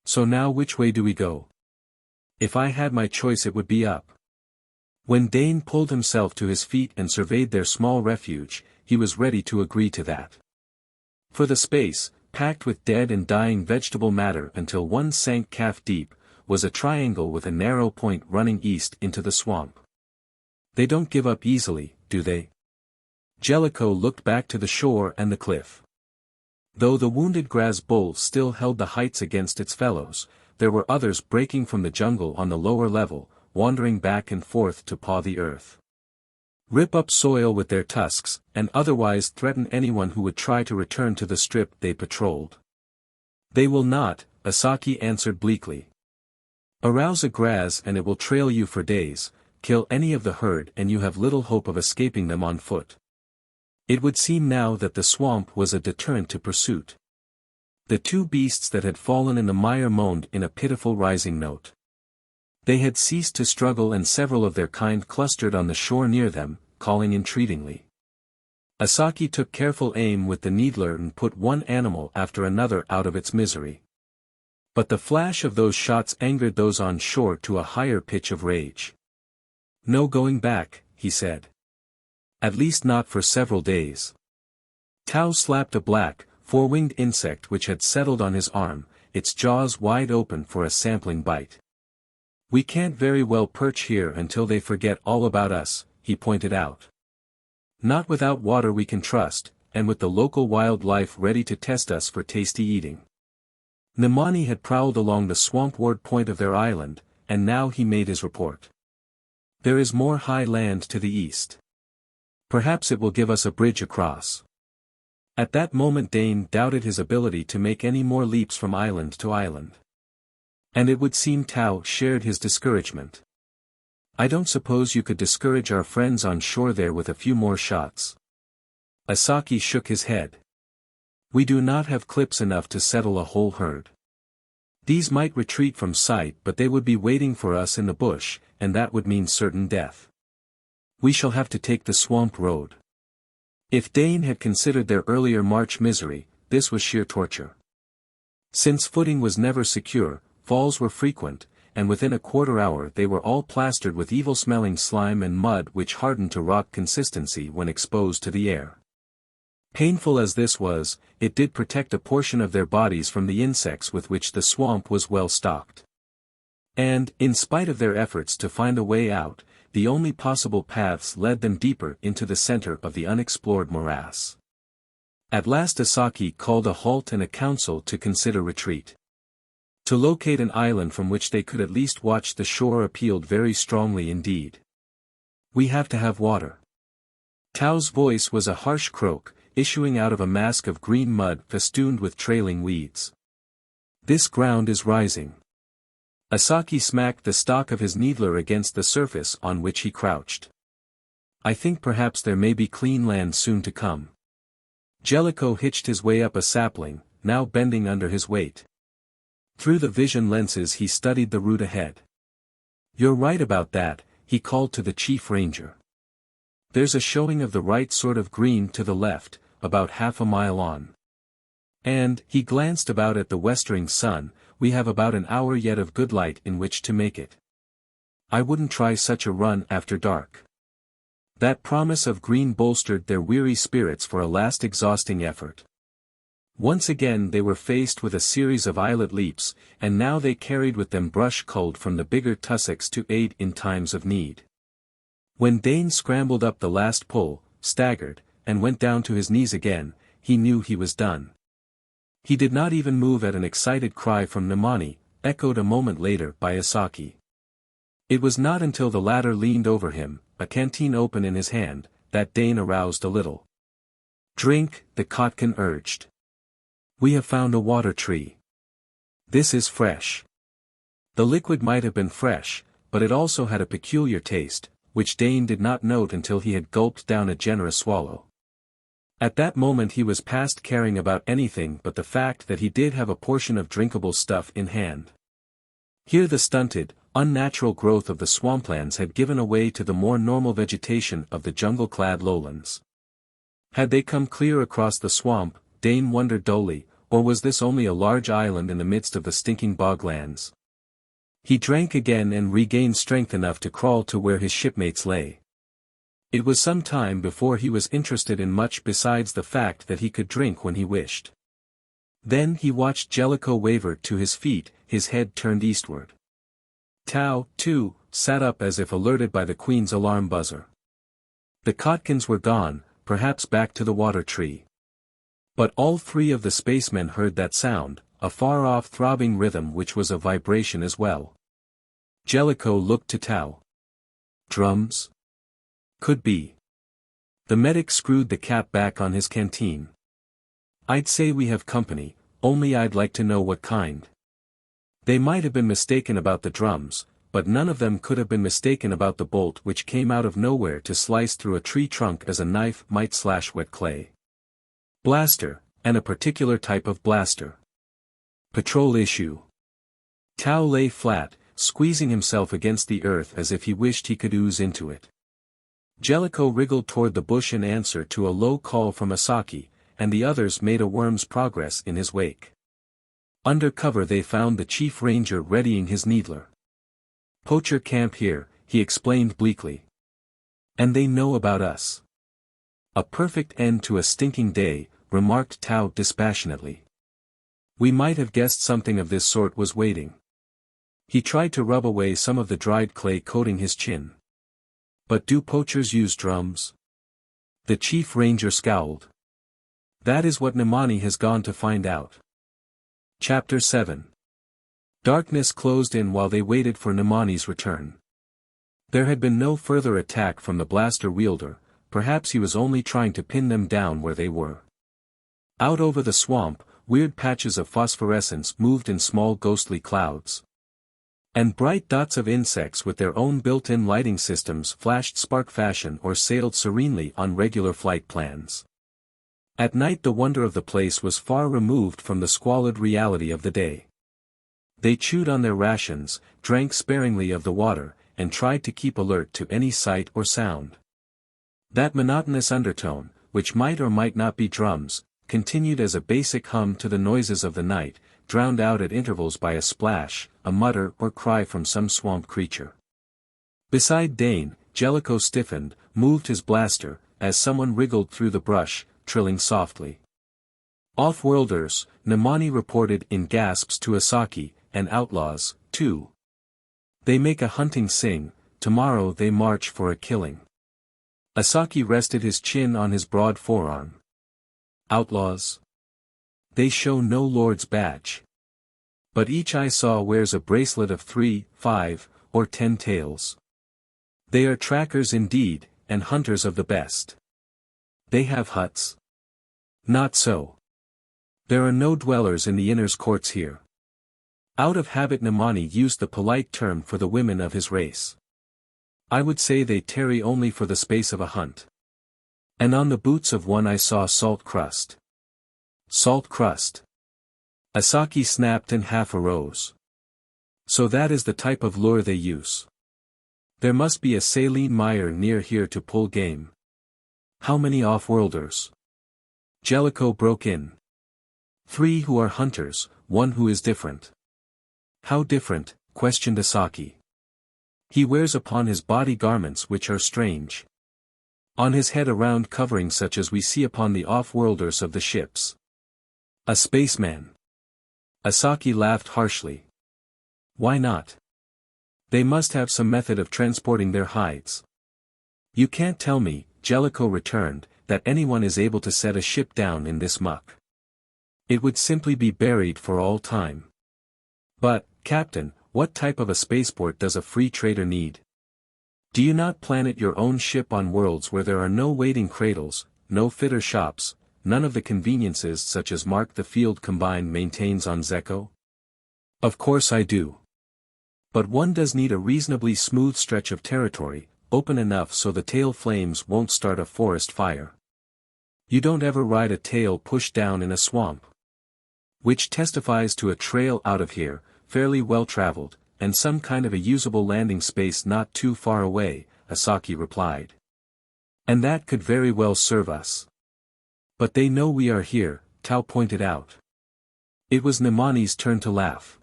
So now which way do we go? If I had my choice it would be up." When Dane pulled himself to his feet and surveyed their small refuge, he was ready to agree to that. For the space, packed with dead and dying vegetable matter until one sank calf-deep, was a triangle with a narrow point running east into the swamp. "They don't give up easily, do they?" Jellico looked back to the shore and the cliff. Though the wounded Graz bull still held the heights against its fellows, there were others breaking from the jungle on the lower level, wandering back and forth to paw the earth, rip up soil with their tusks, and otherwise threaten anyone who would try to return to the strip they patrolled. "They will not," Asaki answered bleakly. "Arouse a Graz and it will trail you for days, kill any of the herd and you have little hope of escaping them on foot." It would seem now that the swamp was a deterrent to pursuit. The two beasts that had fallen in the mire moaned in a pitiful rising note. They had ceased to struggle and several of their kind clustered on the shore near them, calling entreatingly. Asaki took careful aim with the needler and put one animal after another out of its misery. But the flash of those shots angered those on shore to a higher pitch of rage. "No going back," he said. "At least not for several days." Tao slapped a black, four-winged insect which had settled on his arm, its jaws wide open for a sampling bite. "We can't very well perch here until they forget all about us," he pointed out. "Not without water we can trust, and with the local wildlife ready to test us for tasty eating." Nemani had prowled along the swampward point of their island, and now he made his report. "There is more high land to the east. Perhaps it will give us a bridge across." At that moment Dane doubted his ability to make any more leaps from island to island. And it would seem Tao shared his discouragement. "I don't suppose you could discourage our friends on shore there with a few more shots?" Asaki shook his head. "We do not have clips enough to settle a whole herd. These might retreat from sight but they would be waiting for us in the bush, and that would mean certain death. We shall have to take the swamp road." If Dane had considered their earlier march misery, this was sheer torture. Since footing was never secure, falls were frequent, and within a quarter hour they were all plastered with evil-smelling slime and mud which hardened to rock consistency when exposed to the air. Painful as this was, it did protect a portion of their bodies from the insects with which the swamp was well stocked. And, in spite of their efforts to find a way out, the only possible paths led them deeper into the center of the unexplored morass. At last Asaki called a halt and a council to consider retreat. To locate an island from which they could at least watch the shore appealed very strongly indeed. "We have to have water." Tao's voice was a harsh croak, issuing out of a mask of green mud festooned with trailing weeds. "This ground is rising." Asaki smacked the stock of his needler against the surface on which he crouched. "I think perhaps there may be clean land soon to come." Jellico hitched his way up a sapling, now bending under his weight. Through the vision lenses he studied the route ahead. "You're right about that," he called to the Chief Ranger. "There's a showing of the right sort of green to the left, about half a mile on. And," he glanced about at the westering sun, "we have about an hour yet of good light in which to make it. I wouldn't try such a run after dark." That promise of green bolstered their weary spirits for a last exhausting effort. Once again they were faced with a series of islet leaps, and now they carried with them brush culled from the bigger tussocks to aid in times of need. When Dane scrambled up the last pull, staggered, and went down to his knees again, he knew he was done. He did not even move at an excited cry from Nemani, echoed a moment later by Asaki. It was not until the latter leaned over him, a canteen open in his hand, that Dane aroused a little. "Drink," the Khatkan urged. "We have found a water tree. This is fresh." The liquid might have been fresh, but it also had a peculiar taste, which Dane did not note until he had gulped down a generous swallow. At that moment he was past caring about anything but the fact that he did have a portion of drinkable stuff in hand. Here the stunted, unnatural growth of the swamplands had given way to the more normal vegetation of the jungle-clad lowlands. Had they come clear across the swamp, Dane wondered dully, or was this only a large island in the midst of the stinking boglands? He drank again and regained strength enough to crawl to where his shipmates lay. It was some time before he was interested in much besides the fact that he could drink when he wished. Then he watched Jellico waver to his feet, his head turned eastward. Tao, too, sat up as if alerted by the Queen's alarm buzzer. The Khatkans were gone, perhaps back to the water tree. But all three of the spacemen heard that sound, a far-off throbbing rhythm which was a vibration as well. Jellico looked to Tao. "Drums? Could be." The medic screwed the cap back on his canteen. "I'd say we have company, only I'd like to know what kind." They might have been mistaken about the drums, but none of them could have been mistaken about the bolt which came out of nowhere to slice through a tree trunk as a knife might slash wet clay. Blaster, and a particular type of blaster. Patrol issue. Tao lay flat, squeezing himself against the earth as if he wished he could ooze into it. Jellico wriggled toward the bush in answer to a low call from Asaki, and the others made a worm's progress in his wake. Under cover they found the Chief Ranger readying his needler. "Poacher camp here," he explained bleakly. "And they know about us." "A perfect end to a stinking day," remarked Tao dispassionately. "We might have guessed something of this sort was waiting." He tried to rub away some of the dried clay coating his chin. "But do poachers use drums?" The Chief Ranger scowled. "That is what Nemani has gone to find out." Chapter 7. Darkness closed in while they waited for Nemani's return. There had been no further attack from the blaster wielder, perhaps he was only trying to pin them down where they were. Out over the swamp, weird patches of phosphorescence moved in small ghostly clouds. And bright dots of insects with their own built-in lighting systems flashed spark fashion or sailed serenely on regular flight plans. At night the wonder of the place was far removed from the squalid reality of the day. They chewed on their rations, drank sparingly of the water, and tried to keep alert to any sight or sound. That monotonous undertone, which might or might not be drums, continued as a basic hum to the noises of the night, drowned out at intervals by a splash, a mutter or cry from some swamp creature. Beside Dane, Jellico stiffened, moved his blaster, as someone wriggled through the brush, trilling softly. "Off-worlders," Nemani reported in gasps to Asaki, "and outlaws, too. They make a hunting sing, tomorrow they march for a killing." Asaki rested his chin on his broad forearm. "Outlaws? They show no lord's badge. But each I saw wears a bracelet of 3, 5, or 10 tails. They are trackers indeed, and hunters of the best. They have huts. Not so. There are no dwellers in the inner's courts here. Out of habit Nemani used the polite term for the women of his race. I would say they tarry only for the space of a hunt. And on the boots of one I saw salt crust." "Salt crust?" Asaki snapped and half arose. "So that is the type of lure they use. There must be a saline mire near here to pull game. How many off-worlders?" Jellico broke in. 3 who are hunters, 1 who is different." "How different?" questioned Asaki. "He wears upon his body garments which are strange. On his head a round covering such as we see upon the off-worlders of the ships." "A spaceman." Asaki laughed harshly. "Why not? They must have some method of transporting their hides." You can't tell me, Jellico returned, that anyone is able to set a ship down in this muck. It would simply be buried for all time. But, Captain, what type of a spaceport does a free trader need? Do you not planet your own ship on worlds where there are no waiting cradles, no fitter shops, none of the conveniences such as Mark the Field Combined maintains on Xecho? Of course I do. But one does need a reasonably smooth stretch of territory, open enough so the tail flames won't start a forest fire. You don't ever ride a tail pushed down in a swamp. Which testifies to a trail out of here, fairly well traveled, and some kind of a usable landing space not too far away, Asaki replied. And that could very well serve us. But they know we are here, Tao pointed out. It was Nemani's turn to laugh.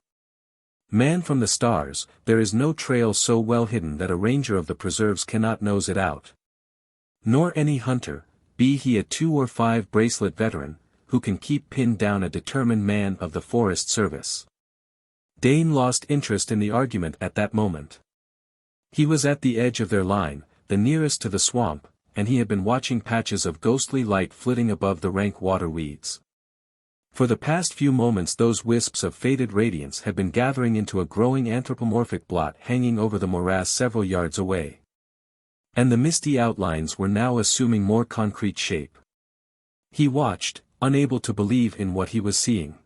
Man from the stars, there is no trail so well hidden that a ranger of the preserves cannot nose it out. Nor any hunter, be he a 2 or 5 bracelet veteran, who can keep pinned down a determined man of the forest service. Dane lost interest in the argument at that moment. He was at the edge of their line, the nearest to the swamp, and he had been watching patches of ghostly light flitting above the rank water weeds. For the past few moments those wisps of faded radiance had been gathering into a growing anthropomorphic blot hanging over the morass several yards away. And the misty outlines were now assuming more concrete shape. He watched, unable to believe in what he was seeing.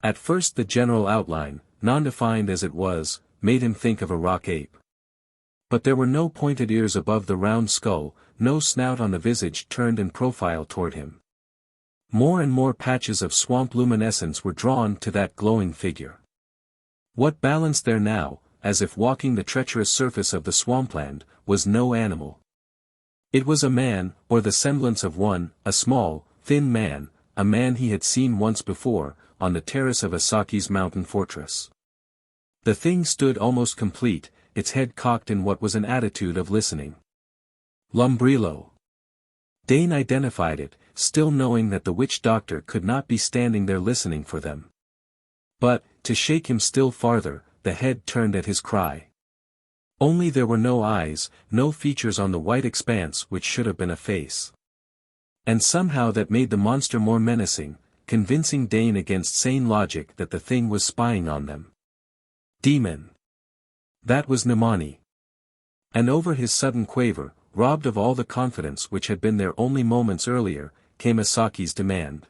At first the general outline, non-defined as it was, made him think of a rock ape. But there were no pointed ears above the round skull, no snout on the visage turned in profile toward him. More and more patches of swamp luminescence were drawn to that glowing figure. What balanced there now, as if walking the treacherous surface of the swampland, was no animal. It was a man, or the semblance of one, a small, thin man, a man he had seen once before, on the terrace of Asaki's mountain fortress. The thing stood almost complete, its head cocked in what was an attitude of listening. Lumbrilo. Dane identified it, still knowing that the witch doctor could not be standing there listening for them. But, to shake him still farther, the head turned at his cry. Only there were no eyes, no features on the white expanse which should have been a face. And somehow that made the monster more menacing, convincing Dane against sane logic that the thing was spying on them. Demon. That was Nemani. And over his sudden quaver, robbed of all the confidence which had been there only moments earlier, came Asaki's demand.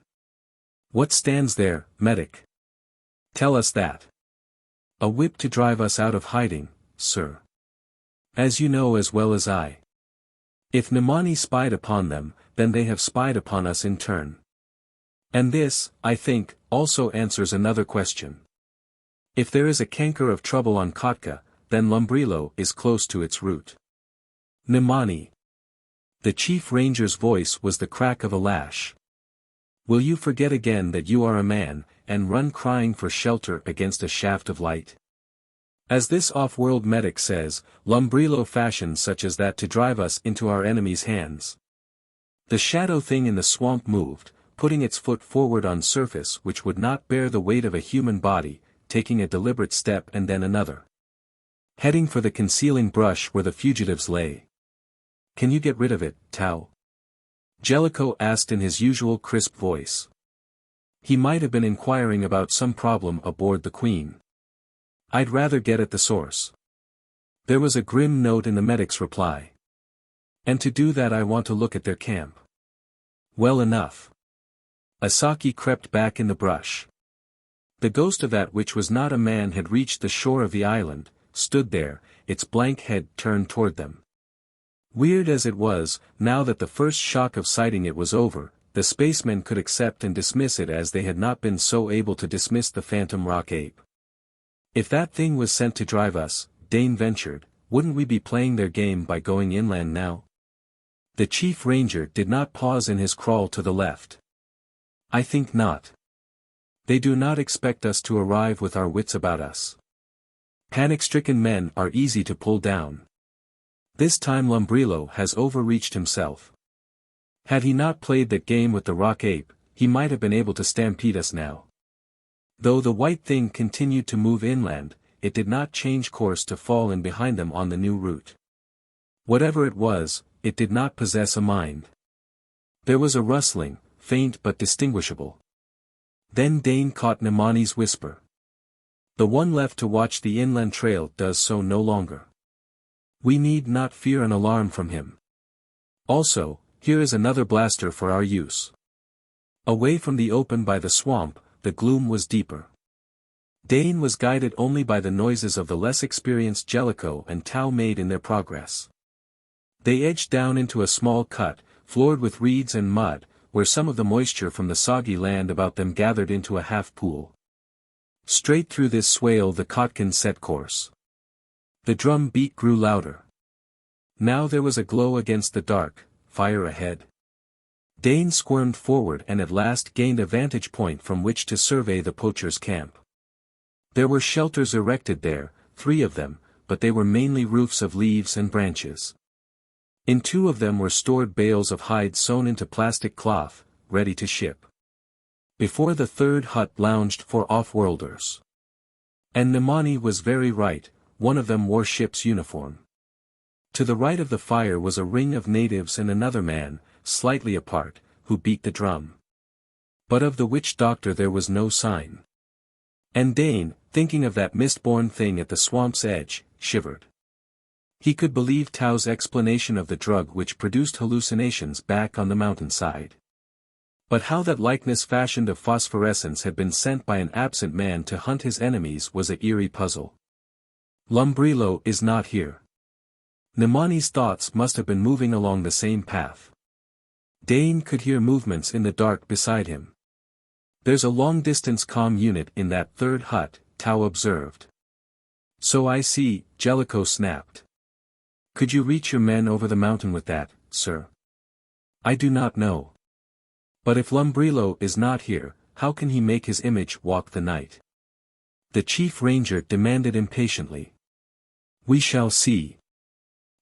What stands there, medic? Tell us that. A whip to drive us out of hiding, sir. As you know as well as I. If Nemani spied upon them, then they have spied upon us in turn. And this, I think, also answers another question. If there is a canker of trouble on Khatka, then Lumbrilo is close to its root. Nemani. The Chief Ranger's voice was the crack of a lash. Will you forget again that you are a man, and run crying for shelter against a shaft of light? As this off-world medic says, Lumbrilo fashioned such as that to drive us into our enemy's hands. The shadow thing in the swamp moved, putting its foot forward on surface which would not bear the weight of a human body, taking a deliberate step and then another. Heading for the concealing brush where the fugitives lay. Can you get rid of it, Tao? Jellico asked in his usual crisp voice. He might have been inquiring about some problem aboard the Queen. I'd rather get at the source. There was a grim note in the medic's reply. And to do that I want to look at their camp. Well enough. Asaki crept back in the brush. The ghost of that which was not a man had reached the shore of the island, stood there, its blank head turned toward them. Weird as it was, now that the first shock of sighting it was over, the spacemen could accept and dismiss it as they had not been so able to dismiss the phantom rock ape. If that thing was sent to drive us, Dane ventured, wouldn't we be playing their game by going inland now? The Chief Ranger did not pause in his crawl to the left. I think not. They do not expect us to arrive with our wits about us. Panic-stricken men are easy to pull down. This time Lumbrilo has overreached himself. Had he not played that game with the rock ape, he might have been able to stampede us now. Though the white thing continued to move inland, it did not change course to fall in behind them on the new route. Whatever it was, it did not possess a mind. There was a rustling, faint but distinguishable. Then Dane caught Nemani's whisper. The one left to watch the inland trail does so no longer. We need not fear an alarm from him. Also, here is another blaster for our use. Away from the open by the swamp, the gloom was deeper. Dane was guided only by the noises of the less experienced Jellico and Tau made in their progress. They edged down into a small cut, floored with reeds and mud, where some of the moisture from the soggy land about them gathered into a half-pool. Straight through this swale the Khatkan set course. The drum beat grew louder. Now there was a glow against the dark, fire ahead. Dane squirmed forward and at last gained a vantage point from which to survey the poachers' camp. There were shelters erected there, 3 of them, but they were mainly roofs of leaves and branches. In 2 of them were stored bales of hide sewn into plastic cloth, ready to ship. Before the 3rd hut lounged 4 off-worlders. And Nemani was very right, one of them wore ship's uniform. To the right of the fire was a ring of natives and another man, slightly apart, who beat the drum. But of the witch doctor there was no sign. And Dane, thinking of that mist-born thing at the swamp's edge, shivered. He could believe Tau's explanation of the drug which produced hallucinations back on the mountainside. But how that likeness fashioned of phosphorescence had been sent by an absent man to hunt his enemies was a eerie puzzle. Lumbrilo is not here. Nemani's thoughts must have been moving along the same path. Dane could hear movements in the dark beside him. There's a long-distance comm unit in that 3rd hut, Tau observed. So I see, Jellico snapped. Could you reach your men over the mountain with that, sir? I do not know. But if Lumbrilo is not here, how can he make his image walk the night? The Chief Ranger demanded impatiently. We shall see.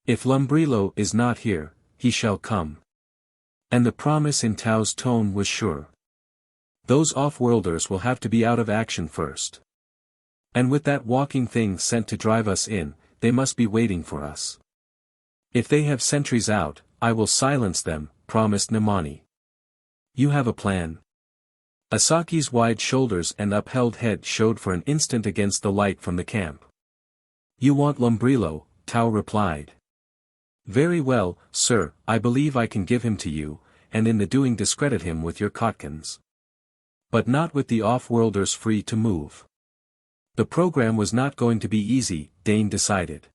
If Lumbrilo is not here, he shall come. And the promise in Tau's tone was sure. Those off-worlders will have to be out of action first. And with that walking thing sent to drive us in, they must be waiting for us. If they have sentries out, I will silence them, promised Nemani. You have a plan? Asaki's wide shoulders and upheld head showed for an instant against the light from the camp. You want Lumbrilo, Tau replied. Very well, sir, I believe I can give him to you, and in the doing discredit him with your Khatkans. But not with the off-worlders free to move. The program was not going to be easy, Dane decided.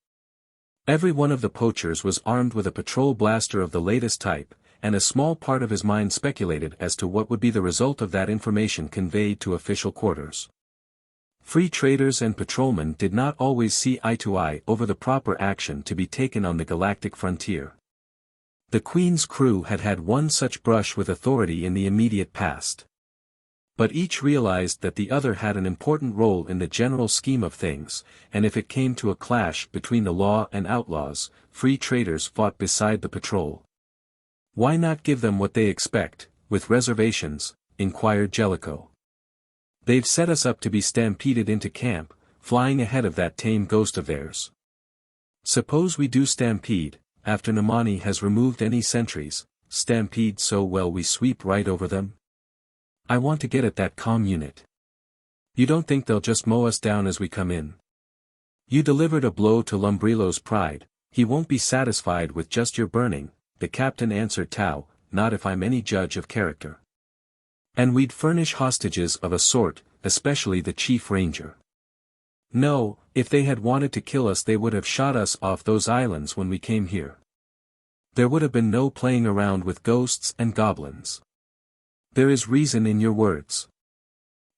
Every one of the poachers was armed with a patrol blaster of the latest type, and a small part of his mind speculated as to what would be the result of that information conveyed to official quarters. Free traders and patrolmen did not always see eye to eye over the proper action to be taken on the galactic frontier. The Queen's crew had had one such brush with authority in the immediate past. But each realized that the other had an important role in the general scheme of things, and if it came to a clash between the law and outlaws, free traders fought beside the patrol. Why not give them what they expect, with reservations? Inquired Jellico. They've set us up to be stampeded into camp, flying ahead of that tame ghost of theirs. Suppose we do stampede, after Nemani has removed any sentries, stampede so well we sweep right over them? I want to get at that comm unit. You don't think they'll just mow us down as we come in? You delivered a blow to Lumbrilo's pride, he won't be satisfied with just your burning, the captain answered Tau, not if I'm any judge of character. And we'd furnish hostages of a sort, especially the Chief Ranger. No, if they had wanted to kill us they would have shot us off those islands when we came here. There would have been no playing around with ghosts and goblins. There is reason in your words.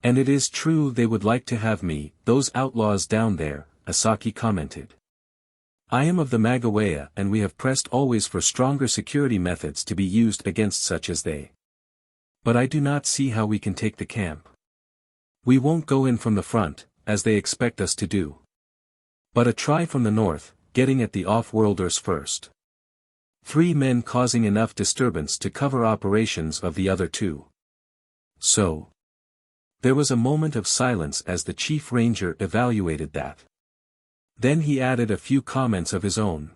And it is true they would like to have me, those outlaws down there, Asaki commented. I am of the Magawea and we have pressed always for stronger security methods to be used against such as they. But I do not see how we can take the camp. We won't go in from the front, as they expect us to do. But a try from the north, getting at the off-worlders first. 3 men causing enough disturbance to cover operations of the other 2. So. There was a moment of silence as the Chief Ranger evaluated that. Then he added a few comments of his own.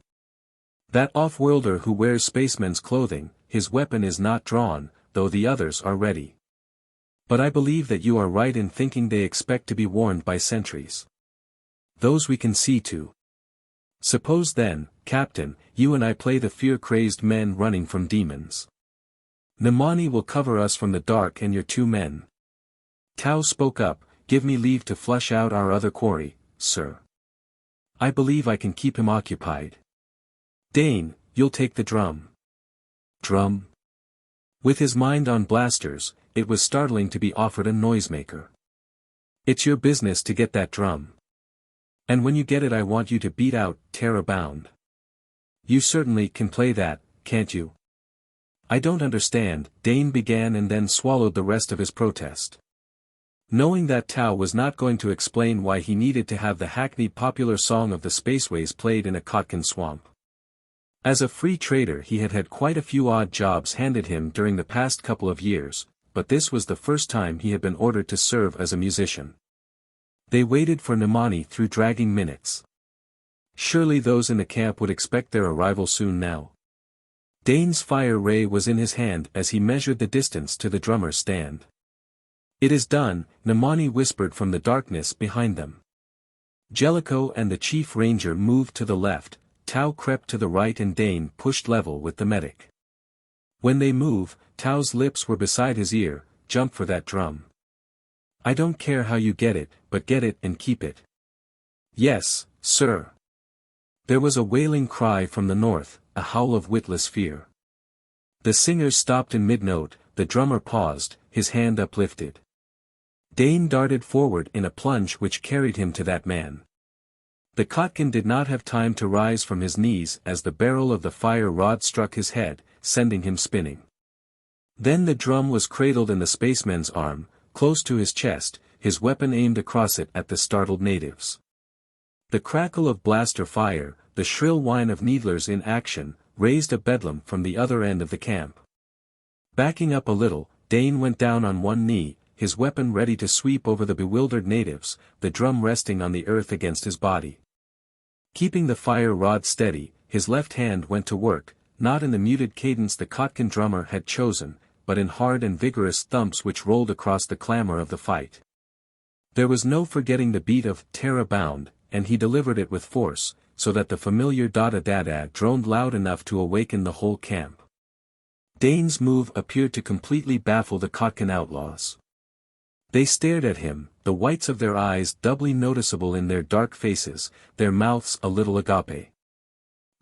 That off-worlder who wears spaceman's clothing, his weapon is not drawn, though the others are ready. But I believe that you are right in thinking they expect to be warned by sentries. Those we can see to. Suppose then, Captain, you and I play the fear-crazed men running from demons. Nemani will cover us from the dark and your 2 men. Tao spoke up, give me leave to flush out our other quarry, sir. I believe I can keep him occupied. Dane, you'll take the drum. Drum? With his mind on blasters, it was startling to be offered a noisemaker. It's your business to get that drum. And when you get it I want you to beat out Terra Bound. You certainly can play that, can't you? I don't understand, Dane began and then swallowed the rest of his protest. Knowing that Tao was not going to explain why he needed to have the hackneyed popular song of the Spaceways played in a Khatkan swamp. As a free trader he had had quite a few odd jobs handed him during the past couple of years, but this was the first time he had been ordered to serve as a musician. They waited for Nemani through dragging minutes. Surely those in the camp would expect their arrival soon now. Dane's fire ray was in his hand as he measured the distance to the drummer's stand. It is done, Nemani whispered from the darkness behind them. Jellico and the Chief Ranger moved to the left, Tao crept to the right and Dane pushed level with the medic. When they move, Tao's lips were beside his ear, jump for that drum. I don't care how you get it, but get it and keep it. Yes, sir. There was a wailing cry from the north, a howl of witless fear. The singers stopped in mid-note, the drummer paused, his hand uplifted. Dane darted forward in a plunge which carried him to that man. The Khatkan did not have time to rise from his knees as the barrel of the fire rod struck his head, sending him spinning. Then the drum was cradled in the spaceman's arm, close to his chest, his weapon aimed across it at the startled natives. The crackle of blaster fire, the shrill whine of needlers in action, raised a bedlam from the other end of the camp. Backing up a little, Dane went down on one knee, his weapon ready to sweep over the bewildered natives, the drum resting on the earth against his body. Keeping the fire rod steady, his left hand went to work, not in the muted cadence the Khatkan drummer had chosen, but in hard and vigorous thumps which rolled across the clamor of the fight. There was no forgetting the beat of Terra Bound, and he delivered it with force, so that the familiar da-da-da-da droned loud enough to awaken the whole camp. Dane's move appeared to completely baffle the Khatkan outlaws. They stared at him, the whites of their eyes doubly noticeable in their dark faces, their mouths a little agape.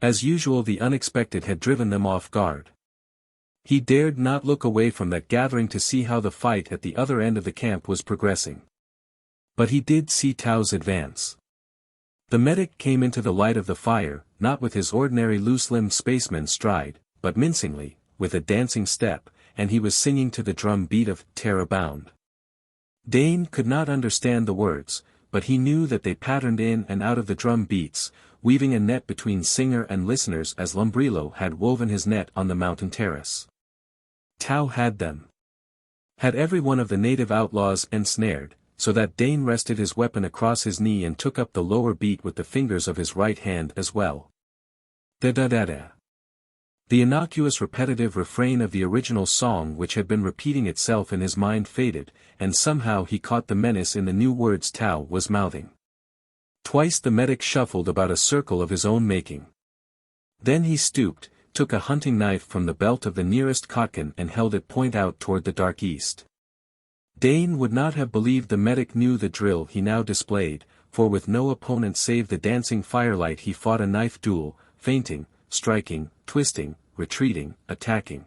As usual the unexpected had driven them off guard. He dared not look away from that gathering to see how the fight at the other end of the camp was progressing. But he did see Tao's advance. The medic came into the light of the fire, not with his ordinary loose-limbed spaceman stride, but mincingly, with a dancing step, and he was singing to the drum beat of Terra Bound. Dane could not understand the words, but he knew that they patterned in and out of the drum beats, weaving a net between singer and listeners as Lumbrilo had woven his net on the mountain terrace. Tao had them. Had every one of the native outlaws ensnared, so that Dane rested his weapon across his knee and took up the lower beat with the fingers of his right hand as well. Da-da-da-da. The innocuous repetitive refrain of the original song which had been repeating itself in his mind faded, and somehow he caught the menace in the new words Tao was mouthing. Twice the medic shuffled about a circle of his own making. Then he stooped, took a hunting knife from the belt of the nearest Khatkan and held it point out toward the dark east. Dane would not have believed the medic knew the drill he now displayed, for with no opponent save the dancing firelight he fought a knife duel, feinting, striking, twisting, retreating, attacking.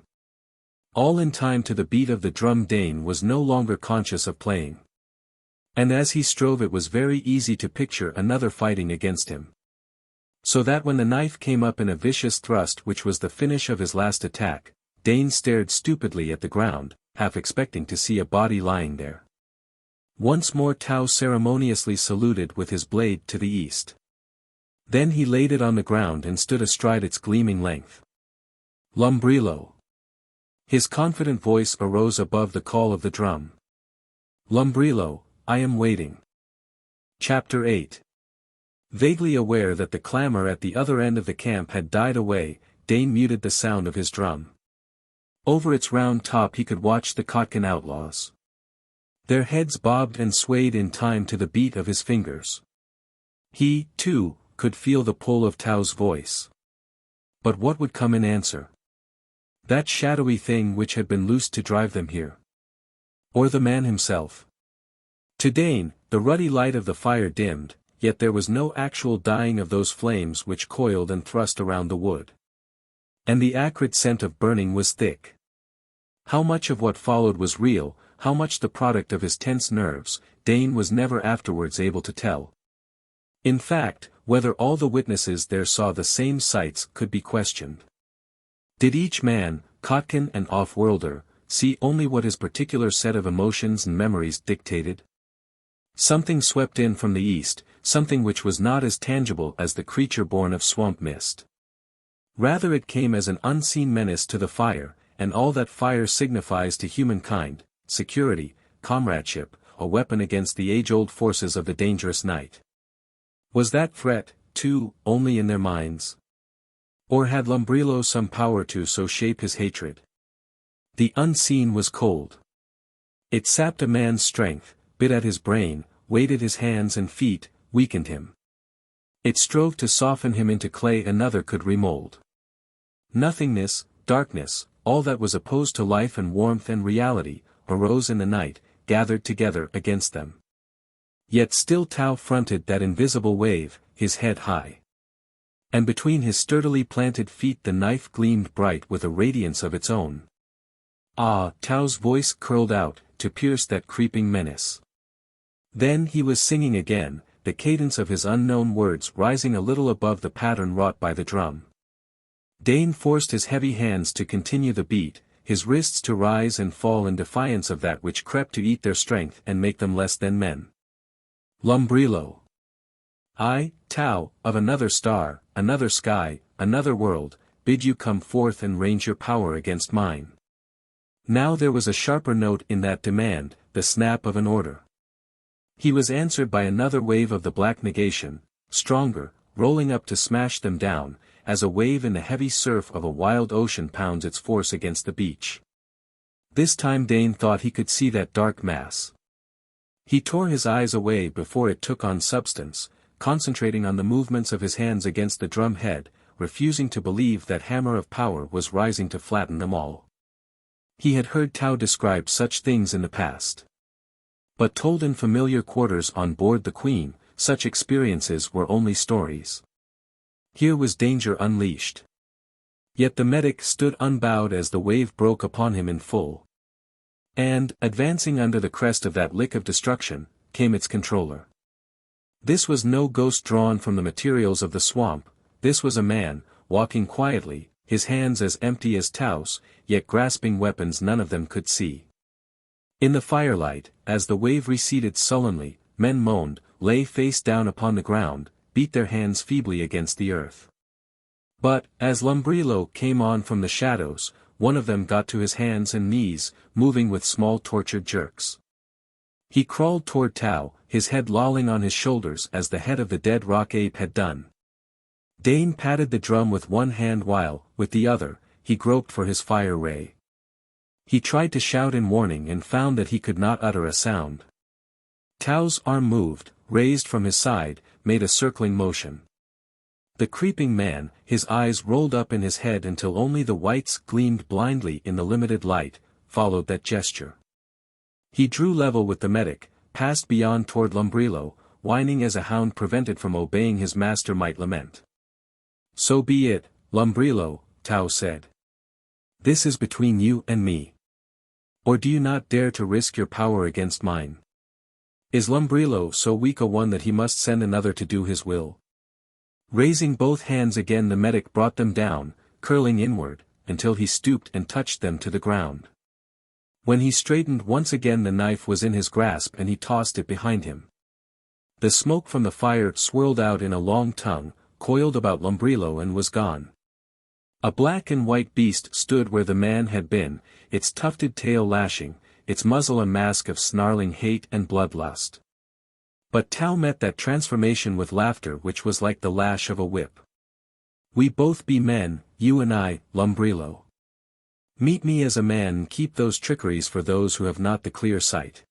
All in time to the beat of the drum. Dane was no longer conscious of playing. And as he strove it was very easy to picture another fighting against him. So that when the knife came up in a vicious thrust which was the finish of his last attack, Dane stared stupidly at the ground, half expecting to see a body lying there. Once more Tao ceremoniously saluted with his blade to the east. Then he laid it on the ground and stood astride its gleaming length. Lumbrilo. His confident voice arose above the call of the drum. Lumbrilo, I am waiting. Chapter 8. Vaguely aware that the clamor at the other end of the camp had died away, Dane muted the sound of his drum. Over its round top he could watch the Khatkan outlaws. Their heads bobbed and swayed in time to the beat of his fingers. He, too, could feel the pull of Tao's voice. But what would come in answer? That shadowy thing which had been loosed to drive them here? Or the man himself? To Dane, the ruddy light of the fire dimmed, yet there was no actual dying of those flames which coiled and thrust around the wood. And the acrid scent of burning was thick. How much of what followed was real, how much the product of his tense nerves, Dane was never afterwards able to tell. In fact, whether all the witnesses there saw the same sights could be questioned. Did each man, Khatkan and off-worlder, see only what his particular set of emotions and memories dictated? Something swept in from the east, something which was not as tangible as the creature born of swamp mist. Rather it came as an unseen menace to the fire, and all that fire signifies to humankind, security, comradeship, a weapon against the age-old forces of the dangerous night. Was that threat, too, only in their minds? Or had Lumbrilo some power to so shape his hatred? The unseen was cold. It sapped a man's strength, bit at his brain, weighted his hands and feet, weakened him. It strove to soften him into clay another could remold. Nothingness, darkness, all that was opposed to life and warmth and reality, arose in the night, gathered together against them. Yet still Tao fronted that invisible wave, his head high. And between his sturdily planted feet the knife gleamed bright with a radiance of its own. Ah! Tao's voice curled out, to pierce that creeping menace. Then he was singing again, the cadence of his unknown words rising a little above the pattern wrought by the drum. Dane forced his heavy hands to continue the beat, his wrists to rise and fall in defiance of that which crept to eat their strength and make them less than men. Lumbrilo. I, Tao, of another star, another sky, another world, bid you come forth and range your power against mine. Now there was a sharper note in that demand, the snap of an order. He was answered by another wave of the black negation, stronger, rolling up to smash them down, as a wave in the heavy surf of a wild ocean pounds its force against the beach. This time Dane thought he could see that dark mass. He tore his eyes away before it took on substance, concentrating on the movements of his hands against the drum head, refusing to believe that hammer of power was rising to flatten them all. He had heard Tao describe such things in the past. But told in familiar quarters on board the Queen, such experiences were only stories. Here was danger unleashed. Yet the medic stood unbowed as the wave broke upon him in full. And, advancing under the crest of that lick of destruction, came its controller. This was no ghost drawn from the materials of the swamp, this was a man, walking quietly, his hands as empty as Tao's, yet grasping weapons none of them could see. In the firelight, as the wave receded sullenly, men moaned, lay face down upon the ground, beat their hands feebly against the earth. But, as Lumbrilo came on from the shadows, one of them got to his hands and knees, moving with small tortured jerks. He crawled toward Tao, his head lolling on his shoulders as the head of the dead rock ape had done. Dane patted the drum with one hand while, with the other, he groped for his fire ray. He tried to shout in warning and found that he could not utter a sound. Tao's arm moved, raised from his side, made a circling motion. The creeping man, his eyes rolled up in his head until only the whites gleamed blindly in the limited light, followed that gesture. He drew level with the medic, passed beyond toward Lumbrilo, whining as a hound prevented from obeying his master might lament. So be it, Lumbrilo, Tao said. This is between you and me. Or do you not dare to risk your power against mine? Is Lumbrilo so weak a one that he must send another to do his will? Raising both hands again the medic brought them down, curling inward, until he stooped and touched them to the ground. When he straightened once again the knife was in his grasp and he tossed it behind him. The smoke from the fire swirled out in a long tongue, coiled about Lumbrilo and was gone. A black and white beast stood where the man had been, its tufted tail lashing, its muzzle a mask of snarling hate and bloodlust. But Tao met that transformation with laughter which was like the lash of a whip. We both be men, you and I, Lumbrilo. Meet me as a man and keep those trickeries for those who have not the clear sight.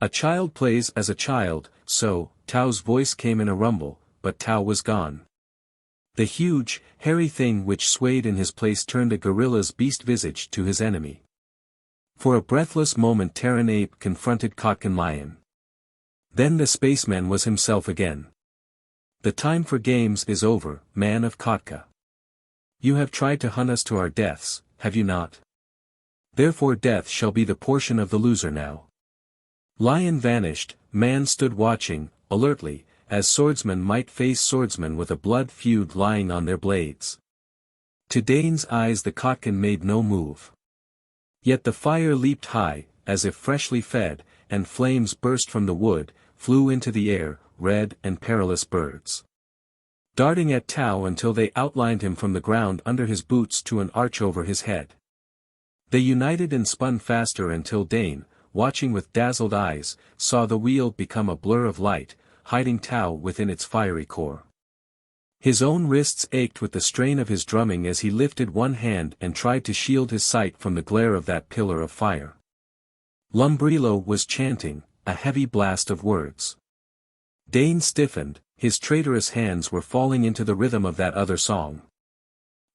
A child plays as a child, so, Tao's voice came in a rumble, but Tao was gone. The huge, hairy thing which swayed in his place turned a gorilla's beast visage to his enemy. For a breathless moment Terran ape confronted Khatkan lion. Then the spaceman was himself again. The time for games is over, man of Khatka. You have tried to hunt us to our deaths, have you not? Therefore death shall be the portion of the loser now. Lion vanished, man stood watching, alertly, as swordsman might face swordsman with a blood feud lying on their blades. To Dane's eyes the Khatkan made no move. Yet the fire leaped high, as if freshly fed, and flames burst from the wood, flew into the air, red and perilous birds. Darting at Tao until they outlined him from the ground under his boots to an arch over his head. They united and spun faster until Dane, watching with dazzled eyes, saw the wheel become a blur of light, hiding Tao within its fiery core. His own wrists ached with the strain of his drumming as he lifted one hand and tried to shield his sight from the glare of that pillar of fire. Lumbrilo was chanting, a heavy blast of words. Dane stiffened, his traitorous hands were falling into the rhythm of that other song.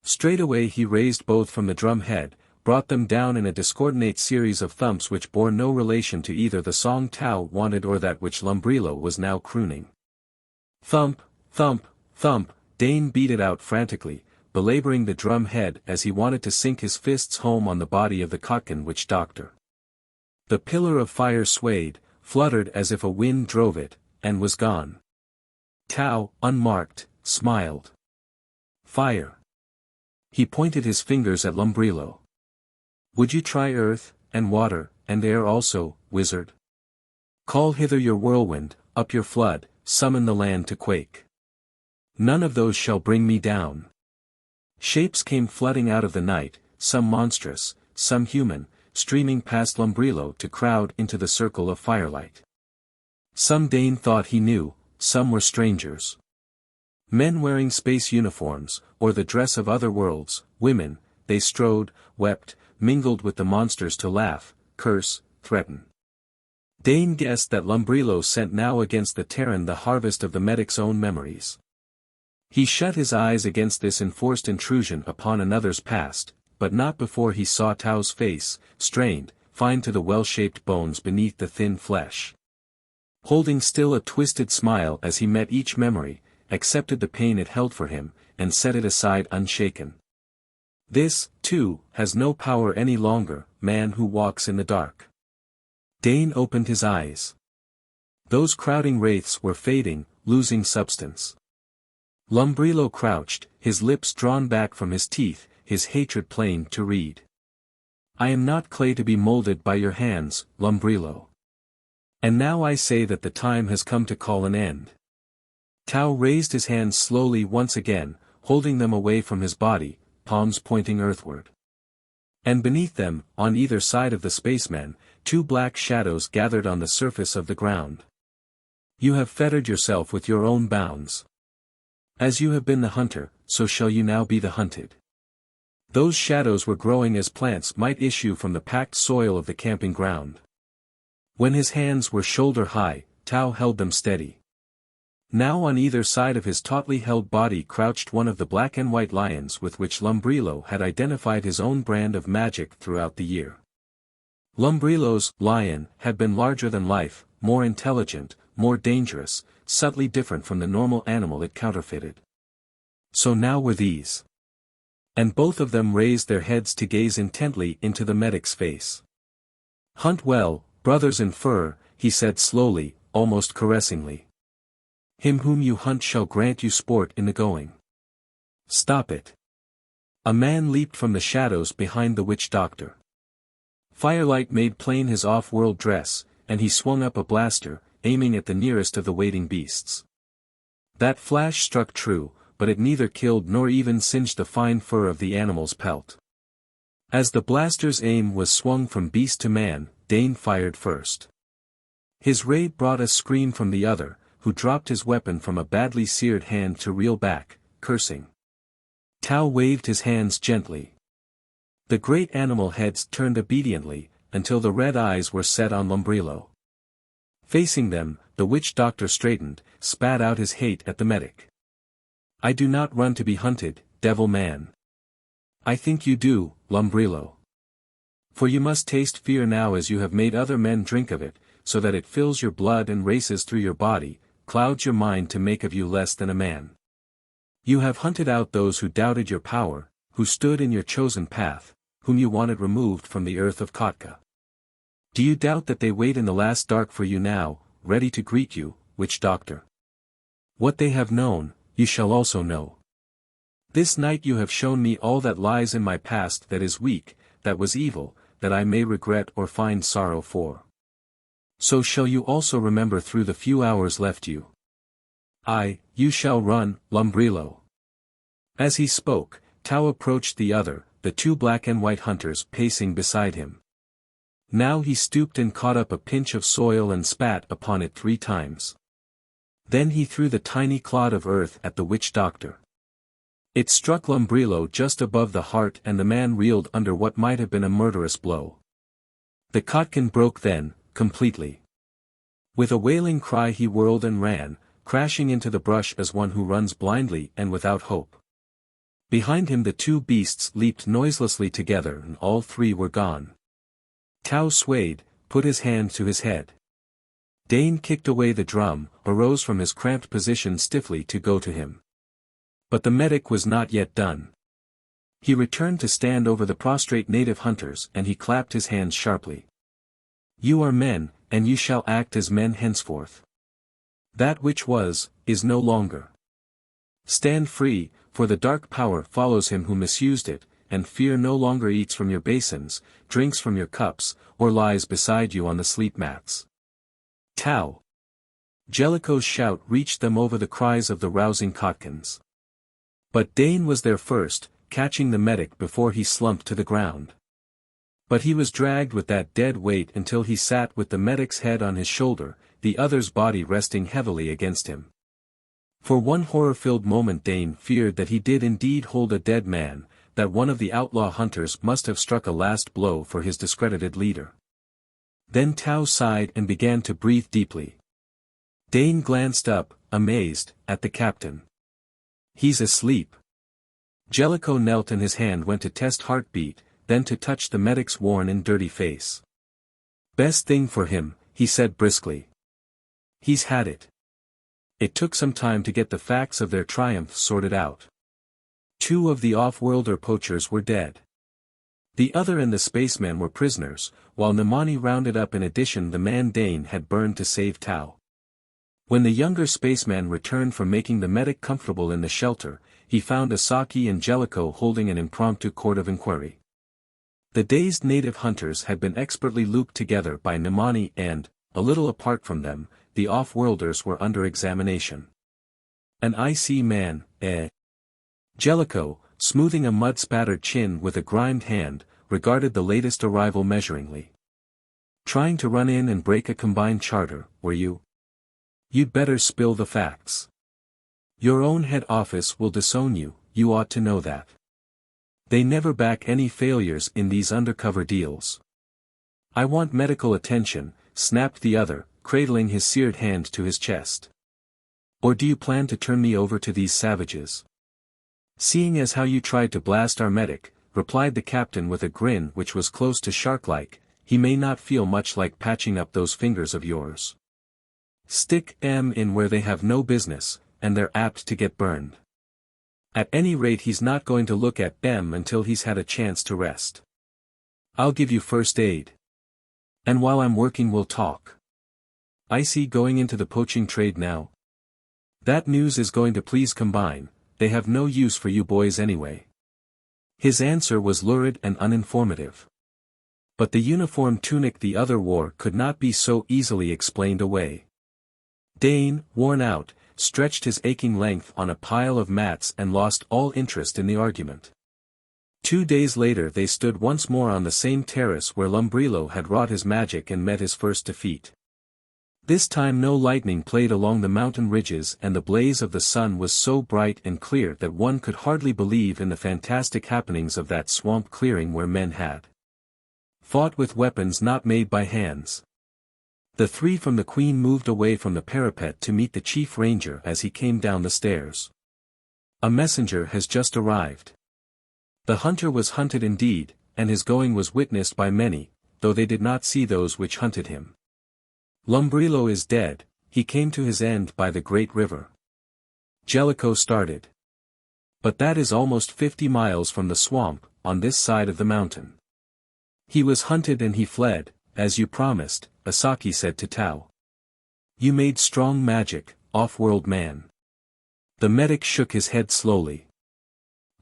Straightway he raised both from the drum head, brought them down in a discordant series of thumps which bore no relation to either the song Tao wanted or that which Lumbrilo was now crooning. Thump, thump, thump, Dane beat it out frantically, belaboring the drum head as he wanted to sink his fists home on the body of the Khatkan witch-doctor. The pillar of fire swayed, fluttered as if a wind drove it, and was gone. Tao, unmarked, smiled. Fire. He pointed his fingers at Lumbrilo. Would you try earth, and water, and air also, wizard? Call hither your whirlwind, up your flood, summon the land to quake. None of those shall bring me down. Shapes came flooding out of the night, some monstrous, some human, streaming past Lumbrilo to crowd into the circle of firelight. Some Dane thought he knew, some were strangers. Men wearing space uniforms, or the dress of other worlds, women, they strode, wept, mingled with the monsters to laugh, curse, threaten. Dane guessed that Lumbrilo sent now against the Terran the harvest of the medic's own memories. He shut his eyes against this enforced intrusion upon another's past, but not before he saw Tao's face, strained, fine to the well-shaped bones beneath the thin flesh. Holding still a twisted smile as he met each memory, accepted the pain it held for him, and set it aside unshaken. This, too, has no power any longer, man who walks in the dark. Dane opened his eyes. Those crowding wraiths were fading, losing substance. Lumbrilo crouched, his lips drawn back from his teeth, his hatred plain to read. I am not clay to be molded by your hands, Lumbrilo. And now I say that the time has come to call an end. Tao raised his hands slowly once again, holding them away from his body, palms pointing earthward. And beneath them, on either side of the spaceman, two black shadows gathered on the surface of the ground. You have fettered yourself with your own bounds. As you have been the hunter, so shall you now be the hunted. Those shadows were growing as plants might issue from the packed soil of the camping ground. When his hands were shoulder high, Tao held them steady. Now on either side of his tautly held body crouched one of the black and white lions with which Lumbrilo had identified his own brand of magic throughout the year. Lumbrilo's lion had been larger than life, more intelligent, more dangerous, subtly different from the normal animal it counterfeited. So now were these. And both of them raised their heads to gaze intently into the medic's face. Hunt well, brothers in fur, he said slowly, almost caressingly. Him whom you hunt shall grant you sport in the going. Stop it. A man leaped from the shadows behind the witch-doctor. Firelight made plain his off-world dress, and he swung up a blaster, aiming at the nearest of the waiting beasts. That flash struck true, but it neither killed nor even singed the fine fur of the animal's pelt. As the blaster's aim was swung from beast to man, Dane fired first. His ray brought a scream from the other, who dropped his weapon from a badly seared hand to reel back, cursing. Tao waved his hands gently. The great animal heads turned obediently, until the red eyes were set on Lumbrilo. Facing them, the witch doctor straightened, spat out his hate at the medic. I do not run to be hunted, devil man. I think you do, Lumbrilo. For you must taste fear now as you have made other men drink of it, so that it fills your blood and races through your body, clouds your mind to make of you less than a man. You have hunted out those who doubted your power, who stood in your chosen path, whom you wanted removed from the earth of Khatka. Do you doubt that they wait in the last dark for you now, ready to greet you, witch doctor? What they have known, you shall also know. This night you have shown me all that lies in my past that is weak, that was evil, that I may regret or find sorrow for. So shall you also remember through the few hours left you. You shall run, Lumbrilo. As he spoke, Tao approached the other, the two black and white hunters pacing beside him. Now he stooped and caught up a pinch of soil and spat upon it 3 times. Then he threw the tiny clod of earth at the witch doctor. It struck Lumbrilo just above the heart and the man reeled under what might have been a murderous blow. The Khatkan broke then, completely. With a wailing cry he whirled and ran, crashing into the brush as one who runs blindly and without hope. Behind him the 2 beasts leaped noiselessly together and all 3 were gone. Tao swayed, put his hand to his head. Dane kicked away the drum, arose from his cramped position stiffly to go to him. But the medic was not yet done. He returned to stand over the prostrate native hunters and he clapped his hands sharply. You are men, and you shall act as men henceforth. That which was, is no longer. Stand free, for the dark power follows him who misused it, and fear no longer eats from your basins, drinks from your cups, or lies beside you on the sleep mats. Tao. Jellico's shout reached them over the cries of the rousing Khatkans. But Dane was there first, catching the medic before he slumped to the ground. But he was dragged with that dead weight until he sat with the medic's head on his shoulder, the other's body resting heavily against him. For one horror-filled moment Dane feared that he did indeed hold a dead man, that one of the outlaw hunters must have struck a last blow for his discredited leader. Then Tao sighed and began to breathe deeply. Dane glanced up, amazed, at the captain. He's asleep. Jellico knelt and his hand went to test heartbeat, then to touch the medic's worn and dirty face. Best thing for him, he said briskly. He's had it. It took some time to get the facts of their triumph sorted out. 2 of the off-worlder poachers were dead. The other and the spaceman were prisoners, while Nemani rounded up in addition the man Dane had burned to save Tao. When the younger spaceman returned from making the medic comfortable in the shelter, he found Asaki and Jellico holding an impromptu court of inquiry. The dazed native hunters had been expertly looped together by Nemani and, a little apart from them, the off-worlders were under examination. An IC man, Jellico, smoothing a mud-spattered chin with a grimed hand, regarded the latest arrival measuringly. Trying to run in and break a combined charter, were you? You'd better spill the facts. Your own head office will disown you, you ought to know that. They never back any failures in these undercover deals. I want medical attention, snapped the other, cradling his seared hand to his chest. Or do you plan to turn me over to these savages? Seeing as how you tried to blast our medic, replied the captain with a grin which was close to shark-like, he may not feel much like patching up those fingers of yours. Stick M in where they have no business, and they're apt to get burned. At any rate he's not going to look at M until he's had a chance to rest. I'll give you first aid. And while I'm working we'll talk. I see going into the poaching trade now. That news is going to please Combine, they have no use for you boys anyway. His answer was lurid and uninformative. But the uniform tunic the other wore could not be so easily explained away. Dane, worn out, stretched his aching length on a pile of mats and lost all interest in the argument. 2 days later they stood once more on the same terrace where Lumbrilo had wrought his magic and met his first defeat. This time no lightning played along the mountain ridges and the blaze of the sun was so bright and clear that one could hardly believe in the fantastic happenings of that swamp clearing where men had fought with weapons not made by hands. The three from the Queen moved away from the parapet to meet the Chief Ranger as he came down the stairs. A messenger has just arrived. The hunter was hunted indeed, and his going was witnessed by many, though they did not see those which hunted him. Lumbrilo is dead, he came to his end by the great river. Jellico started. But that is almost 50 miles from the swamp, on this side of the mountain. He was hunted and he fled, as you promised, Asaki said to Tao. You made strong magic, off-world man. The medic shook his head slowly.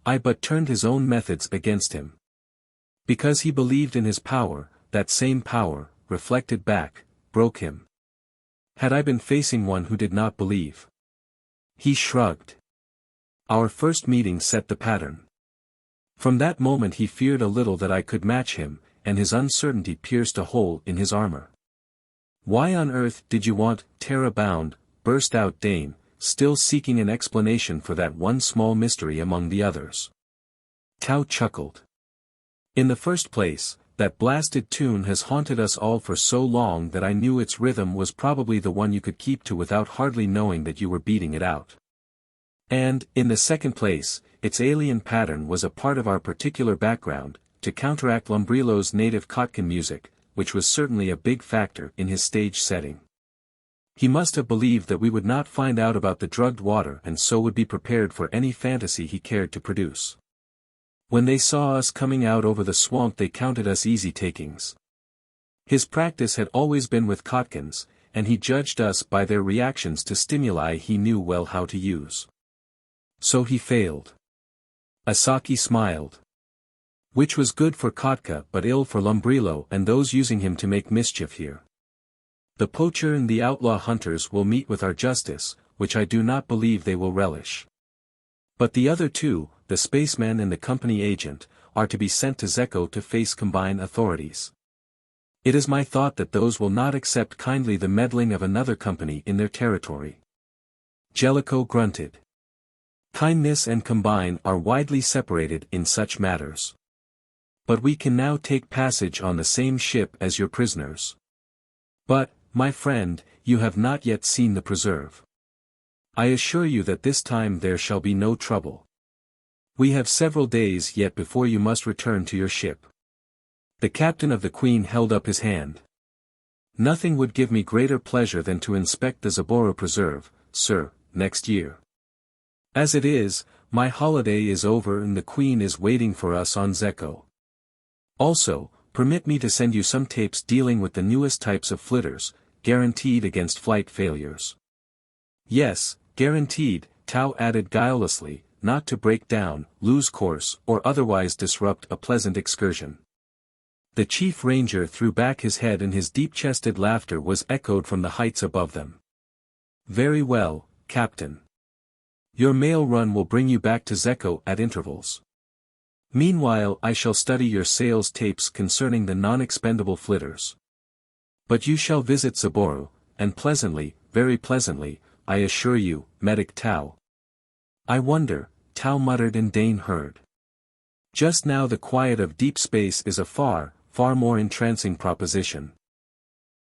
I but turned his own methods against him. Because he believed in his power, that same power, reflected back, broke him. Had I been facing one who did not believe? He shrugged. Our first meeting set the pattern. From that moment he feared a little that I could match him, and his uncertainty pierced a hole in his armor. Why on earth did you want, terror-bound, burst out Dane, still seeking an explanation for that one small mystery among the others. Tao chuckled. In the first place, that blasted tune has haunted us all for so long that I knew its rhythm was probably the one you could keep to without hardly knowing that you were beating it out. And, in the second place, its alien pattern was a part of our particular background, to counteract Lumbrilo's native Khatkan music, which was certainly a big factor in his stage setting. He must have believed that we would not find out about the drugged water and so would be prepared for any fantasy he cared to produce. When they saw us coming out over the swamp they counted us easy takings. His practice had always been with Khatkans, and he judged us by their reactions to stimuli he knew well how to use. So he failed. Asaki smiled. Which was good for Khatka but ill for Lumbrilo and those using him to make mischief here. The poacher and the outlaw hunters will meet with our justice, which I do not believe they will relish. But the other two, the spaceman and the company agent, are to be sent to Xecho to face combined authorities. It is my thought that those will not accept kindly the meddling of another company in their territory. Jellico grunted. Kindness and combine are widely separated in such matters. But we can now take passage on the same ship as your prisoners. But, my friend, you have not yet seen the preserve. I assure you that this time there shall be no trouble. We have several days yet before you must return to your ship. The captain of the Queen held up his hand. Nothing would give me greater pleasure than to inspect the Zaboro Preserve, sir, next year. As it is, my holiday is over and the Queen is waiting for us on Xecho. Also, permit me to send you some tapes dealing with the newest types of flitters, guaranteed against flight failures. Yes, guaranteed, Tao added guilelessly, not to break down, lose course, or otherwise disrupt a pleasant excursion. The Chief Ranger threw back his head and his deep-chested laughter was echoed from the heights above them. Very well, Captain. Your mail run will bring you back to Xecho at intervals. Meanwhile I shall study your sales tapes concerning the non-expendable flitters. But you shall visit Zaboro, and pleasantly, very pleasantly, I assure you, Medic Tao. I wonder, Tao muttered and Dane heard. Just now the quiet of deep space is a far, far more entrancing proposition.